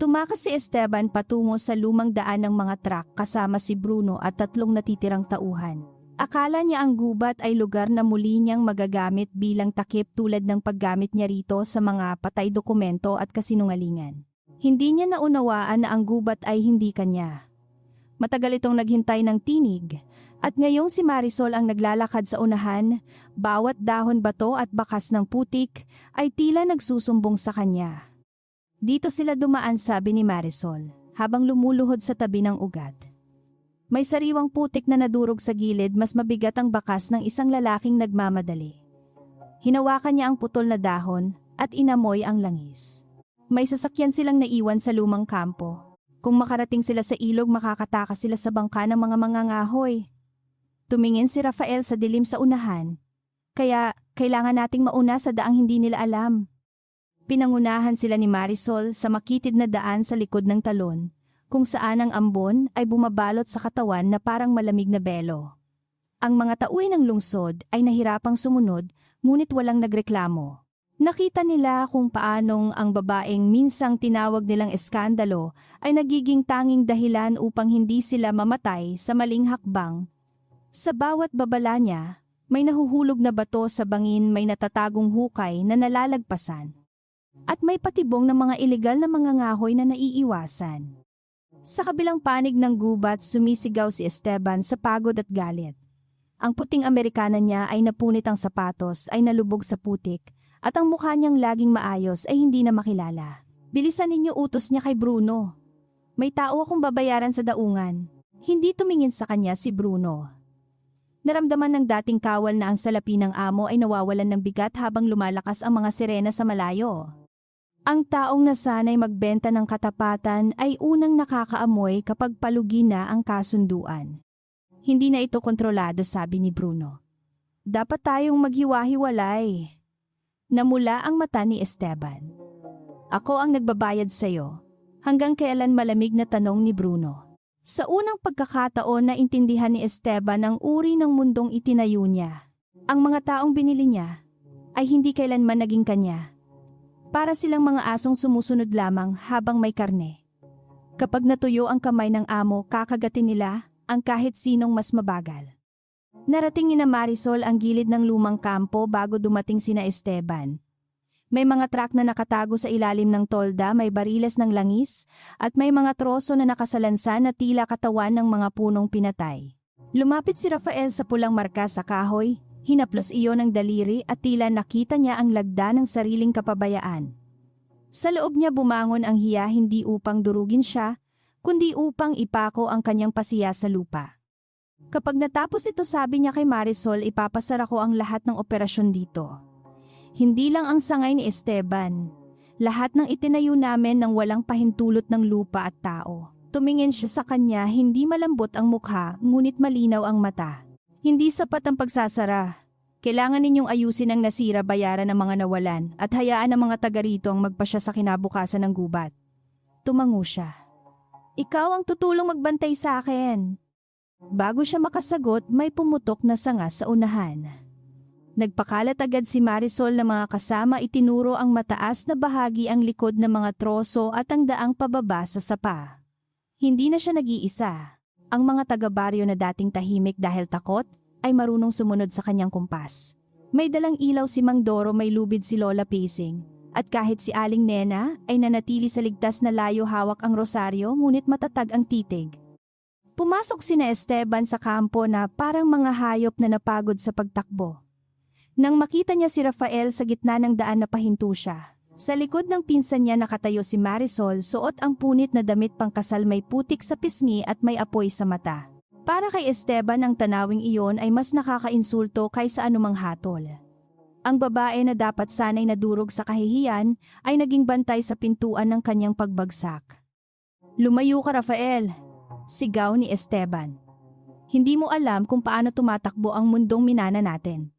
Tumakas si Esteban patungo sa lumang daan ng mga truck kasama si Bruno at 3 natitirang tauhan. Akala niya ang gubat ay lugar na muli niyang magagamit bilang takip tulad ng paggamit niya rito sa mga patay dokumento at kasinungalingan. Hindi niya naunawaan na ang gubat ay hindi kanya. Matagal itong naghintay ng tinig, at ngayong si Marisol ang naglalakad sa unahan, bawat dahon, bato at bakas ng putik ay tila nagsusumbong sa kanya. Dito sila dumaan, sabi ni Marisol, habang lumuluhod sa tabi ng ugat. May sariwang putik na nadurog sa gilid, mas mabigat ang bakas ng isang lalaking nagmamadali. Hinawakan niya ang putol na dahon at inamoy ang langis. May sasakyan silang naiwan sa lumang kampo. Kung makarating sila sa ilog, makakatakas sila sa bangka ng mga mangangahoy. Tumingin si Rafael sa dilim sa unahan. Kaya kailangan nating mauna sa daang hindi nila alam. Pinangunahan sila ni Marisol sa makitid na daan sa likod ng talon, kung saan ang ambon ay bumabalot sa katawan na parang malamig na belo. Ang mga tauhin ng lungsod ay nahirapang sumunod, ngunit walang nagreklamo. Nakita nila kung paanong ang babaeng minsang tinawag nilang eskandalo ay nagiging tanging dahilan upang hindi sila mamatay sa maling hakbang. Sa bawat babala niya, may nahuhulog na bato sa bangin, may natatagong hukay na nalalagpasan. At may patibong ng mga ilegal na mangangahoy na naiiwasan. Sa kabilang panig ng gubat, sumisigaw si Esteban sa pagod at galit. Ang puting Amerikana niya ay napunit, ang sapatos ay nalubog sa putik, at ang mukha niyang laging maayos ay hindi na makilala. Bilisan ninyo, utos niya kay Bruno. May tao akong babayaran sa daungan. Hindi tumingin sa kanya si Bruno. Naramdaman ng dating kawal na ang salapi ng amo ay nawawalan ng bigat habang lumalakas ang mga sirena sa malayo. Ang taong nasanay magbenta ng katapatan ay unang nakakaamoy kapag palugi na ang kasunduan. Hindi na ito kontrolado, sabi ni Bruno. Dapat tayong maghiwa-hiwalay. Namula ang mata ni Esteban. Ako ang nagbabayad sa'yo. Hanggang kailan malamig na tanong ni Bruno. Sa unang pagkakataon na intindihan ni Esteban ang uri ng mundong itinayo niya. Ang mga taong binili niya ay hindi kailanman naging kanya. Para silang mga asong sumusunod lamang habang may karne. Kapag natuyo ang kamay ng amo, kakagatin nila ang kahit sinong mas mabagal. Narating ni na Marisol ang gilid ng lumang kampo bago dumating sina Esteban. May mga truck na nakatago sa ilalim ng tolda, may bariles ng langis, at may mga troso na nakasalansan na tila katawan ng mga punong pinatay. Lumapit si Rafael sa pulang marka sa kahoy, hinaplos iyon ng daliri at tila nakita niya ang lagda ng sariling kapabayaan. Sa loob niya bumangon ang hiya hindi upang durugin siya, kundi upang ipako ang kanyang pasiya sa lupa. Kapag natapos ito sabi niya kay Marisol, ipapasara ko ang lahat ng operasyon dito. Hindi lang ang sangay ni Esteban. Lahat ng itinayo namin nang walang pahintulot ng lupa at tao. Tumingin siya sa kanya, hindi malambot ang mukha, ngunit malinaw ang mata. Hindi sapat ang pagsasara. Kailangan ninyong ayusin ang nasira, bayaran ng mga nawalan, at hayaan ang mga taga rito ang magpasya sa kinabukasan ng gubat. Tumango siya. Ikaw ang tutulong magbantay sa akin. Bago siya makasagot, may pumutok na sanga sa unahan. Nagpakalat agad si Marisol na mga kasama, itinuro ang mataas na bahagi, ang likod ng mga troso at ang daang pababa sa sapa. Hindi na siya nag-iisa. Ang mga taga-baryo na dating tahimik dahil takot ay marunong sumunod sa kanyang kumpas. May dalang ilaw si Mang Doro, may lubid si Lola Pacing, at kahit si Aling Nena ay nanatili sa ligtas na layo, hawak ang rosaryo ngunit matatag ang titig. Pumasok sina Esteban sa kampo na parang mga hayop na napagod sa pagtakbo. Nang makita niya si Rafael sa gitna ng daan, napahinto siya. Sa likod ng pinsan niya nakatayo si Marisol, suot ang punit na damit pangkasal, may putik sa pisngi at may apoy sa mata. Para kay Esteban ang tanawing iyon ay mas nakakainsulto kaysa anumang hatol. Ang babae na dapat sanay nadurog sa kahihiyan ay naging bantay sa pintuan ng kanyang pagbagsak. Lumayo ka, Rafael! Sigaw ni Esteban. Hindi mo alam kung paano tumatakbo ang mundong minana natin.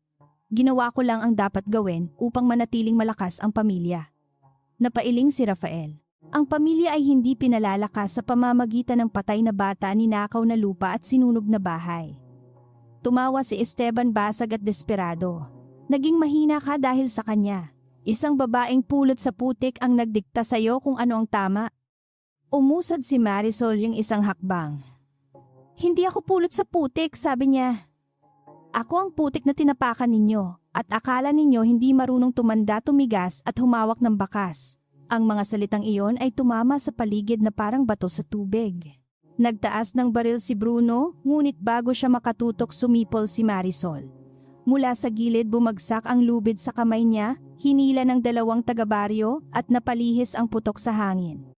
Ginawa ko lang ang dapat gawin upang manatiling malakas ang pamilya. Napailing si Rafael. Ang pamilya ay hindi pinalalakas sa pamamagitan ng patay na bata, ninakaw na lupa at sinunog na bahay. Tumawa si Esteban, basag at desperado. Naging mahina ka dahil sa kanya. Isang babaeng pulot sa putik ang nagdikta sa'yo kung ano ang tama. Umusad si Marisol yung isang hakbang. Hindi ako pulot sa putik, sabi niya. Ako ang putik na tinapakan ninyo, at akala ninyo hindi marunong tumanda, tumigas at humawak ng bakas. Ang mga salitang iyon ay tumama sa paligid na parang bato sa tubig. Nagtaas ng baril si Bruno, ngunit bago siya makatutok sumipol si Marisol. Mula sa gilid bumagsak ang lubid sa kamay niya, hinila ng dalawang taga-baryo at napalihis ang putok sa hangin.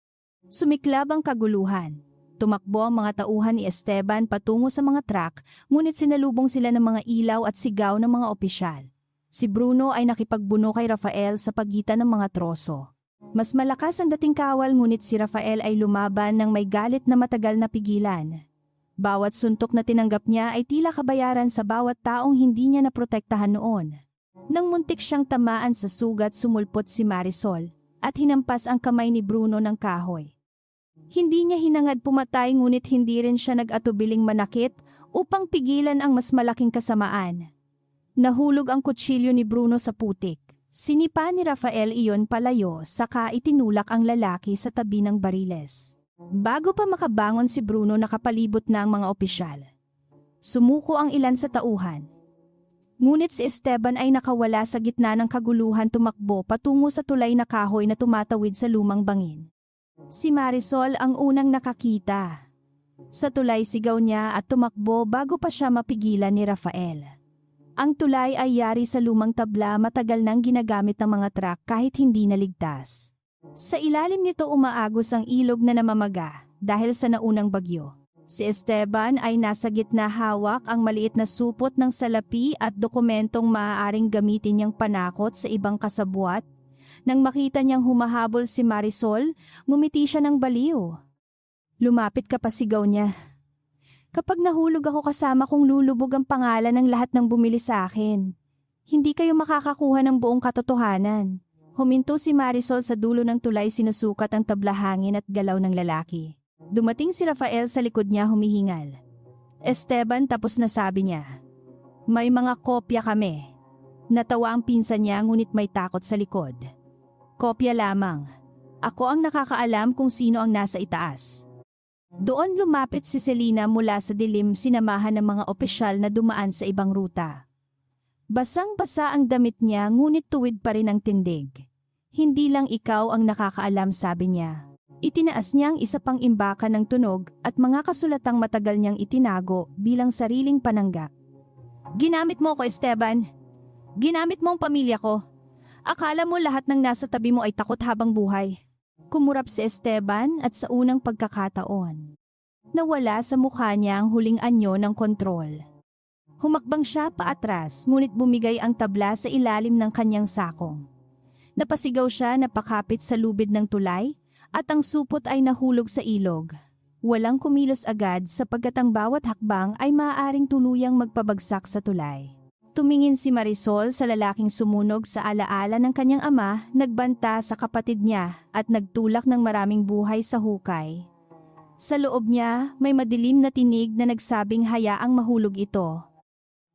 Sumiklab ang kaguluhan. Tumakbo ang mga tauhan ni Esteban patungo sa mga truck, ngunit sinalubong sila ng mga ilaw at sigaw ng mga opisyal. Si Bruno ay nakipagbuno kay Rafael sa pagitan ng mga troso. Mas malakas ang dating kawal, ngunit si Rafael ay lumaban ng may galit na matagal na pigilan. Bawat suntok na tinanggap niya ay tila kabayaran sa bawat taong hindi niya naprotektahan noon. Nang muntik siyang tamaan sa sugat, sumulpot si Marisol at hinampas ang kamay ni Bruno ng kahoy. Hindi niya hinangad pumatay, ngunit hindi rin siya nag-atubiling manakit upang pigilan ang mas malaking kasamaan. Nahulog ang kutsilyo ni Bruno sa putik. Sinipa ni Rafael iyon palayo, saka itinulak ang lalaki sa tabi ng bariles. Bago pa makabangon si Bruno, nakapalibot na ang mga opisyal. Sumuko ang ilan sa tauhan. Ngunit si Esteban ay nakawala sa gitna ng kaguluhan, tumakbo patungo sa tulay na kahoy na tumatawid sa lumang bangin. Si Marisol ang unang nakakita. Sa tulay sigaw niya at tumakbo bago pa siya mapigilan ni Rafael. Ang tulay ay yari sa lumang tabla, matagal nang ginagamit ng mga truck kahit hindi naligtas. Sa ilalim nito umaagos ang ilog na namamaga dahil sa naunang bagyo. Si Esteban ay nasa gitna, hawak ang maliit na supot ng salapi at dokumentong maaaring gamitin niyang panakot sa ibang kasabwat. Nang makita niyang humahabol si Marisol, ngumiti siya ng baliw. Lumapit ka pa, sigaw niya. Kapag nahulog ako kasama kong lulubog ang pangalan ng lahat ng bumili sa akin. Hindi kayo makakakuha ng buong katotohanan. Huminto si Marisol sa dulo ng tulay, sinusukat ang tablahangin at galaw ng lalaki. Dumating si Rafael sa likod niya, humihingal. Esteban, tapos na, sabi niya. May mga kopya kami. Natawa ang pinsan niya, ngunit may takot sa likod. Kopya lamang. Ako ang nakakaalam kung sino ang nasa itaas. Doon lumapit si Selena mula sa dilim, sinamahan ng mga opisyal na dumaan sa ibang ruta. Basang-basa ang damit niya, ngunit tuwid pa rin ang tindig. Hindi lang ikaw ang nakakaalam, sabi niya. Itinaas niya ang isa pang imbakan ng tunog at mga kasulatang matagal niyang itinago bilang sariling panangga. Ginamit mo ko, Esteban. Ginamit mo ang pamilya ko. Akala mo lahat ng nasa tabi mo ay takot habang buhay. Kumurap si Esteban at sa unang pagkakataon, nawala sa mukha niya ang huling anyo ng kontrol. Humakbang siya paatras, ngunit bumigay ang tabla sa ilalim ng kanyang sakong. Napasigaw siya, napakapit sa lubid ng tulay, at ang supot ay nahulog sa ilog. Walang kumilos agad sapagkat ang bawat hakbang ay maaaring tuluyang magpabagsak sa tulay. Tumingin si Marisol sa lalaking sumunog sa alaala ng kanyang ama, nagbanta sa kapatid niya at nagtulak ng maraming buhay sa hukay. Sa loob niya, may madilim na tinig na nagsabing hayaang mahulog ito.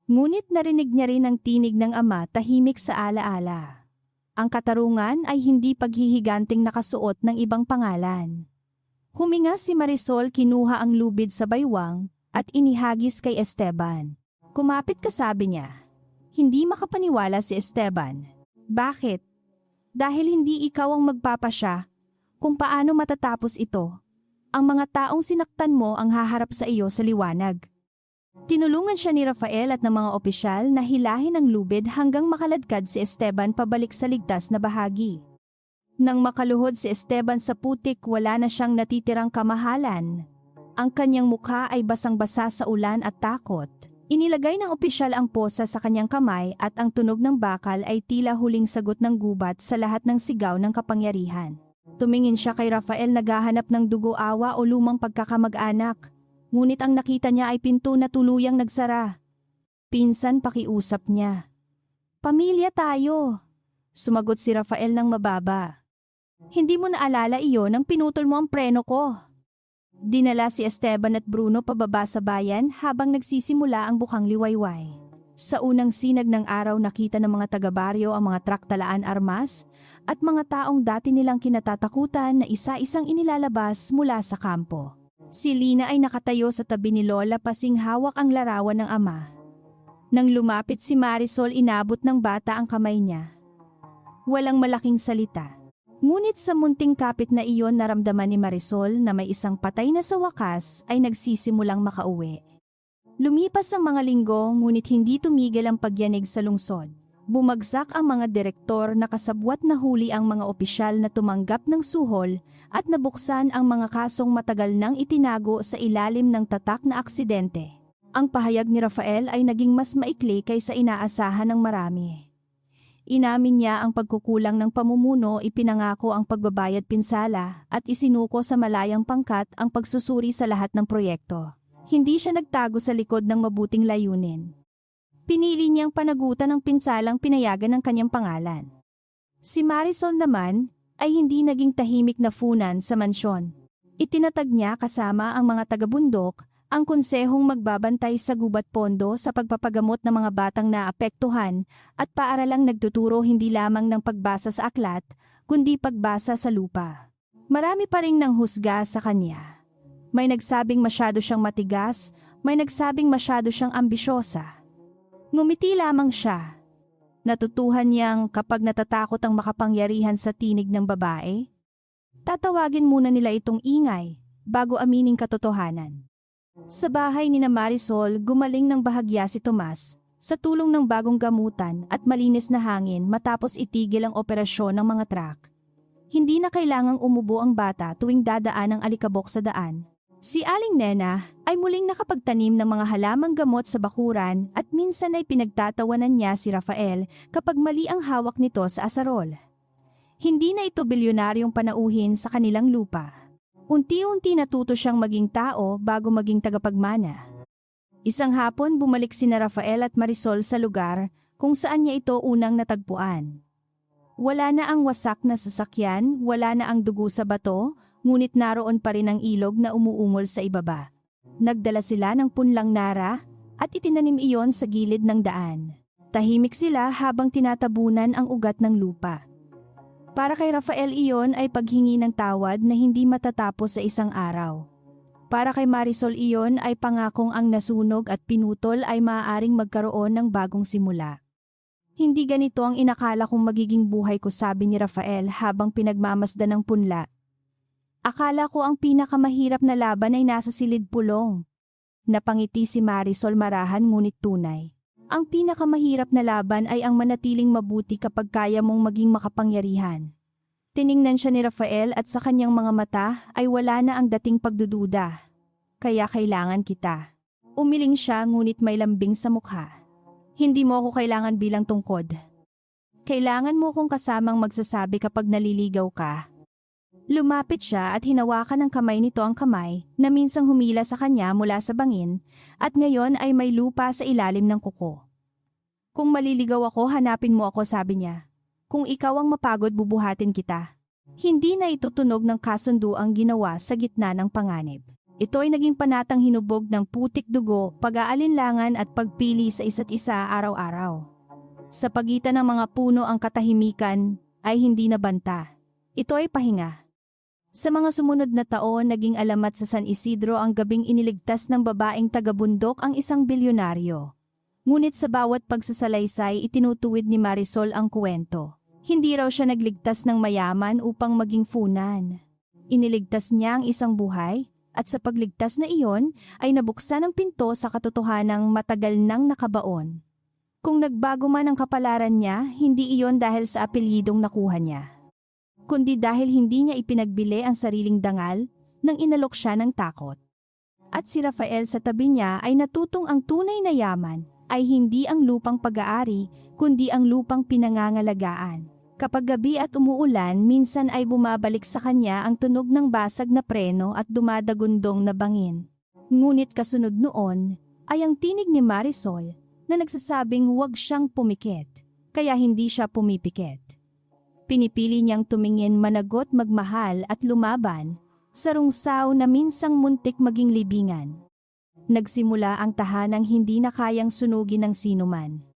Ngunit narinig niya rin ang tinig ng ama, tahimik sa alaala. Ang katarungan ay hindi paghihiganting nakasuot ng ibang pangalan. Huminga si Marisol, kinuha ang lubid sa baywang at inihagis kay Esteban. Kumapit ka, sabi niya. Hindi makapaniwala si Esteban. Bakit? Dahil hindi ikaw ang magpapasya kung paano matatapos ito. Ang mga taong sinaktan mo ang haharap sa iyo sa liwanag. Tinulungan siya ni Rafael at ng mga opisyal na hilahin ang lubid hanggang makaladkad si Esteban pabalik sa ligtas na bahagi. Nang makaluhod si Esteban sa putik, wala na siyang natitirang kamahalan. Ang kanyang mukha ay basang-basa sa ulan at takot. Inilagay ng opisyal ang posa sa kanyang kamay at ang tunog ng bakal ay tila huling sagot ng gubat sa lahat ng sigaw ng kapangyarihan. Tumingin siya kay Rafael, naghahanap ng dugo, awa o lumang pagkakamag-anak. Ngunit ang nakita niya ay pinto na tuluyang nagsara. Pinsan, pakiusap niya. Pamilya tayo, sumagot si Rafael ng mababa. Hindi mo naalala iyon nang pinutol mo ang preno ko. Dinala si Esteban at Bruno pababa sa bayan habang nagsisimula ang bukang liwayway. Sa unang sinag ng araw, nakita ng mga taga-baryo ang mga trak talaan armas at mga taong dati nilang kinatatakutan na isa-isang inilalabas mula sa kampo. Si Lina ay nakatayo sa tabi ni Lola, pasing hawak ang larawan ng ama. Nang lumapit si Marisol, inabot ng bata ang kamay niya. Walang malaking salita. Ngunit sa munting kapit na iyon, naramdaman ni Marisol na may isang patay na sa wakas ay nagsisimulang makauwi. Lumipas ang mga linggo, ngunit hindi tumigil ang pagyanig sa lungsod. Bumagsak ang mga direktor, nakasabwat na huli ang mga opisyal na tumanggap ng suhol at nabuksan ang mga kasong matagal nang itinago sa ilalim ng tatak na aksidente. Ang pahayag ni Rafael ay naging mas maikli kaysa inaasahan ng marami. Inamin niya ang pagkukulang ng pamumuno, ipinangako ang pagbabayad pinsala at isinuko sa malayang pangkat ang pagsusuri sa lahat ng proyekto. Hindi siya nagtago sa likod ng mabuting layunin. Pinili niyang panagutan ng pinsalang pinayagan ng kanyang pangalan. Si Marisol naman ay hindi naging tahimik na funan sa mansyon. Itinatag niya kasama ang mga taga-bundok ang konsehong magbabantay sa gubat pondo sa pagpapagamot ng mga batang naapektuhan at paaralang nagtuturo hindi lamang ng pagbasa sa aklat, kundi pagbasa sa lupa. Marami pa ring nanghusga sa kanya. May nagsabing masyado siyang matigas, may nagsabing masyado siyang ambisyosa. Ngumiti lamang siya. Natutuhan niyang kapag natatakot ang makapangyarihan sa tinig ng babae, tatawagin muna nila itong ingay bago aminin katotohanan. Sa bahay ni na Marisol, gumaling ng bahagya si Tomas sa tulong ng bagong gamutan at malinis na hangin matapos itigil ang operasyon ng mga truck. Hindi na kailangang umubo ang bata tuwing dadaan ang alikabok sa daan. Si Aling Nena ay muling nakapagtanim ng mga halamang gamot sa bakuran at minsan ay pinagtatawanan niya si Rafael kapag mali ang hawak nito sa asarol. Hindi na ito bilyonaryong panauhin sa kanilang lupa. Unti-unti natuto siyang maging tao bago maging tagapagmana. Isang hapon, bumalik sina Rafael at Marisol sa lugar kung saan niya ito unang natagpuan. Wala na ang wasak na sasakyan, wala na ang dugo sa bato, ngunit naroon pa rin ang ilog na umuungol sa ibaba. Nagdala sila ng punlang nara at itinanim iyon sa gilid ng daan. Tahimik sila habang tinatabunan ang ugat ng lupa. Para kay Rafael iyon ay paghingi ng tawad na hindi matatapos sa isang araw. Para kay Marisol iyon ay pangakong ang nasunog at pinutol ay maaaring magkaroon ng bagong simula. Hindi ganito ang inakala kong magiging buhay ko, sabi ni Rafael habang pinagmamasdan ng punla. Akala ko ang pinakamahirap na laban ay nasa silid pulong. Napangiti si Marisol marahan ngunit tunay. Ang pinakamahirap na laban ay ang manatiling mabuti kapag kaya mong maging makapangyarihan. Tiningnan siya ni Rafael at sa kanyang mga mata ay wala na ang dating pagdududa. Kaya kailangan kita. Umiling siya ngunit may lambing sa mukha. Hindi mo ako kailangan bilang tungkod. Kailangan mo kong kasamang magsasabi kapag naliligaw ka. Lumapit siya at hinawakan ng kamay nito ang kamay na minsang humila sa kanya mula sa bangin at ngayon ay may lupa sa ilalim ng kuko. Kung maliligaw ako, hanapin mo ako, sabi niya. Kung ikaw ang mapagod, bubuhatin kita. Hindi na itutunog ng kasunduang ginawa sa gitna ng panganib. Ito ay naging panatang hinubog ng putik dugo, pag-aalinlangan at pagpili sa isa't isa araw-araw. Sa pagitan ng mga puno ang katahimikan ay hindi nabanta. Ito ay pahinga. Sa mga sumunod na taon, naging alamat sa San Isidro ang gabing iniligtas ng babaeng taga-bundok ang isang bilyonaryo. Ngunit sa bawat pagsasalaysay, itinutuwid ni Marisol ang kwento. Hindi raw siya nagligtas ng mayaman upang maging funan. Iniligtas niya ang isang buhay, at sa pagligtas na iyon ay nabuksan ang pinto sa katotohanang matagal nang nakabaon. Kung nagbago man ang kapalaran niya, hindi iyon dahil sa apelyidong nakuha niya, kundi dahil hindi niya ipinagbili ang sariling dangal nang inalok siya ng takot. At si Rafael sa tabi niya ay natutong ang tunay na yaman ay hindi ang lupang pag-aari kundi ang lupang pinangangalagaan. Kapag gabi at umuulan, minsan ay bumabalik sa kanya ang tunog ng basag na preno at dumadagundong na bangin. Ngunit kasunod noon ay ang tinig ni Marisol na nagsasabing huwag siyang pumikit, kaya hindi siya pumipikit. Pinipili niyang tumingin, managot, magmahal at lumaban sa rungsaw na minsang muntik maging libingan. Nagsimula ang tahanang hindi na kayang sunugin ng sinuman.